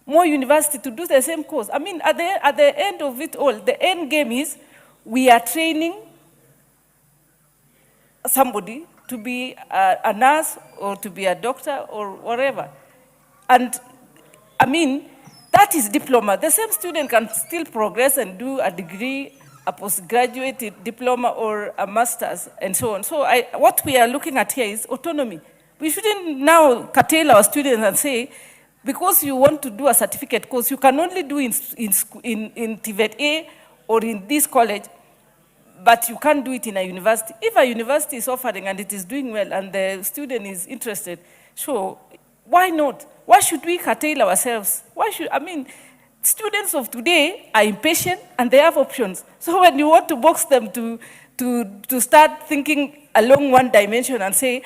Moi University to do the same course? At the end of it all, the end game is we are training somebody to be a nurse or to be a doctor or whatever. And that is diploma. The same student can still progress and do a degree, a postgraduate diploma or a master's and so on. So what we are looking at here is autonomy. We shouldn't now curtail our students and say, because you want to do a certificate course, you can only do in TVET A or in this college, but you can't do it in a university. If a university is offering and it is doing well and the student is interested, sure, why not? Why should we curtail ourselves? Students of today are impatient and they have options. So when you want to box them to start thinking along one dimension and say,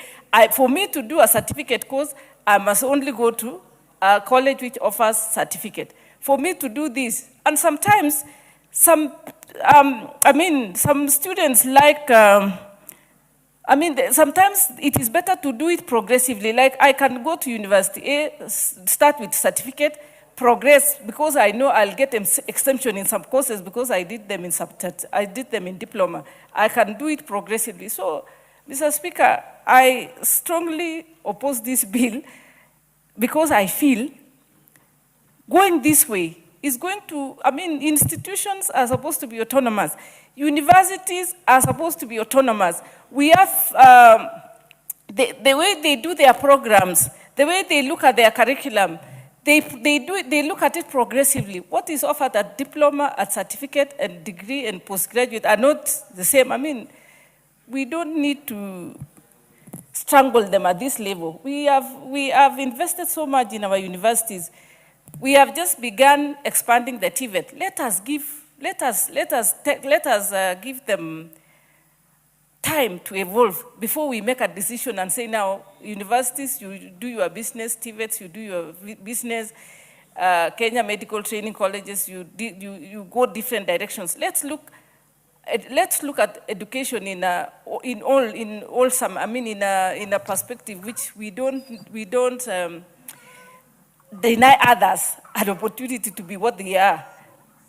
for me to do a certificate course, I must only go to a college which offers certificate. For me to do this, and sometimes some students like, sometimes it is better to do it progressively. Like I can go to university A, start with certificate, progress, because I know I'll get exemption in some courses because I did them in diploma. I can do it progressively. So, Mr. Speaker, I strongly oppose this bill because I feel going this way is going to, institutions are supposed to be autonomous. Universities are supposed to be autonomous. We have, the way they do their programs, the way they look at their curriculum, they look at it progressively. What is offered at diploma, at certificate, and degree, and postgraduate are not the same. We don't need to strangle them at this level. We have invested so much in our universities. We have just begun expanding the TVET. Let us give them time to evolve before we make a decision and say, now, universities, you do your business, TVETs, you do your business, Kenya Medical Training Colleges, you go different directions. Let's look at education in a perspective which we don't deny others an opportunity to be what they are.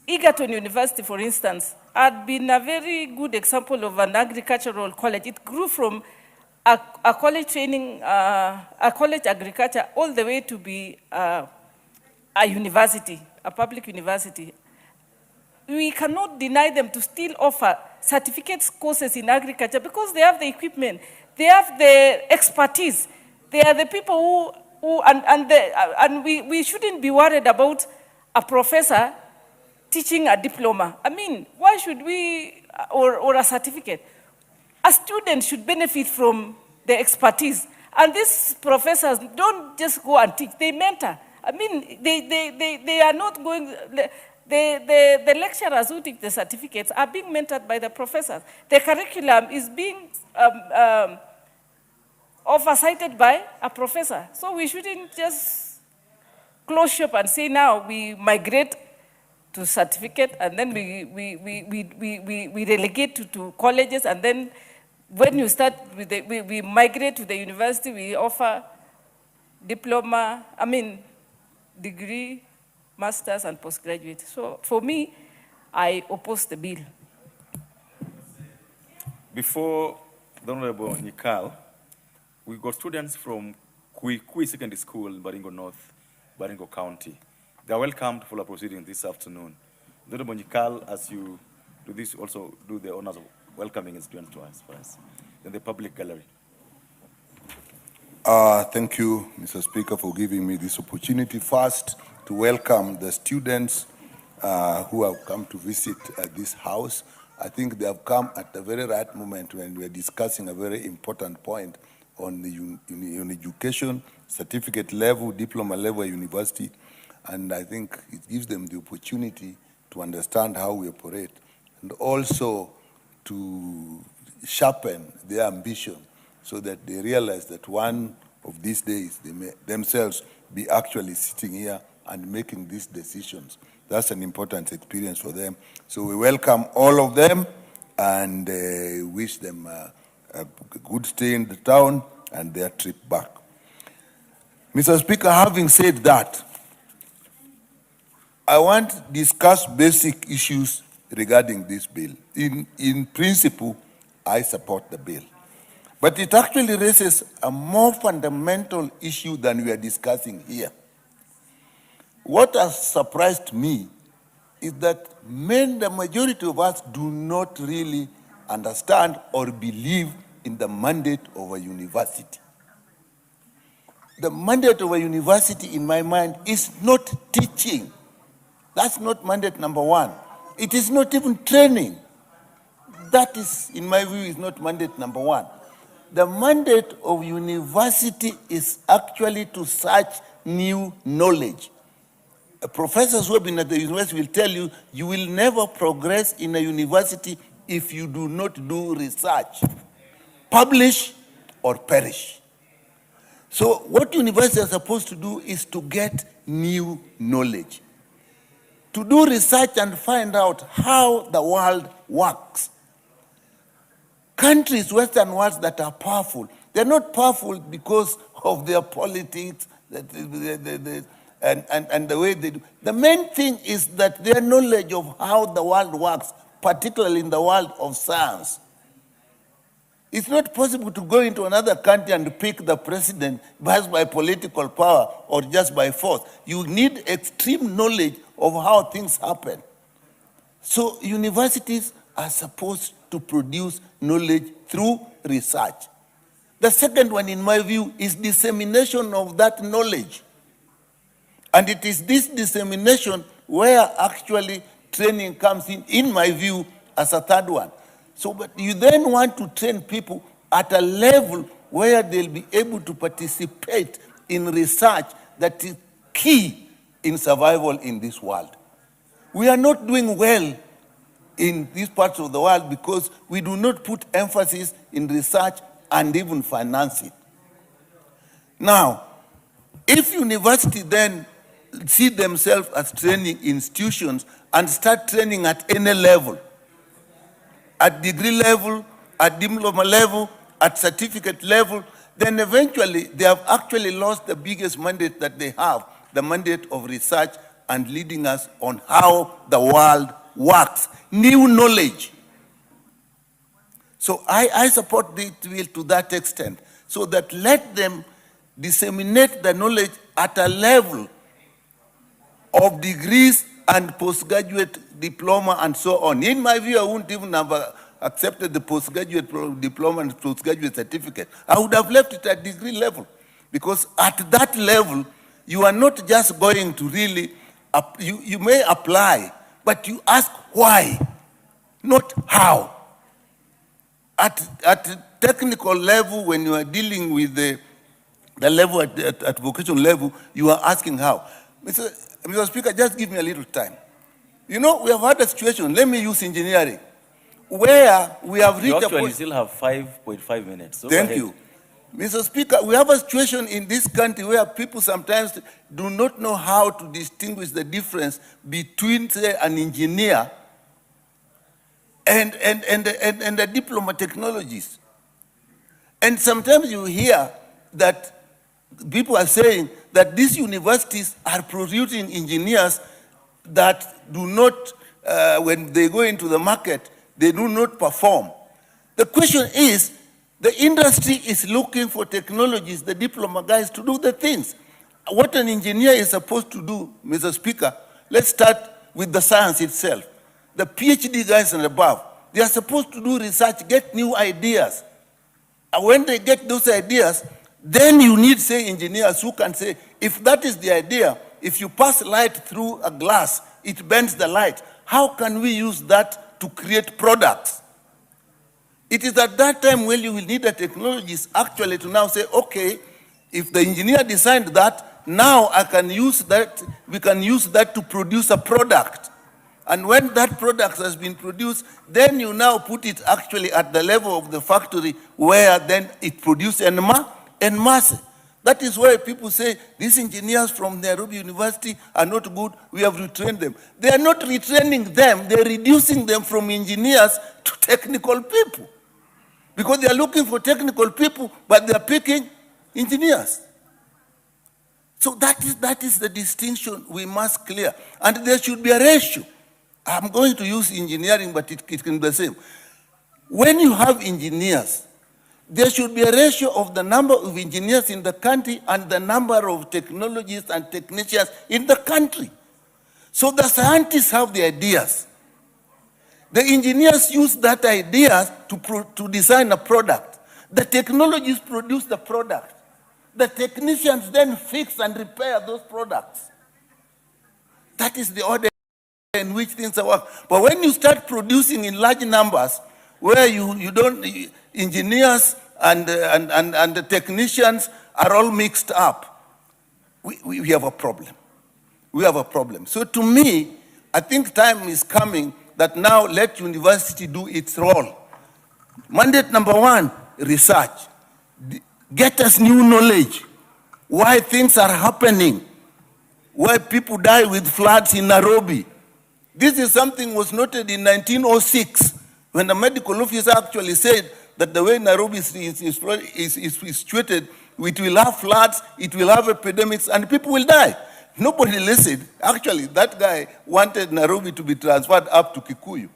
Egerton University, for instance, had been a very good example of an agricultural college. It grew from a college training, a college agriculture, all the way to be a university, a public university. We cannot deny them to still offer certificates courses in agriculture because they have the equipment, they have the expertise, they are the people and we shouldn't be worried about a professor teaching a diploma. Why should we, or a certificate? A student should benefit from the expertise. And these professors don't just go and teach, they mentor. I mean, they are not going, the lecturers who take the certificates are being mentored by the professors. The curriculum is being oversighted by a professor. So we shouldn't just close shop and say now we migrate to certificate and then we relegate to colleges, and then when you start with we migrate to the university, we offer diploma, degree, masters and postgraduate. So for me, I oppose the bill. Before the Honorable Nikal, we got students from Kui Secondary School in Baringo North, Baringo County. They are welcome for the proceedings this afternoon. The Honorable Nikal, as you do this, also do the honors of welcoming students to us first in the public gallery. Thank you, Mr. Speaker, for giving me this opportunity. First, to welcome the students who have come to visit this house. I think they have come at the very right moment when we are discussing a very important point on the education, certificate level, diploma level at university. And I think it gives them the opportunity to understand how we operate and also to sharpen their ambition so that they realize that one of these days they may themselves be actually sitting here and making these decisions. That's an important experience for them. So we welcome all of them and wish them a good stay in the town and their trip back. Mr. Speaker, having said that, I want to discuss basic issues regarding this bill. In principle, I support the bill. But it actually raises a more fundamental issue than we are discussing here. What has surprised me is that the majority of us do not really understand or believe in the mandate of a university. The mandate of a university, in my mind, is not teaching. That's not mandate number one. It is not even training. That is, in my view, is not mandate number one. The mandate of university is actually to search new knowledge. Professors who have been at the university will tell you, you will never progress in a university if you do not do research. Publish or perish. So what universities are supposed to do is to get new knowledge. To do research and find out how the world works. Countries, Western worlds that are powerful, they're not powerful because of their politics and the way they do. The main thing is that their knowledge of how the world works, particularly in the world of science. It's not possible to go into another country and pick the president just by political power or just by force. You need extreme knowledge of how things happen. So universities are supposed to produce knowledge through research. The second one, in my view, is dissemination of that knowledge. And it is this dissemination where actually training comes in my view, as a third one. So, but you then want to train people at a level where they'll be able to participate in research that is key in survival in this world. We are not doing well in these parts of the world because we do not put emphasis in research and even finance it. Now, if universities then see themselves as training institutions and start training at any level, at degree level, at diploma level, at certificate level, then eventually they have actually lost the biggest mandate that they have, the mandate of research and leading us on how the world works, new knowledge. So I support the bill to that extent, so that let them disseminate the knowledge at a level of degrees and postgraduate diploma and so on. In my view, I wouldn't even have accepted the postgraduate diploma and postgraduate certificate. I would have left it at degree level, because at that level, you are not just going to really, you may apply, but you ask why, not how. At technical level, when you are dealing with the the level at vocational level, you are asking how. Mr. Speaker, just give me a little time. You know, we have had a situation, let me use engineering, where we have reached You a actually point. still have 5.5 minutes. So go Thank ahead. you. Mr. Speaker, we have a situation in this country where people sometimes do not know how to distinguish the difference between, say, an engineer and the diploma technologies. And sometimes you hear that people are saying that these universities are producing engineers that do not, when they go into the market, they do not perform. The question is, the industry is looking for technologies, the diploma guys, to do the things. What an engineer is supposed to do, Mr. Speaker, let's start with the science itself. The PhD guys and above, they are supposed to do research, get new ideas. And when they get those ideas, then you need, say, engineers who can say, if that is the idea, if you pass light through a glass, it bends the light. How can we use that to create products? It is at that time when you will need the technologies actually to now say, okay, if the engineer designed that, now I can use that, we can use that to produce a product. And when that product has been produced, then you now put it actually at the level of the factory where then it produces en masse. That is why people say these engineers from Nairobi University are not good, we have retrained them. They are not retraining them, they're reducing them from engineers to technical people. Because they are looking for technical people, but they are picking engineers. So that is the distinction we must clear. And there should be a ratio. I'm going to use engineering, but it can be the same. When you have engineers, there should be a ratio of the number of engineers in the country and the number of technologists and technicians in the country. So the scientists have the ideas. The engineers use that idea to design a product. The technologists produce the product. The technicians then fix and repair those products. That is the order in which things are work. But when you start producing in large numbers, where you don't, engineers and the technicians are all mixed up, we have a problem. We have a problem. So to me, I think time is coming that now let university do its role. Mandate number one, research. Get us new knowledge. Why things are happening. Why people die with floods in Nairobi. This is something was noted in 1906 when the medical officer actually said that the way Nairobi is treated, it will have floods, it will have epidemics, and people will die. Nobody listened. Actually, that guy wanted Nairobi to be transferred up to Kikuyu.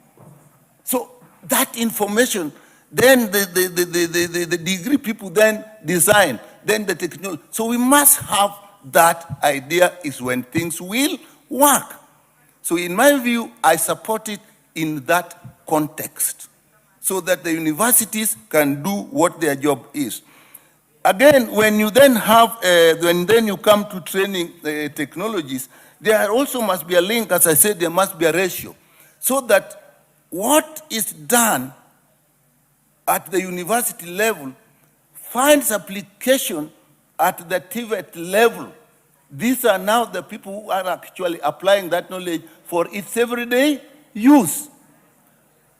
So that information, then the degree people then design, then the technology. So we must have that idea is when things will work. So in my view, I support it in that context so that the universities can do what their job is. Again, when you then have, when then you come to training technologies, there also must be a link, as I said, there must be a ratio, so that what is done at the university level finds application at the TVET level. These are now the people who are actually applying that knowledge for its everyday use.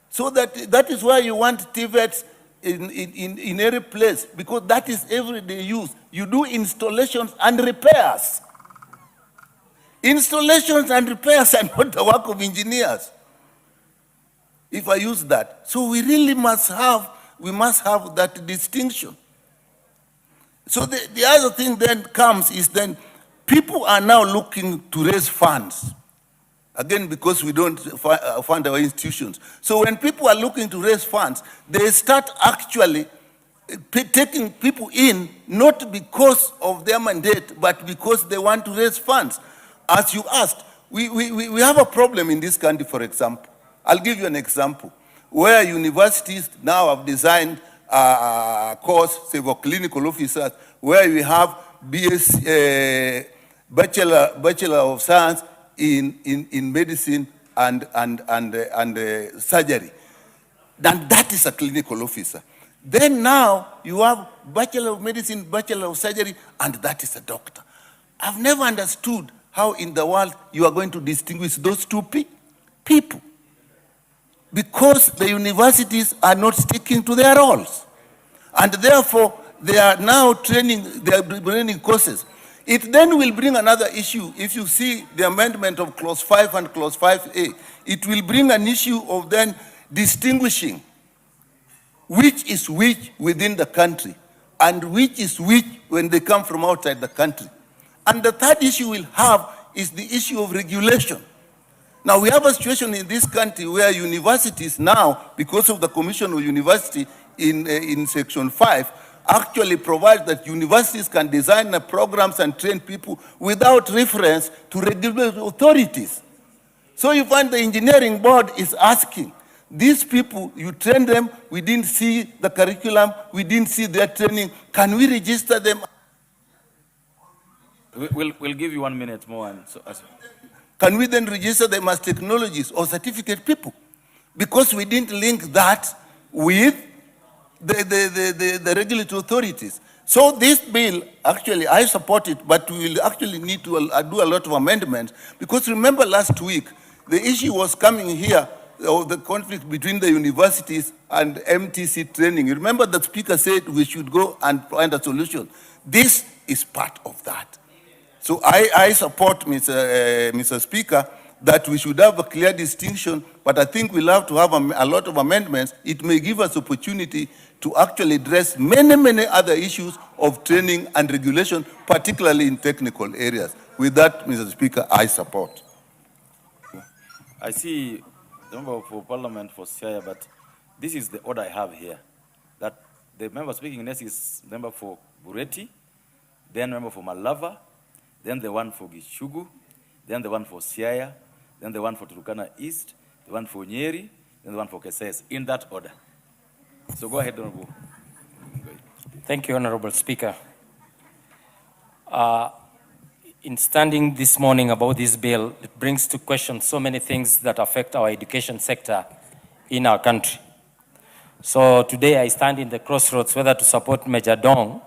So that is why you want TVETs in every place, because that is everyday use. You do installations and repairs. Installations and repairs are not the work of engineers, if I use that. So we really must have that distinction. So the other thing then comes is then people are now looking to raise funds. Again, because we don't fund our institutions. So when people are looking to raise funds, they start actually taking people in, not because of their mandate, but because they want to raise funds. As you asked, we have a problem in this country, for example. I'll give you an example, where universities now have designed a course, say for clinical officers, where we have BS, Bachelor of Science in medicine and surgery. Then that is a clinical officer. Then now you have Bachelor of Medicine, Bachelor of Surgery, and that is a doctor. I've never understood how in the world you are going to distinguish those two people. Because the universities are not sticking to their roles. And therefore, they are now training, they are training courses. It then will bring another issue. If you see the amendment of Clause 5 and Clause 5A, it will bring an issue of then distinguishing which is which within the country and which is which when they come from outside the country. And the third issue we'll have is the issue of regulation. Now, we have a situation in this country where universities now, because of the Commission of University in Section 5, actually provide that universities can design the programs and train people without reference to regulatory authorities. So you find the engineering board is asking, these people, you train them, we didn't see the curriculum, we didn't see their training, can we register them? We'll give you 1 minute more. Can we then register them as technologists or certificate people? Because we didn't link that with the regulatory authorities. So this bill, actually, I support it, but we will actually need to do a lot of amendments. Because remember last week, the issue was coming here of the conflict between the universities and MTC training. You remember the speaker said we should go and find a solution. This is part of that. So I support, Mr. Speaker, that we should have a clear distinction, but I think we'll have to have a lot of amendments. It may give us opportunity to actually address many other issues of training and regulation, particularly in technical areas. With that, Mr. Speaker, I support. I see the member for Parliament for Siaya, but this is the order I have here. That the member speaking next is the member for Bureti, then the member for Malava, then the one for Gichugu, then the one for Siaya, then the one for Turkana East, the one for Nyeri, then the one for Keses, in that order. So go ahead, Honorable. Thank you, Honorable Speaker. In standing this morning about this bill, it brings to question so many things that affect our education sector in our country. So today I stand in the crossroads whether to support Major Dong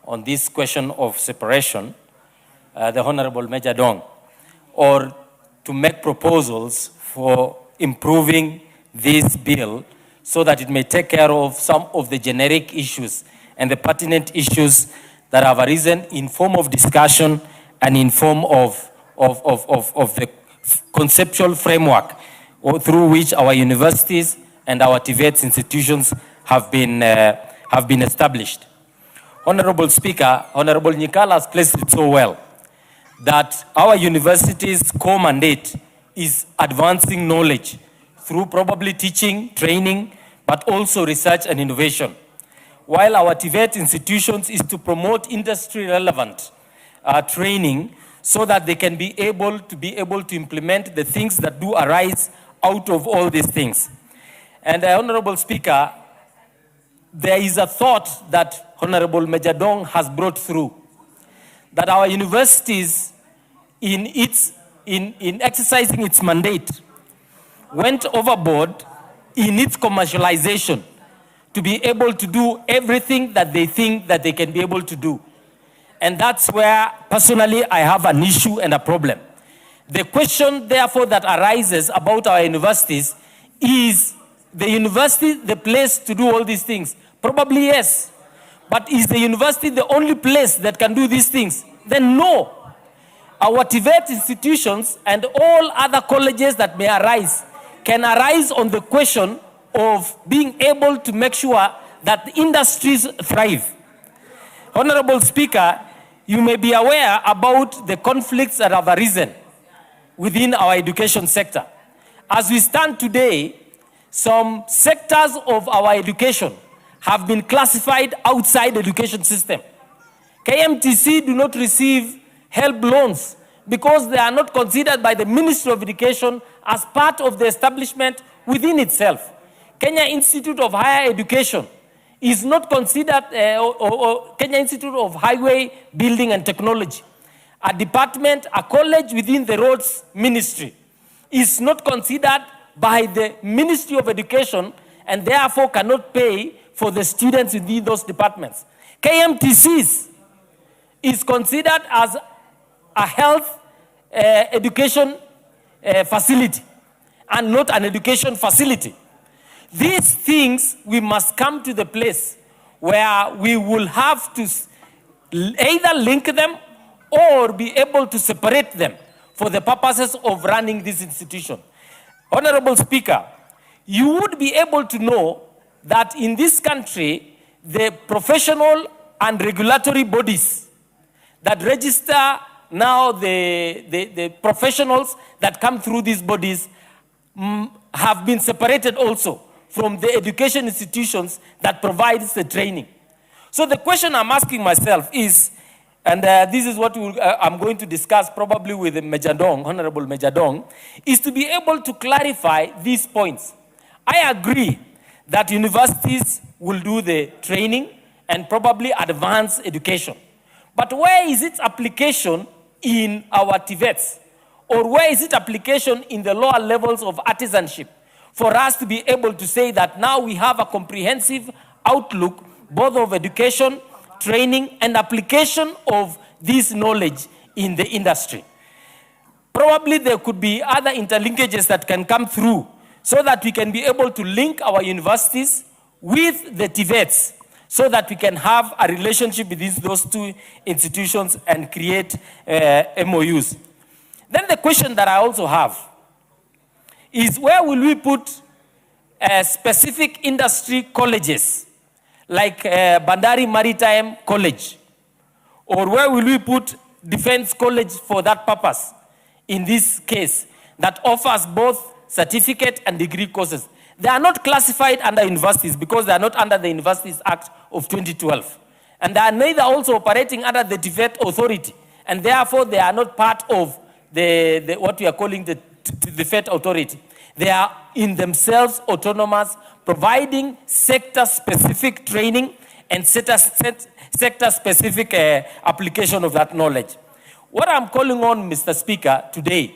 on this question of separation, the Honorable Major Dong, or to make proposals for improving this bill so that it may take care of some of the generic issues and the pertinent issues that have arisen in form of discussion and in form of the conceptual framework through which our universities and our TVETs institutions have been established. Honorable Speaker, Honorable Nyikal has placed it so well that our university's core mandate is advancing knowledge through probably teaching, training, but also research and innovation. While our TVET institutions is to promote industry-relevant training so that they can be able to implement the things that do arise out of all these things. And Honorable Speaker, there is a thought that Honorable Major Dong has brought through, that our universities, in exercising its mandate, went overboard in its commercialization to be able to do everything that they think that they can be able to do. And that's where, personally, I have an issue and a problem. The question, therefore, that arises about our universities is the university the place to do all these things? Probably yes. But is the university the only place that can do these things? Then no. Our TVET institutions and all other colleges that may arise can arise on the question of being able to make sure that the industries thrive. Honorable Speaker, you may be aware about the conflicts that have arisen within our education sector. As we stand today, some sectors of our education have been classified outside the education system. KMTC do not receive help loans because they are not considered by the Ministry of Education as part of the establishment within itself. Kenya Institute of Higher Education is not considered, Kenya Institute of Highway Building and Technology, a department, a college within the Roads Ministry, is not considered by the Ministry of Education and therefore cannot pay for the students within those departments. KMTCs is considered as a health education facility and not an education facility. These things, we must come to the place where we will have to either link them or be able to separate them for the purposes of running this institution. Honorable Speaker, you would be able to know that in this country, the professional and regulatory bodies that register now the professionals that come through these bodies have been separated also from the education institutions that provides the training. So the question I'm asking myself is, and this is what I'm going to discuss probably with Honorable Majadong, is to be able to clarify these points. I agree that universities will do the training and probably advance education. But where is its application in our TVETs? Or where is its application in the lower levels of artisanship for us to be able to say that now we have a comprehensive outlook both of education, training, and application of this knowledge in the industry? Probably there could be other interlinkages that can come through so that we can be able to link our universities with the TVETs so that we can have a relationship with those two institutions and create MOUs. Then the question that I also have is, where will we put specific industry colleges like Bandari Maritime College? Or where will we put Defense College for that purpose in this case that offers both certificate and degree courses? They are not classified under universities because they are not under the Universities Act of 2012. And they are neither also operating under the TVET authority. And therefore, they are not part of what we are calling the TVET authority. They are in themselves autonomous, providing sector-specific training and sector-specific application of that knowledge. What I'm calling on, Mr. Speaker, today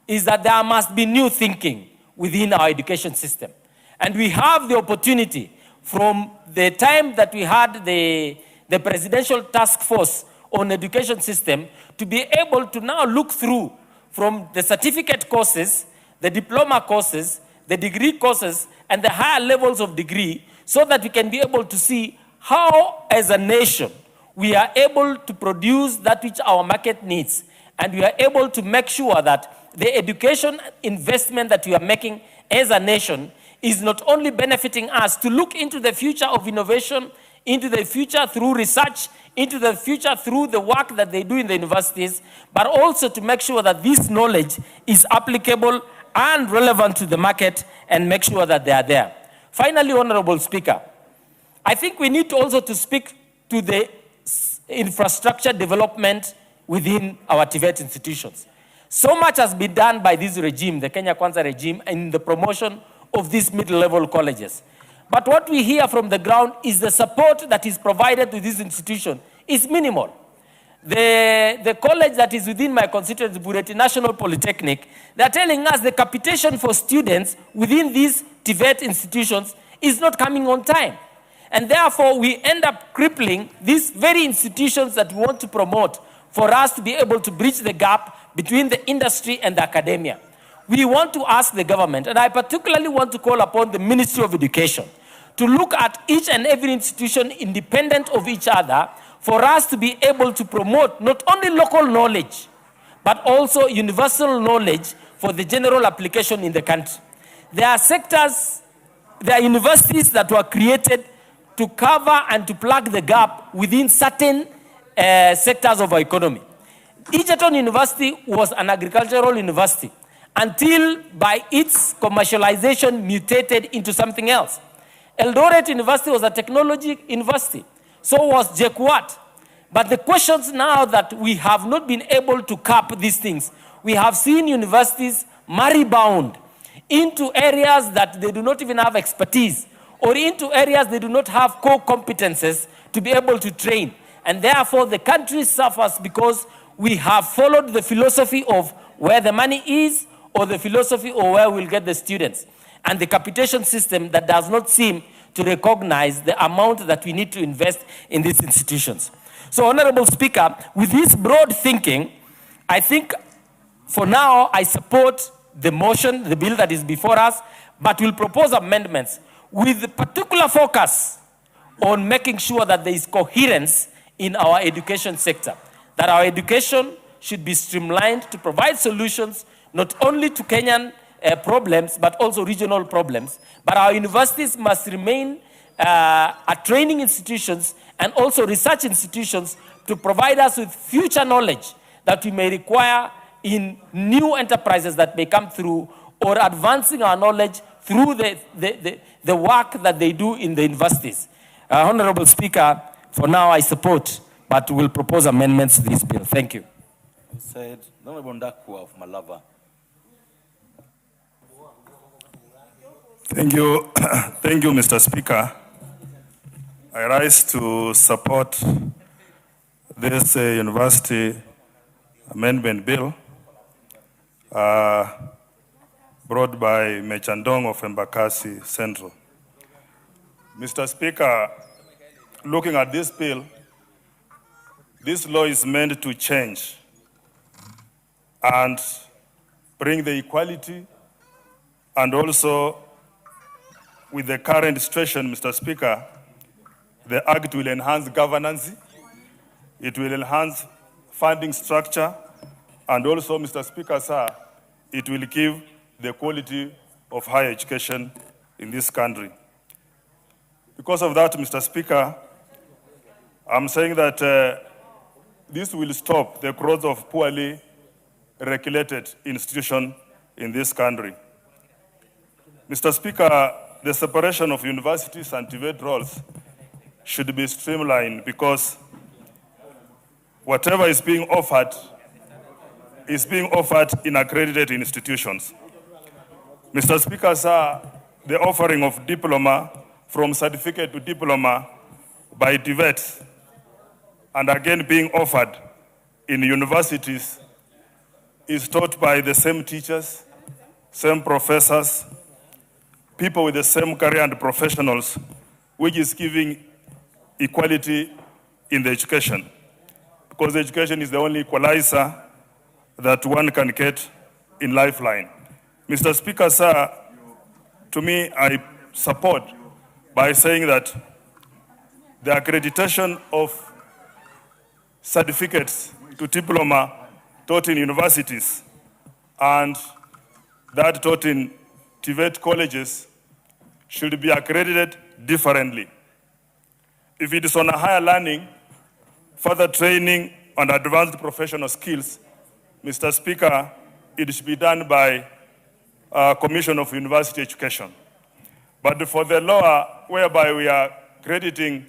is that there must be new thinking within our education system. And we have the opportunity from the time that we had the Presidential Task Force on Education System to be able to now look through from the certificate courses, the diploma courses, the degree courses, and the higher levels of degree, so that we can be able to see how, as a nation, we are able to produce that which our market needs, and we are able to make sure that the education investment that we are making as a nation is not only benefiting us to look into the future of innovation, into the future through research, into the future through the work that they do in the universities, but also to make sure that this knowledge is applicable and relevant to the market and make sure that they are there. Finally, Honorable Speaker, I think we need also to speak to the infrastructure development within our TVET institutions. So much has been done by this regime, the Kenya Kwanza regime, in the promotion of these mid-level colleges. But what we hear from the ground is the support that is provided to this institution is minimal. The college that is within my constituency, Bureti National Polytechnic, they're telling us the capitation for students within these TVET institutions is not coming on time. And therefore, we end up crippling these very institutions that we want to promote for us to be able to bridge the gap between the industry and the academia. We want to ask the government, and I particularly want to call upon the Ministry of Education, to look at each and every institution independent of each other for us to be able to promote not only local knowledge, but also universal knowledge for the general application in the country. There are sectors, there are universities that were created to cover and to plug the gap within certain sectors of our economy. Egerton University was an agricultural university until by its commercialization mutated into something else. Eldoret University was a technology university. So was JKUAT. But the questions now that we have not been able to cap these things, we have seen universities marry-bound into areas that they do not even have expertise, or into areas they do not have core competences to be able to train. And therefore the country suffers because we have followed the philosophy of where the money is, or the philosophy of where we'll get the students. And the capitation system that does not seem to recognize the amount that we need to invest in these institutions. So, Honorable Speaker, with this broad thinking, I think for now I support the motion, the bill that is before us, but will propose amendments with particular focus on making sure that there is coherence in our education sector, that our education should be streamlined to provide solutions not only to Kenyan problems, but also regional problems. But our universities must remain training institutions and also research institutions to provide us with future knowledge that we may require in new enterprises that may come through, or advancing our knowledge through the work that they do in the universities. Honorable Speaker, for now I support, but will propose amendments to this bill. Thank you. Said, Honorable Ndakwa of Malava. Thank you. Thank you, Mr. Speaker. I rise to support this university amendment bill brought by Mechandong of Embakasi Central. Mr. Speaker, looking at this bill, this law is meant to change and bring the equality, and also with the current situation, Mr. Speaker, the Act will enhance governance, it will enhance funding structure, and also, Mr. Speaker, sir, it will give the quality of higher education in this country. Because of that, Mr. Speaker, I'm saying that this will stop the growth of poorly regulated institutions in this country. Mr. Speaker, the separation of universities and TVET roles should be streamlined, because whatever is being offered in accredited institutions. Mr. Speaker, sir, the offering of diploma from certificate to diploma by TVET, and again being offered in universities, is taught by the same teachers, same professors, people with the same career and professionals, which is giving equality in the education. Because education is the only equalizer that one can get in lifeline. Mr. Speaker, sir, to me, I support by saying that the accreditation of certificates to diploma taught in universities and that taught in TVET colleges should be accredited differently. If it is on a higher learning, further training and advanced professional skills, Mr. Speaker, it should be done by Commission of University Education. But for the lower, whereby we are crediting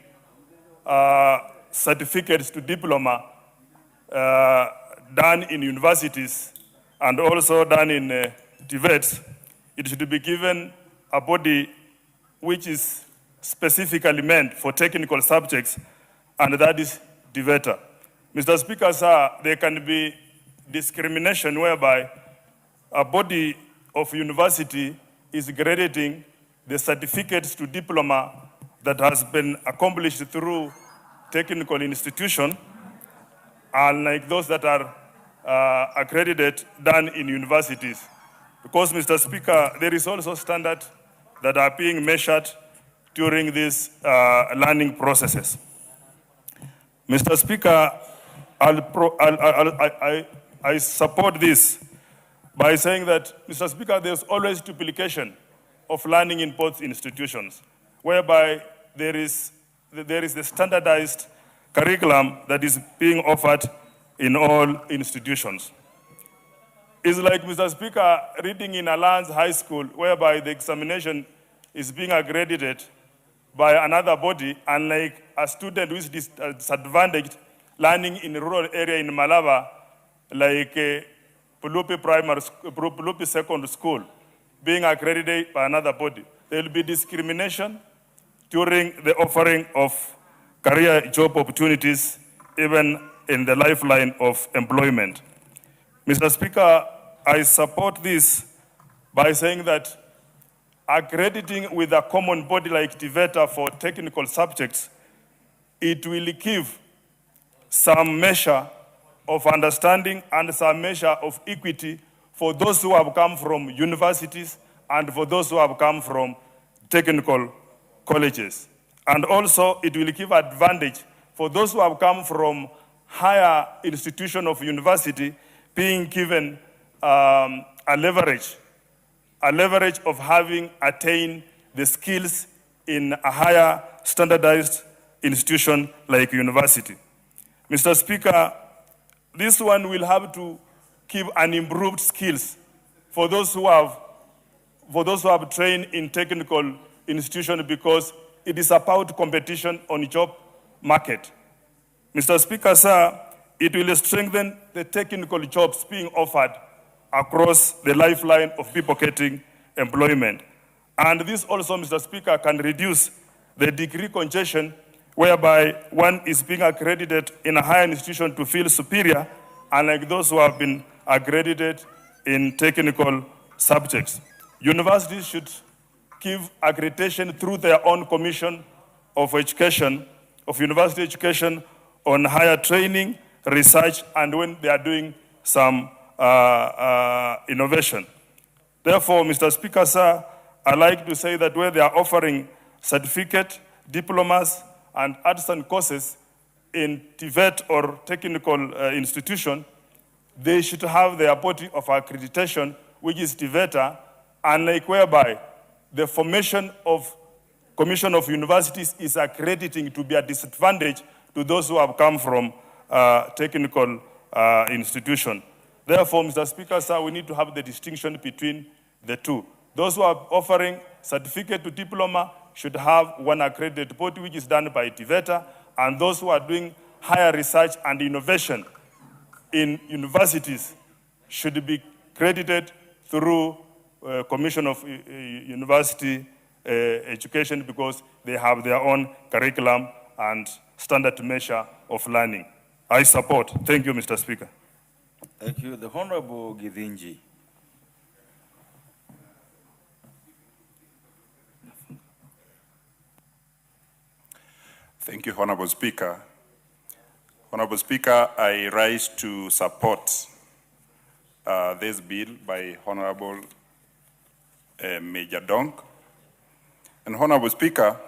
certificates to diploma done in universities and also done in TVET, it should be given a body which is specifically meant for technical subjects, and that is TVET. Mr. Speaker, sir, there can be discrimination whereby a body of university is crediting the certificates to diploma that has been accomplished through technical institution, unlike those that are accredited done in universities. Because, Mr. Speaker, there is also standards that are being measured during these learning processes. Mr. Speaker, I support this by saying that, Mr. Speaker, there's always duplication of learning in both institutions, whereby there is the standardized curriculum that is being offered in all institutions. It's like, Mr. Speaker, reading in Alliance High School, whereby the examination is being accredited by another body, unlike a student who is disadvantaged learning in a rural area in Malava, like Pulupi Secondary School, being accredited by another body. There will be discrimination during the offering of career job opportunities, even in the lifeline of employment. Mr. Speaker, I support this by saying that accrediting with a common body like TVETA for technical subjects, it will give some measure of understanding and some measure of equity for those who have come from universities and for those who have come from technical colleges. And also, it will give advantage for those who have come from higher institution of university, being given a leverage of having attained the skills in a higher standardized institution like university. Mr. Speaker, this one will have to give an improved skills for those who have trained in technical institutions, because it is about competition on job market. Mr. Speaker, sir, it will strengthen the technical jobs being offered across the lifeline of people getting employment. And this also, Mr. Speaker, can reduce the degree congestion whereby one is being accredited in a higher institution to feel superior, unlike those who have been accredited in technical subjects. Universities should give accreditation through their own commission of education, of university education, on higher training, research, and when they are doing some innovation. Therefore, Mr. Speaker, sir, I'd like to say that where they are offering certificate, diplomas, and artisan courses in TVET or technical institution, they should have their body of accreditation, which is TVETA, unlike whereby the formation of Commission of Universities is accrediting to be a disadvantage to those who have come from technical institution. Therefore, Mr. Speaker, sir, we need to have the distinction between the two. Those who are offering certificate to diploma should have one accredited body, which is done by TVETA, and those who are doing higher research and innovation in universities should be credited through Commission of University Education, because they have their own curriculum and standard measure of learning. I support. Thank you, Mr. Speaker. Thank you. The Honorable Githinji. Thank you, Honorable Speaker. Honorable Speaker, I rise to support this bill by Honorable Major Dong. And Honorable Speaker,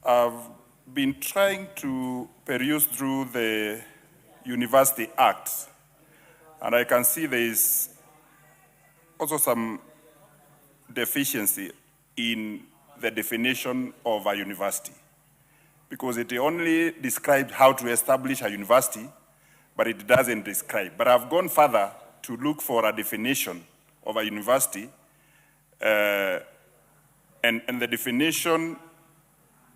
I've been trying to peruse through the University Act, and I can see there is also some deficiency in the definition of a university, because it only describes how to establish a university, but it doesn't describe. But I've gone further to look for a definition of a university, and the definition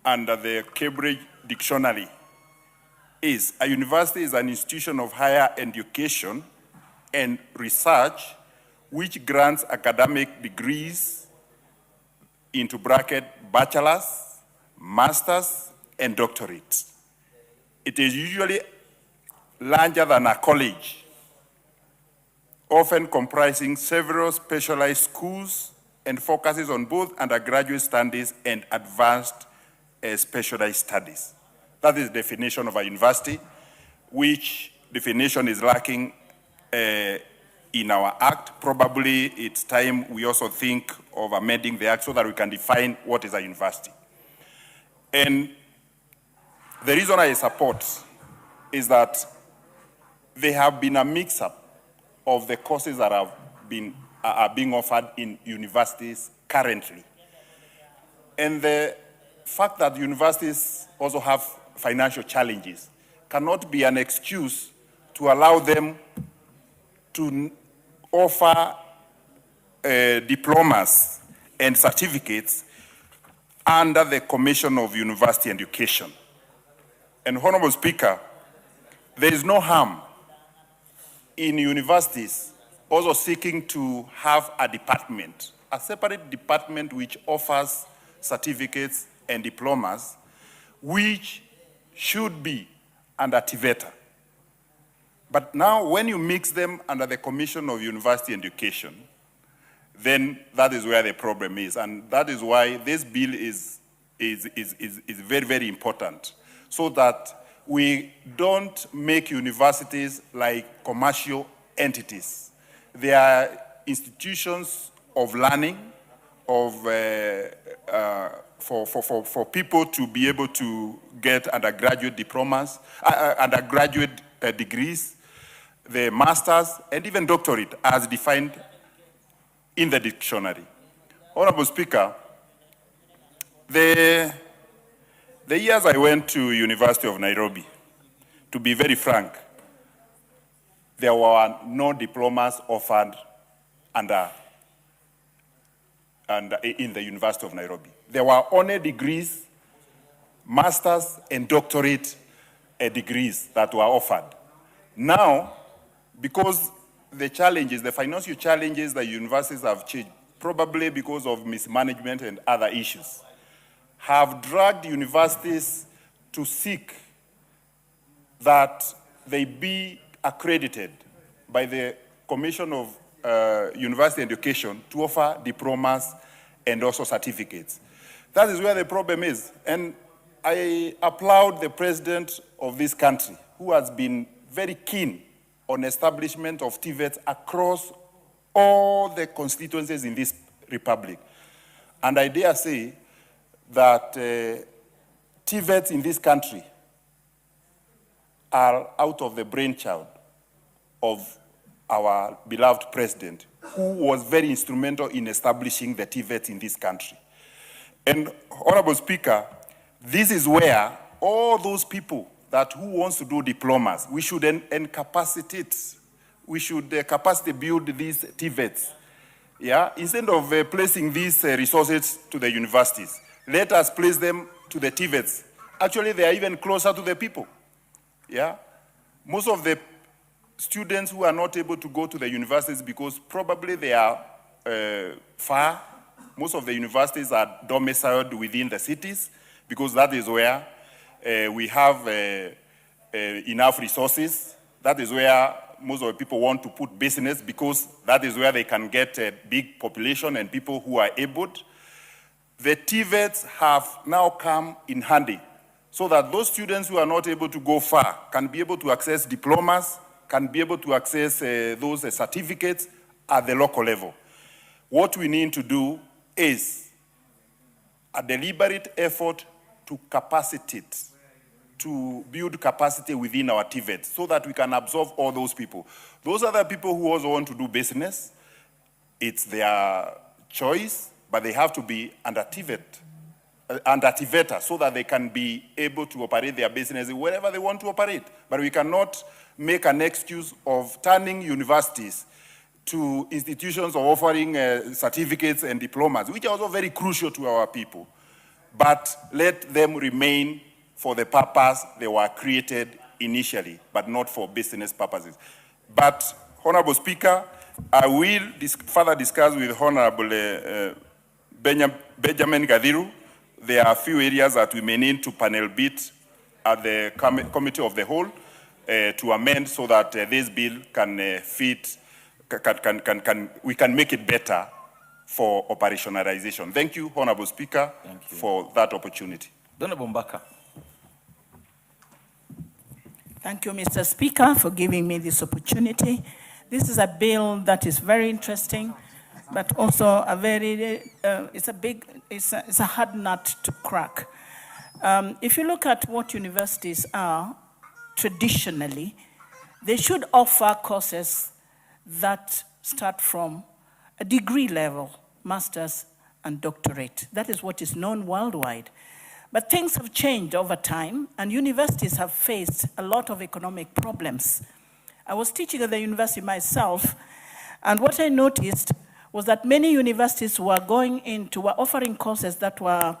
under the Cambridge Dictionary is: a university is an institution of higher education and research which grants academic degrees into bracket bachelor's, master's, and doctorate. It is usually larger than a college, often comprising several specialized schools, and focuses on both undergraduate studies and advanced specialized studies. That is the definition of a university, which definition is lacking in our act. Probably it's time we also think of amending the act so that we can define what is a university. And the reason I support is that there have been a mix-up of the courses that are being offered in universities currently. And the fact that universities also have financial challenges cannot be an excuse to allow them to offer diplomas and certificates under the Commission of University Education. And Honorable Speaker, there is no harm in universities also seeking to have a department, a separate department which offers certificates and diplomas, which should be under TVETA. But now when you mix them under the Commission of University Education, then that is where the problem is. And that is why this bill is very, very important, so that we don't make universities like commercial entities. They are institutions of learning, for people to be able to get undergraduate diplomas, undergraduate degrees, the masters, and even doctorate as defined in the dictionary. Honorable Speaker, the years I went to University of Nairobi, to be very frank, there were no diplomas offered in the University of Nairobi. There were only degrees, masters and doctorate degrees that were offered. Now, because the challenges, the financial challenges that universities have changed, probably because of mismanagement and other issues, have dragged universities to seek that they be accredited by the Commission of University Education to offer diplomas and also certificates. That is where the problem is. And I applaud the president of this country, who has been very keen on establishment of TVETs across all the constituencies in this republic. And I dare say that TVETs in this country are out of the brainchild of our beloved president, who was very instrumental in establishing the TVETs in this country. And Honorable Speaker, this is where all those people who wants to do diplomas, we should incapacitate, we should capacity build these TVETs. Yeah? Instead of placing these resources to the universities, let us place them to the TVETs. Actually, they are even closer to the people. Yeah? Most of the students who are not able to go to the universities because probably they are far. Most of the universities are domiciled within the cities because that is where we have enough resources. That is where most of the people want to put business because that is where they can get a big population and people who are able. The TVETs have now come in handy so that those students who are not able to go far can be able to access diplomas, can be able to access those certificates at the local level. What we need to do is a deliberate effort to capacitate, to build capacity within our TVETs so that we can absorb all those people. Those are the people who also want to do business. It's their choice, but they have to be under TVET so that they can be able to operate their business wherever they want to operate. But we cannot make an excuse of turning universities to institutions of offering certificates and diplomas, which are also very crucial to our people. But let them remain for the purpose they were created initially, but not for business purposes. But, Honorable Speaker, I will further discuss with Honorable Benjamin Gadhiru. There are a few areas that we may need to panel beat at the Committee of the Whole to amend so that this bill can we can make it better for operationalization. Thank you, Honorable Speaker, for that opportunity. Honorable Mbaka. Thank you, Mr. Speaker, for giving me this opportunity. This is a bill that is very interesting, but also a very, it's a hard nut to crack. If you look at what universities are traditionally, they should offer courses that start from a degree level, master's and doctorate. That is what is known worldwide. But things have changed over time, and universities have faced a lot of economic problems. I was teaching at the university myself, and what I noticed was that many universities were offering courses that were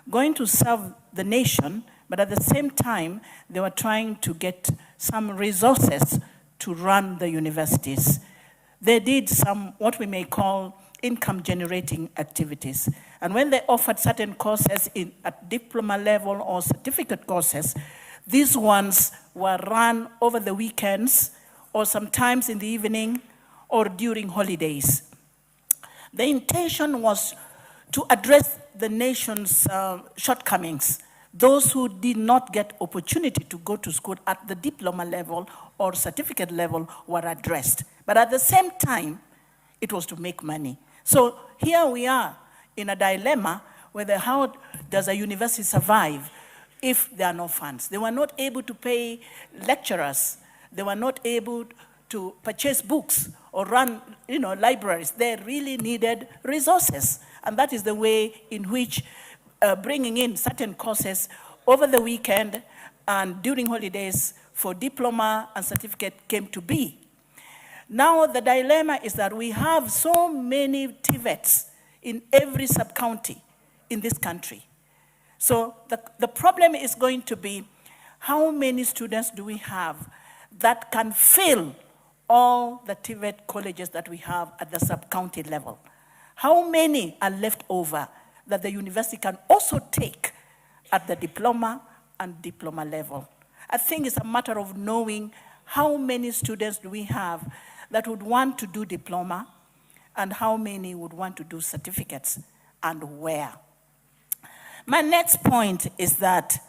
going to serve the nation, but at the same time, they were trying to get some resources to run the universities. They did some, what we may call, income-generating activities. And when they offered certain courses at diploma level or certificate courses, these ones were run over the weekends or sometimes in the evening or during holidays. The intention was to address the nation's shortcomings, those who did not get opportunity to go to school at the diploma level or certificate level were addressed. But at the same time, it was to make money. So here we are in a dilemma whether how does a university survive if there are no funds. They were not able to pay lecturers. They were not able to purchase books or run libraries. They really needed resources. And that is the way in which bringing in certain courses over the weekend and during holidays for diploma and certificate came to be. Now the dilemma is that we have so many TVETs in every sub-county in this country. So the problem is going to be how many students do we have that can fill all the TVET colleges that we have at the sub-county level? How many are left over that the university can also take at the diploma and diploma level? I think it's a matter of knowing how many students do we have that would want to do diploma and how many would want to do certificates and where. My next point is that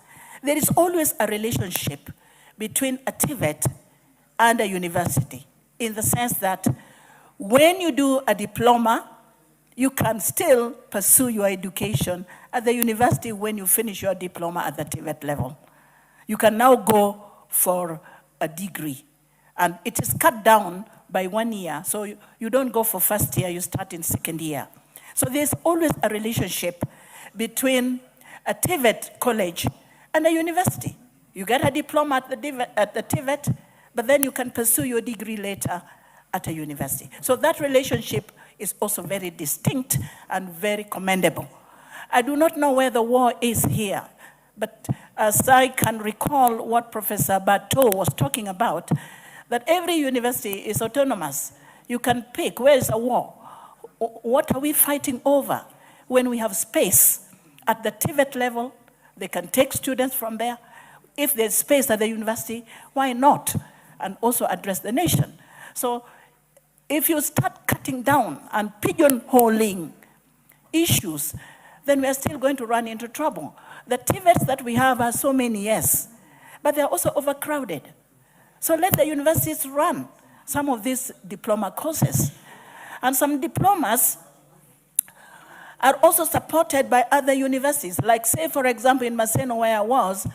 there is always a relationship between a TVET and a university, in the sense that when you do a diploma, you can still pursue your education at the university when you finish your diploma at the TVET level. You can now go for a degree, and it is cut down by 1 year. So you don't go for first year, you start in second year. So there's always a relationship between a TVET college and a university. You get a diploma at the TVET, but then you can pursue your degree later at a university. So that relationship is also very distinct and very commendable. I do not know where the war is here, but as I can recall what Professor Bateau was talking about, that every university is autonomous. You can pick, where is a war? What are we fighting over? When we have space at the TVET level, they can take students from there. If there's space at the university, why not? And also address the nation. So if you start cutting down and pigeonholing issues, then we are still going to run into trouble. The TVETs that we have are so many, yes, but they're also overcrowded. So let the universities run some of these diploma courses. And some diplomas are also supported by other universities. Like, say, for example, in Maseno, where I was,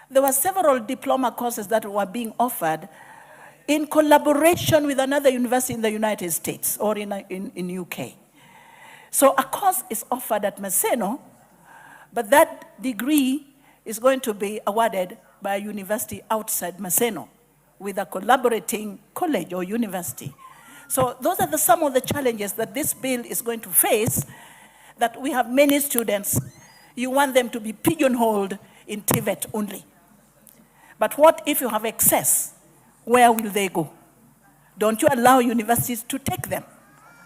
there were several diploma courses that were being offered in collaboration with another university in the United States or in UK. So a course is offered at Maseno, but that degree is going to be awarded by a university outside Maseno with a collaborating college or university. So those are some of the challenges that this bill is going to face, that we have many students. You want them to be pigeonholed in TVET only. But what if you have excess? Where will they go? Don't you allow universities to take them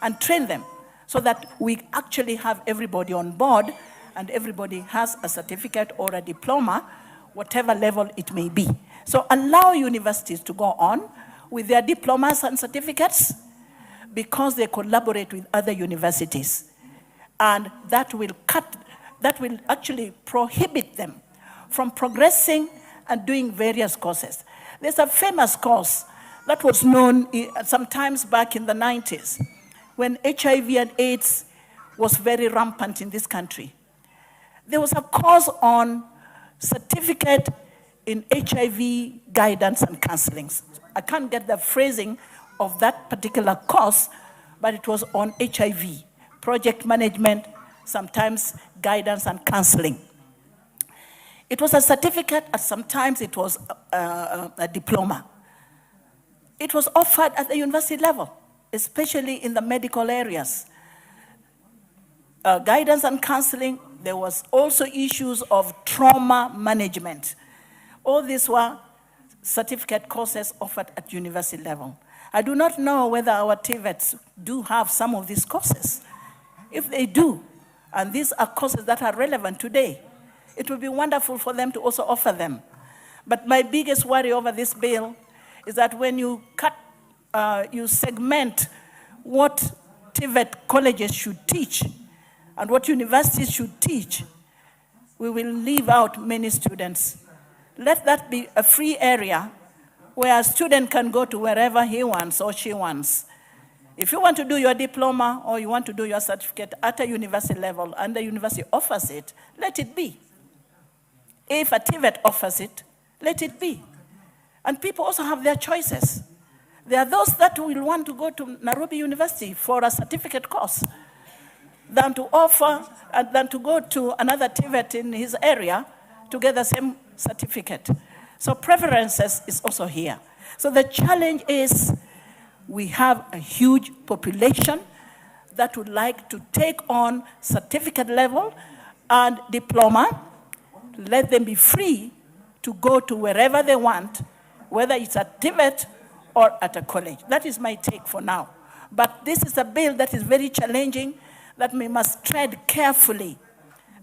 and train them so that we actually have everybody on board and everybody has a certificate or a diploma, whatever level it may be. So allow universities to go on with their diplomas and certificates because they collaborate with other universities. And that will actually prohibit them from progressing and doing various courses. There's a famous course that was known sometimes back in the 90s when HIV and AIDS was very rampant in this country. There was a course on certificate in HIV guidance and counseling. I can't get the phrasing of that particular course, but it was on HIV, project management, sometimes guidance and counseling. It was a certificate, and sometimes it was a diploma. It was offered at the university level, especially in the medical areas. Guidance and counseling, there was also issues of trauma management. All these were certificate courses offered at university level. I do not know whether our TVETs do have some of these courses. If they do, and these are courses that are relevant today, it would be wonderful for them to also offer them. But my biggest worry over this bill is that when you you segment what TVET colleges should teach and what universities should teach, we will leave out many students. Let that be a free area where a student can go to wherever he wants or she wants. If you want to do your diploma or you want to do your certificate at a university level and the university offers it, let it be. If a TVET offers it, let it be. And people also have their choices. There are those that will want to go to Nairobi University for a certificate course than to go to another TVET in his area to get the same certificate. So preferences is also here. So the challenge is we have a huge population that would like to take on certificate level and diploma. Let them be free to go to wherever they want, whether it's at TVET or at a college. That is my take for now. But this is a bill that is very challenging, that we must tread carefully,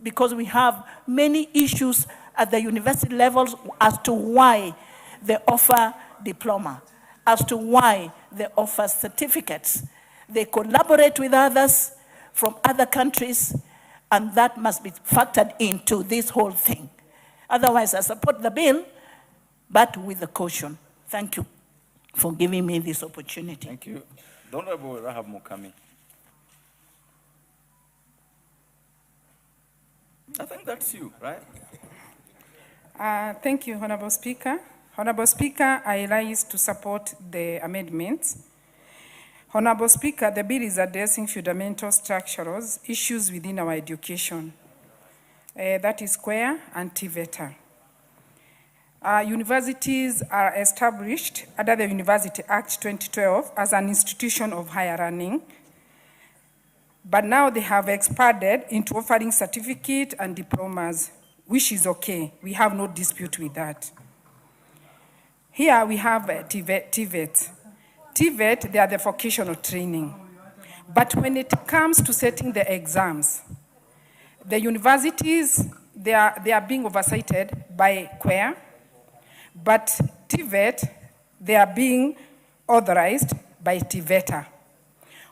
because we have many issues at the university levels as to why they offer diploma, as to why they offer certificates. They collaborate with others from other countries, and that must be factored into this whole thing. Otherwise, I support the bill, but with a caution. Thank you for giving me this opportunity. Thank you. The Honorable Rahab Mukami. I think that's you, right? Thank you, Honorable Speaker. Honorable Speaker, I rise to support the amendments. Honorable Speaker, the bill is addressing fundamental structural issues within our education. That is QUER and TVETA. Universities are established under the University Act 2012 as an institution of higher learning, but now they have expanded into offering certificate and diplomas, which is okay. We have no dispute with that. Here we have TVET. TVET, they are the vocational training. But when it comes to setting the exams, the universities, they are being oversighted by QUER, but TVET, they are being authorized by TVETA.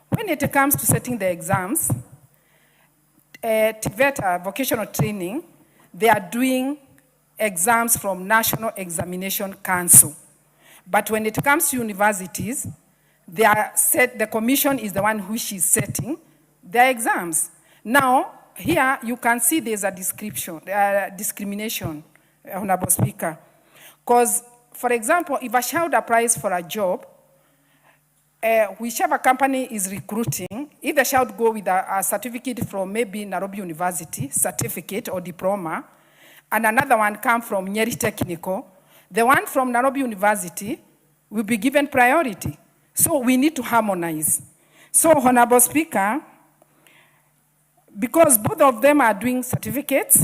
When it comes to setting the exams, TVETA, vocational training, they are doing exams from National Examination Council. But when it comes to universities, the commission is the one who is setting their exams. Now, here you can see there's a discrimination, Honorable Speaker. Because, for example, if a child applies for a job, whichever company is recruiting, if the child go with a certificate from maybe Nairobi University, certificate or diploma, and another one come from Nyeri Technical, the one from Nairobi University will be given priority. So we need to harmonize. So, Honorable Speaker, because both of them are doing certificates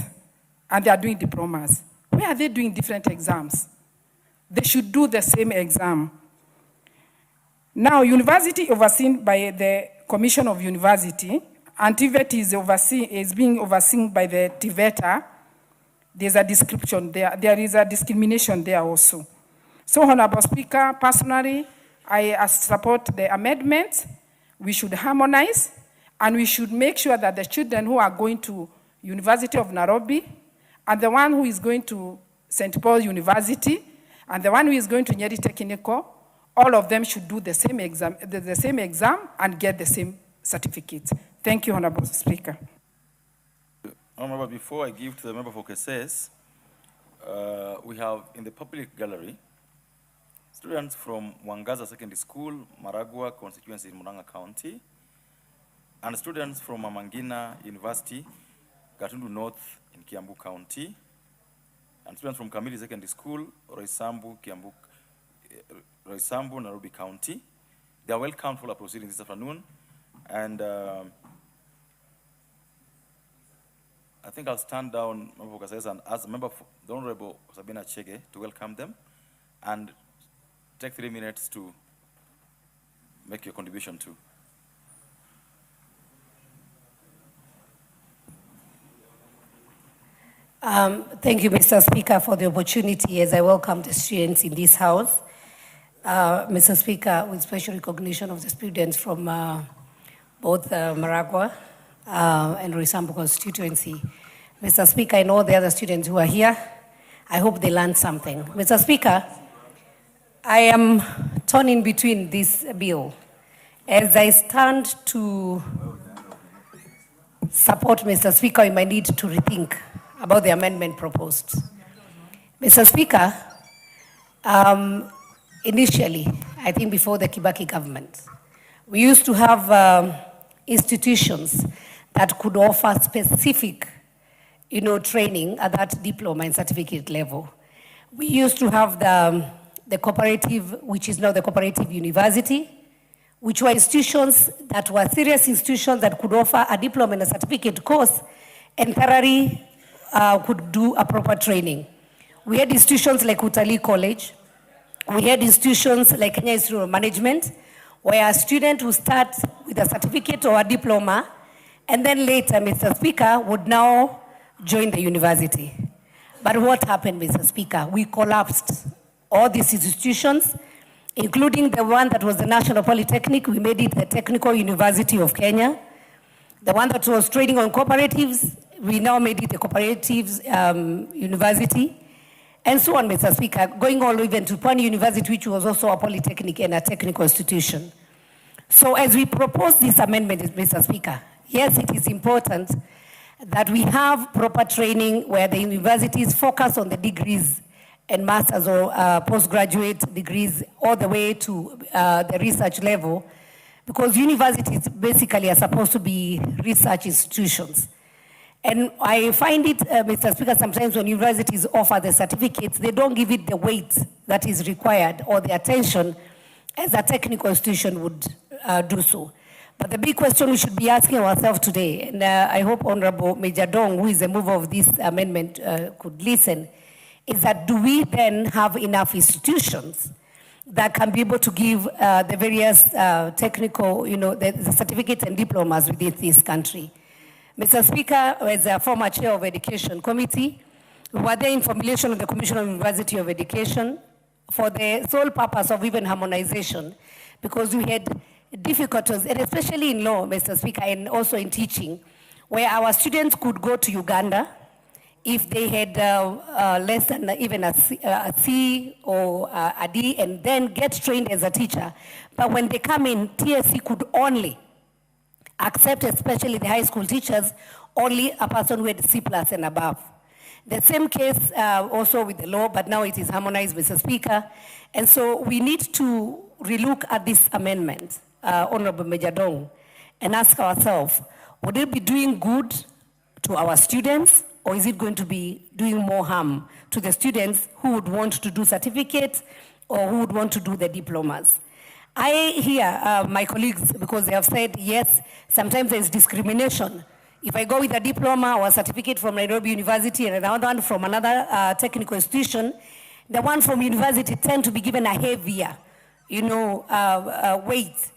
and they are doing diplomas, why are they doing different exams? They should do the same exam. Now, university overseen by the Commission of University, and TVET is being overseen by the TVETA. There's a description there. There is a discrimination there also. So, Honorable Speaker, personally, I support the amendment. We should harmonize, and we should make sure that the children who are going to University of Nairobi, and the one who is going to St. Paul University, and the one who is going to Nyeri Technical, all of them should do the same exam and get the same certificate. Thank you, Honorable Speaker. Honorable, before I give to the member for cases, we have in the public gallery students from Wangaza Secondary School, Maragua constituency in Murang'a County, and students from Amangina University, Gatundu North in Kiambu County, and students from Kamili Secondary School, Roysambu, Nairobi County. They are welcome for the proceedings this afternoon, and I think I'll stand down, and ask the member, the Honorable Sabina Chege, to welcome them, and take 3 minutes to make your contribution too. Thank you, Mr. Speaker, for the opportunity as I welcome the students in this house. Mr. Speaker, with special recognition of the students from both Maragua and Roysambu constituency. Mr. Speaker, and all the other students who are here, I hope they learned something. Mr. Speaker, I am torn in between this bill. As I stand to support Mr. Speaker, you might need to rethink about the amendment proposed. Mr. Speaker, initially, I think before the Kibaki government, we used to have institutions that could offer specific, training at that diploma and certificate level. We used to have the cooperative, which is now the cooperative university, which were institutions that were serious institutions that could offer a diploma and a certificate course and thoroughly could do a proper training. We had institutions like Utalii College. We had institutions like Kenya Institute of Management, where a student would start with a certificate or a diploma, and then later, Mr. Speaker, would now join the university. But what happened, Mr. Speaker? We collapsed all these institutions, including the one that was the National Polytechnic. We made it the Technical University of Kenya. The one that was training on cooperatives, we now made it the Cooperatives University. And so on, Mr. Speaker, going all even to Pwani University, which was also a polytechnic and a technical institution. So as we propose this amendment, Mr. Speaker, yes, it is important that we have proper training where the universities focus on the degrees and master's or postgraduate degrees all the way to the research level, because universities basically are supposed to be research institutions. And I find it, Mr. Speaker, sometimes when universities offer the certificates, they don't give it the weight that is required or the attention as a technical institution would do so. But the big question we should be asking ourselves today, and I hope Honorable Major Dong, who is the mover of this amendment, could listen, is that do we then have enough institutions that can be able to give the various technical, the certificates and diplomas within this country? Mr. Speaker, as a former chair of Education Committee, we were there in formulation of the Commission on University of Education for the sole purpose of even harmonization, because we had difficulties, and especially in law, Mr. Speaker, and also in teaching, where our students could go to Uganda if they had less than even a C or a D, and then get trained as a teacher. But when they come in, TSC could only accept, especially the high school teachers, only a person who had C+ and above. The same case also with the law, but now it is harmonized, Mr. Speaker. And so we need to relook at this amendment, Honorable Major Dong, and ask ourselves, would it be doing good to our students, or is it going to be doing more harm to the students who would want to do certificates or who would want to do the diplomas? I hear my colleagues, because they have said, yes, sometimes there's discrimination. If I go with a diploma or a certificate from Nairobi University and another one from another technical institution, the one from university tend to be given a heavier, weight.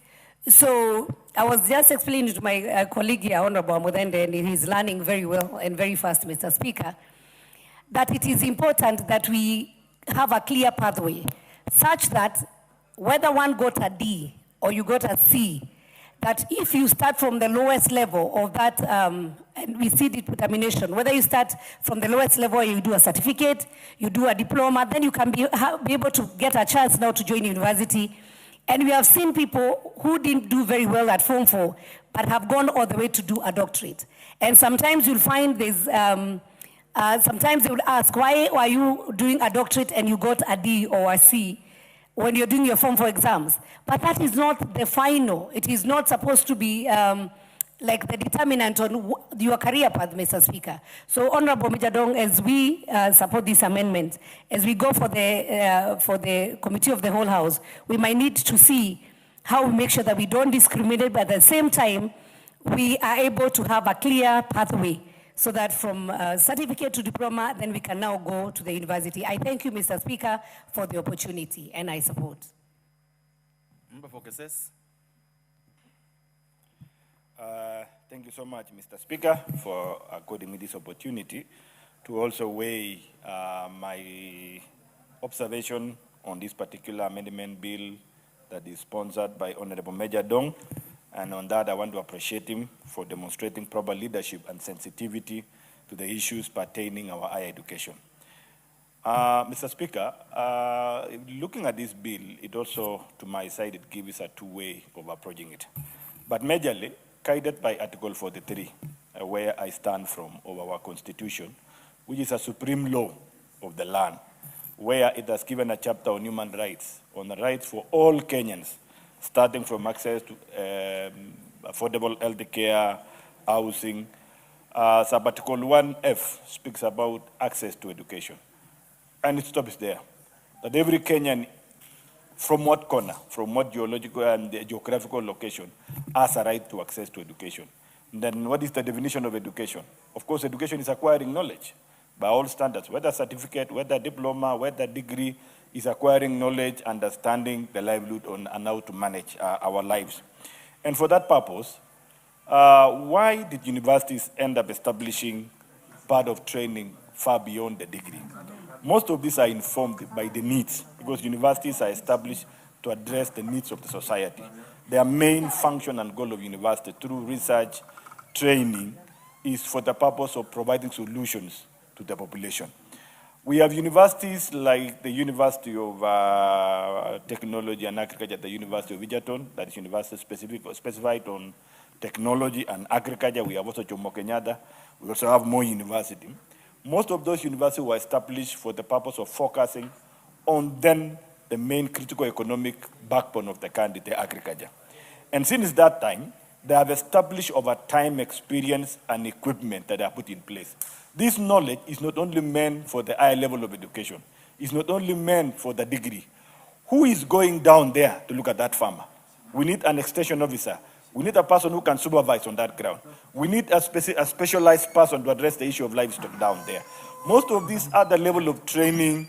So I was just explaining to my colleague here, Honorable Mudende, and he's learning very well and very fast, Mr. Speaker, that it is important that we have a clear pathway such that whether one got a D or you got a C, that if you start from the lowest level of that, and we see determination, whether you start from the lowest level, you do a certificate, you do a diploma, then you can be able to get a chance now to join university. And we have seen people who didn't do very well at Form 4, but have gone all the way to do a doctorate. And sometimes you'll find there's, sometimes they would ask, why are you doing a doctorate and you got a D or a C when you're doing your Form 4 exams? But that is not the final. It is not supposed to be like the determinant on your career path, Mr. Speaker. So, Honorable Major Dong, as we support this amendment, as we go for the Committee of the Whole House, we might need to see how we make sure that we don't discriminate, but at the same time, we are able to have a clear pathway so that from certificate to diploma, then we can now go to the university. I thank you, Mr. Speaker, for the opportunity, and I support. Member for Cases. Thank you so much, Mr. Speaker, for according me this opportunity to also weigh my observation on this particular amendment bill that is sponsored by Honorable Major Dong. And on that, I want to appreciate him for demonstrating proper leadership and sensitivity to the issues pertaining our higher education. Mr. Speaker, looking at this bill, it also, to my side, it gives a two-way of approaching it. But majorly, guided by Article 43, where I stand from, of our Constitution, which is a supreme law of the land, where it has given a chapter on human rights, on the rights for all Kenyans, starting from access to affordable health care, housing. Article 1F speaks about access to education. And it stops there. That every Kenyan, from what corner, from what geological and geographical location, has a right to access to education. And then what is the definition of education? Of course, education is acquiring knowledge by all standards, whether certificate, whether diploma, whether degree, is acquiring knowledge, understanding the livelihood and how to manage our lives. And for that purpose, why did universities end up establishing part of training far beyond the degree? Most of these are informed by the needs, because universities are established to address the needs of the society. Their main function and goal of university through research, training, is for the purpose of providing solutions to the population. We have universities like the University of Technology and Agriculture, the University of Egerton, that is university specified on technology and agriculture. We have also Kenyatta. We also have more universities. Most of those universities were established for the purpose of focusing on then the main critical economic backbone of the country, the agriculture. And since that time, they have established over time experience and equipment that are put in place. This knowledge is not only meant for the higher level of education. It's not only meant for the degree. Who is going down there to look at that farmer? We need an extension officer. We need a person who can supervise on that ground. We need a specialized person to address the issue of livestock down there. Most of these other level of training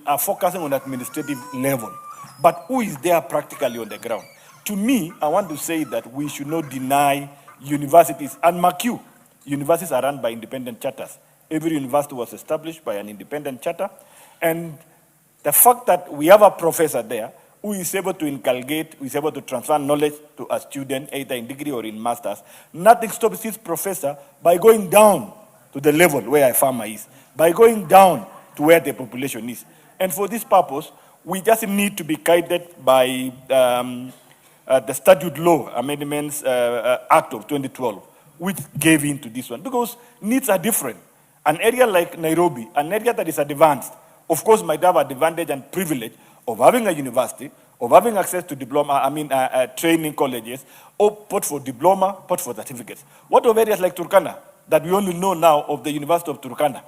are focusing on administrative level. But who is there practically on the ground? To me, I want to say that we should not deny universities, and mark you, universities are run by independent charters. Every university was established by an independent charter. And the fact that we have a professor there who is able to inculcate, who is able to transfer knowledge to a student, either in degree or in master's, nothing stops this professor by going down to the level where a farmer is, by going down to where the population is. And for this purpose, we just need to be guided by the Statute Law Amendments Act of 2012, which gave in to this one, because needs are different. An area like Nairobi, an area that is advanced, of course, might have advantage and privilege of having a university, of having access to diploma, training colleges, or put for diploma, put for certificates. What of areas like Turkana, that we only know now of the University of Turkana?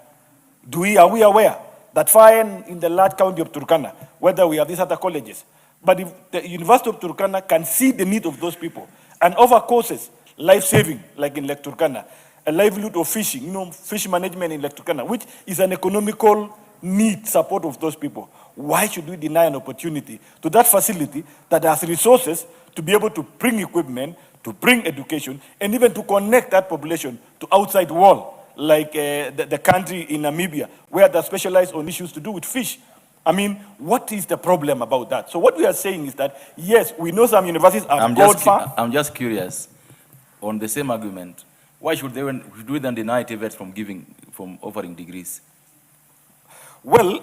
Are we aware that far in the large county of Turkana, whether we have these other colleges? But if the University of Turkana can see the need of those people and offer courses, life-saving, like in Lake Turkana, a livelihood of fishing, fish management in Lake Turkana, which is an economical need support of those people. Why should we deny an opportunity to that facility that has resources to be able to bring equipment, to bring education, and even to connect that population to outside world, like the country in Namibia, where they're specialized on issues to do with fish? I mean, what is the problem about that? So what we are saying is that, yes, we know some universities are I'm just curious, on the same argument, why should we then deny TVET from offering degrees? Well,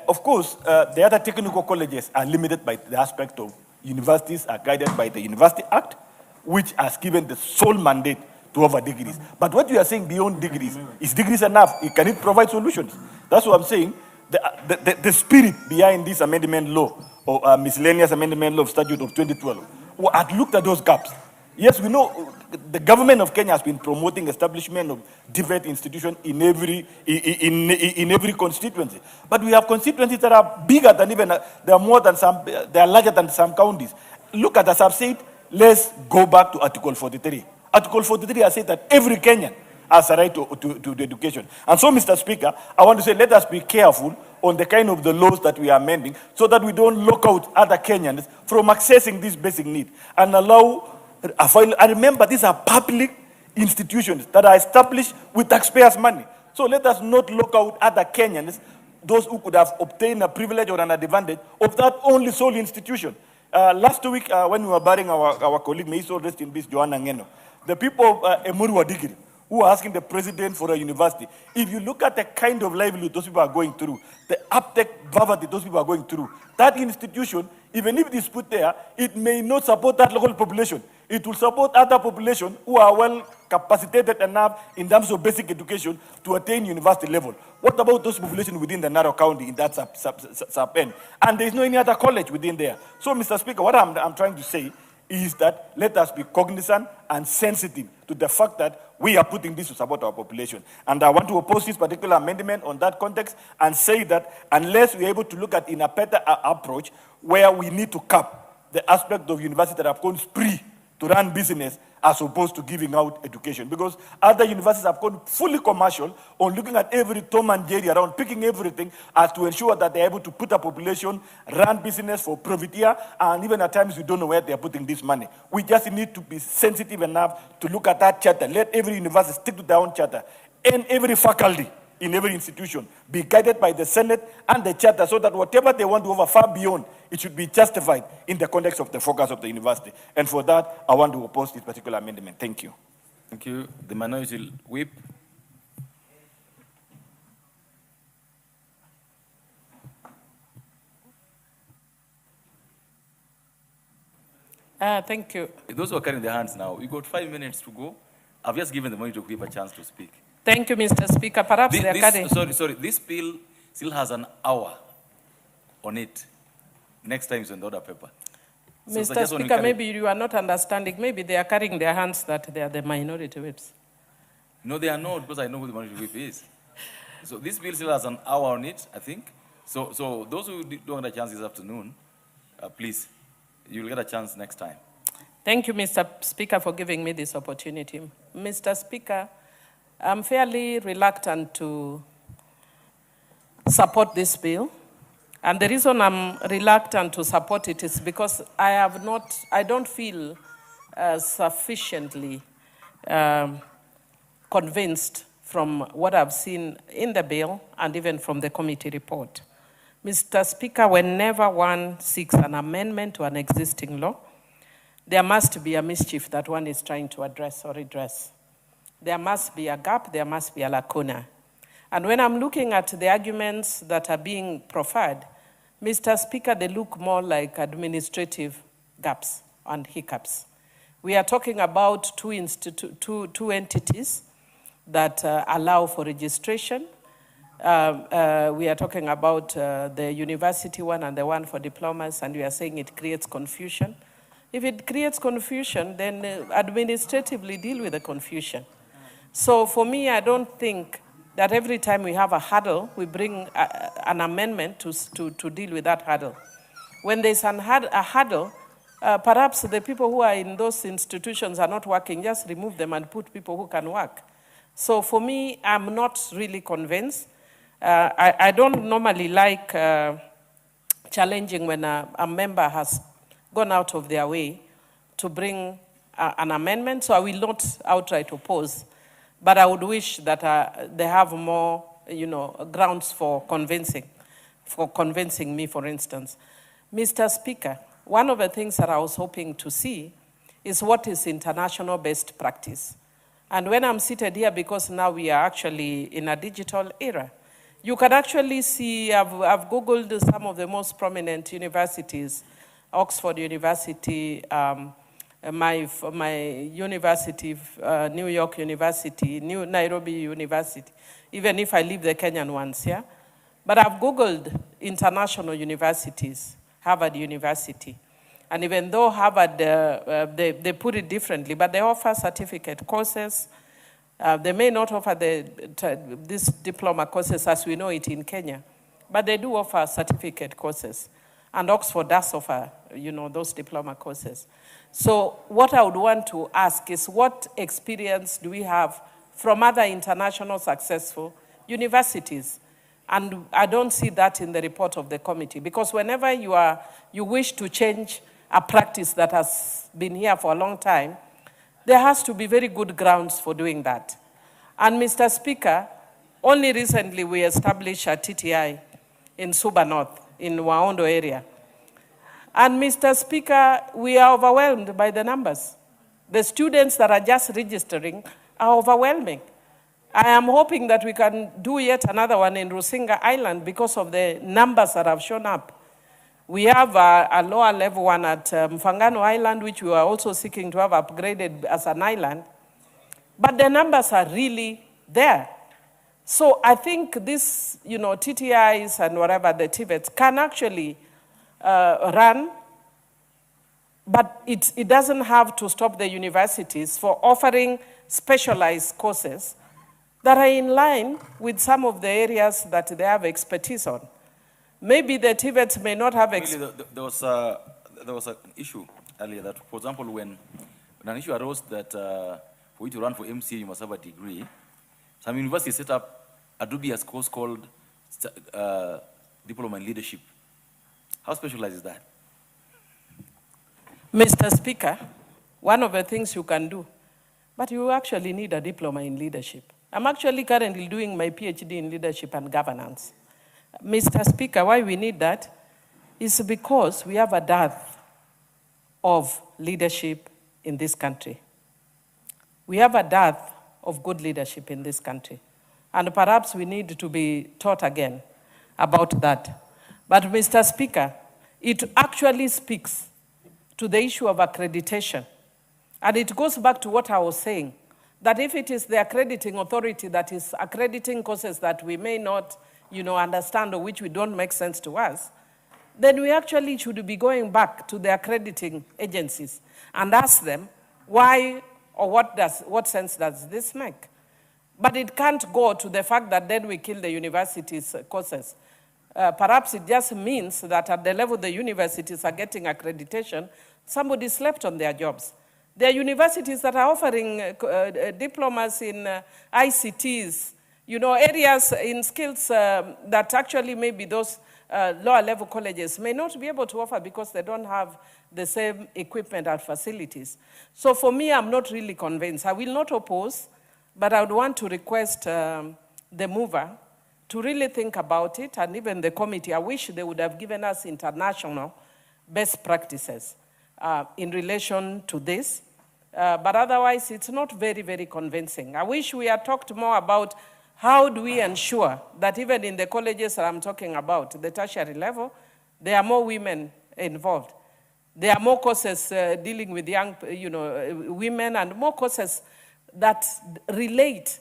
of course, the other technical colleges are limited by the aspect of universities are guided by the University Act, which has given the sole mandate to offer degrees. But what we are saying beyond degrees, is degrees enough? Can it provide solutions? That's what I'm saying. The spirit behind this amendment law, or miscellaneous amendment law of statute of 2012, had looked at those gaps. Yes, we know the government of Kenya has been promoting establishment of different institutions in every constituency. But we have constituencies that are bigger than even, they are larger than some counties. Look at, as I've said, let's go back to Article 43. Article 43 has said that every Kenyan has a right to education. And so, Mr. Speaker, I want to say let us be careful on the kind of the laws that we are amending so that we don't lock out other Kenyans from accessing this basic need and allow. And remember, these are public institutions that are established with taxpayers' money. So let us not lock out other Kenyans, those who could have obtained a privilege or an advantage of that only sole institution. Last week, when we were burying our colleague, may he so rest in peace, Joanna Ngeno, the people of Emuru Wadigiri, who are asking the president for a university, if you look at the kind of livelihood those people are going through, the uptake poverty those people are going through, that institution, even if it is put there, it may not support that local population. It will support other population who are well capacitated enough in terms of basic education to attain university level. What about those population within the narrow county in that sub-end? And there is no any other college within there. So, Mr. Speaker, what I'm trying to say is that let us be cognizant and sensitive to the fact that we are putting this to support our population. And I want to oppose this particular amendment on that context and say that unless we're able to look at in a better approach where we need to cap the aspect of universities that have gone spree to run business as opposed to giving out education. Because other universities have gone fully commercial on looking at every Tom and Jerry around, picking everything as to ensure that they're able to put a population, run business for profiteer, and even at times we don't know where they're putting this money. We just need to be sensitive enough to look at that charter. Let every university stick to their own charter. And every faculty in every institution be guided by the Senate and the charter so that whatever they want to offer far beyond, it should be justified in the context of the focus of the university. And for that, I want to oppose this particular amendment. Thank you. Thank you. The minority whip. Thank you. Those who are carrying their hands now, we got 5 minutes to go. I've just given the minority whip a chance to speak. Thank you, Mr. Speaker. Perhaps they are carrying... Sorry. This bill still has an hour on it. Next time is on the order paper. Mr. Speaker, maybe you are not understanding. Maybe they are carrying their hands that they are the minority whips. No, they are not, because I know who the minority whip is. So this bill still has an hour on it, I think. So those who don't get a chance this afternoon, please, you'll get a chance next time. Thank you, Mr. Speaker, for giving me this opportunity. Mr. Speaker, I'm fairly reluctant to support this bill. And the reason I'm reluctant to support it is because I don't feel sufficiently convinced from what I've seen in the bill and even from the committee report. Mr. Speaker, whenever one seeks an amendment to an existing law, there must be a mischief that one is trying to address or redress. There must be a gap, there must be a lacuna. And when I'm looking at the arguments that are being proffered, Mr. Speaker, they look more like administrative gaps and hiccups. We are talking about two entities that allow for registration. We are talking about the university one and the one for diplomas, and we are saying it creates confusion. If it creates confusion, then administratively deal with the confusion. So for me, I don't think that every time we have a hurdle, we bring an amendment to deal with that hurdle. When there's a hurdle, perhaps the people who are in those institutions are not working, just remove them and put people who can work. So for me, I'm not really convinced. I don't normally like challenging when a member has gone out of their way to bring an amendment, so I will not outright oppose. But I would wish that they have more, grounds for convincing me, for instance. Mr. Speaker, one of the things that I was hoping to see is what is international best practice. And when I'm seated here, because now we are actually in a digital era, you can actually see, I've Googled some of the most prominent universities, Oxford University, my university, New York University, Nairobi University, even if I leave the Kenyan ones here. But I've Googled international universities, Harvard University. And even though Harvard, they put it differently, but they offer certificate courses. They may not offer these diploma courses as we know it in Kenya, but they do offer certificate courses. And Oxford does offer, those diploma courses. So what I would want to ask is, what experience do we have from other international successful universities? And I don't see that in the report of the committee, because whenever you wish to change a practice that has been here for a long time, there has to be very good grounds for doing that. And Mr. Speaker, only recently we established a TTI in Suba North, in Waondo area. And Mr. Speaker, we are overwhelmed by the numbers. The students that are just registering are overwhelming. I am hoping that we can do yet another one in Rusinga Island because of the numbers that have shown up. We have a lower level one at Mfangano Island, which we are also seeking to have upgraded as an island. But the numbers are really there. So I think this, TTIs and whatever, the TVETs can actually run, but it doesn't have to stop the universities for offering specialized courses that are in line with some of the areas that they have expertise on. Maybe the TVETs may not have there was an issue earlier that, for example, when an issue arose that for you to run for MCA, you must have a degree. Some universities set up a dubious course called Diploma in Leadership. How specialized is that? Mr. Speaker, one of the things you can do, but you actually need a diploma in leadership. I'm actually currently doing my PhD in leadership and governance. Mr. Speaker, why we need that is because we have a dearth of leadership in this country. We have a dearth of good leadership in this country. And perhaps we need to be taught again about that. But Mr. Speaker, it actually speaks to the issue of accreditation. And it goes back to what I was saying, that if it is the accrediting authority that is accrediting courses that we may not understand or which we don't make sense to us, then we actually should be going back to the accrediting agencies and ask them why or what sense does this make? But it can't go to the fact that then we kill the universities' courses. Perhaps it just means that at the level the universities are getting accreditation, somebody slept on their jobs. There are universities that are offering diplomas in ICTs, areas in skills that actually maybe those lower level colleges may not be able to offer because they don't have the same equipment and facilities. So for me, I'm not really convinced. I will not oppose, but I would want to request the mover to really think about it, and even the committee. I wish they would have given us international best practices in relation to this. But otherwise, it's not very, very convincing. I wish we had talked more about how do we ensure that even in the colleges that I'm talking about, the tertiary level, there are more women involved. There are more courses dealing with young, women, and more courses that relate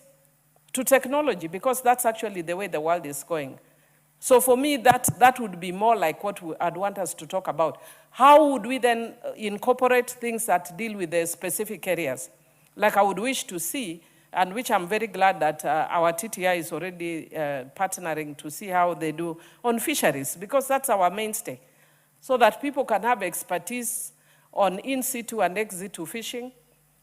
to technology, because that's actually the way the world is going. So for me, that would be more like what I'd want us to talk about. How would we then incorporate things that deal with the specific areas? Like I would wish to see, and which I'm very glad that our TTI is already partnering to see how they do on fisheries, because that's our mainstay. So that people can have expertise on in situ and ex situ fishing,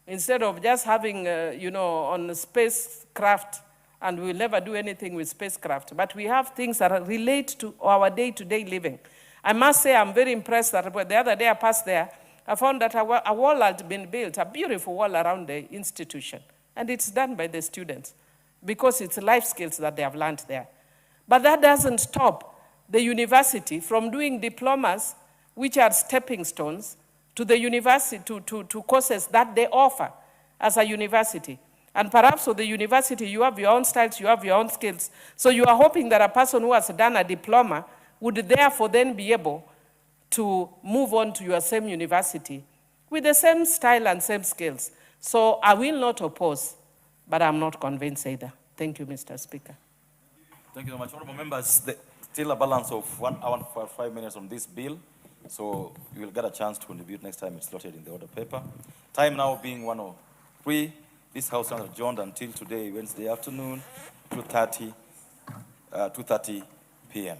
instead of just having, on spacecraft, and we'll never do anything with spacecraft. But we have things that relate to our day-to-day living. I must say I'm very impressed that the other day I passed there, I found that a wall had been built, a beautiful wall around the institution. And it's done by the students, because it's life skills that they have learned there. But that doesn't stop the university from doing diplomas, which are stepping stones to the university, to courses that they offer as a university. And perhaps for the university, you have your own styles, you have your own skills. So you are hoping that a person who has done a diploma would therefore then be able to move on to your same university with the same style and same skills. So I will not oppose, but I'm not convinced either. Thank you, Mr. Speaker. Thank you so much. Honorable members, still a balance of 1 hour and 5 minutes on this bill. So you will get a chance to contribute next time it's slotted in the order paper. Time now being 1:03. This House is adjourned until today, Wednesday afternoon, 2:30 p.m.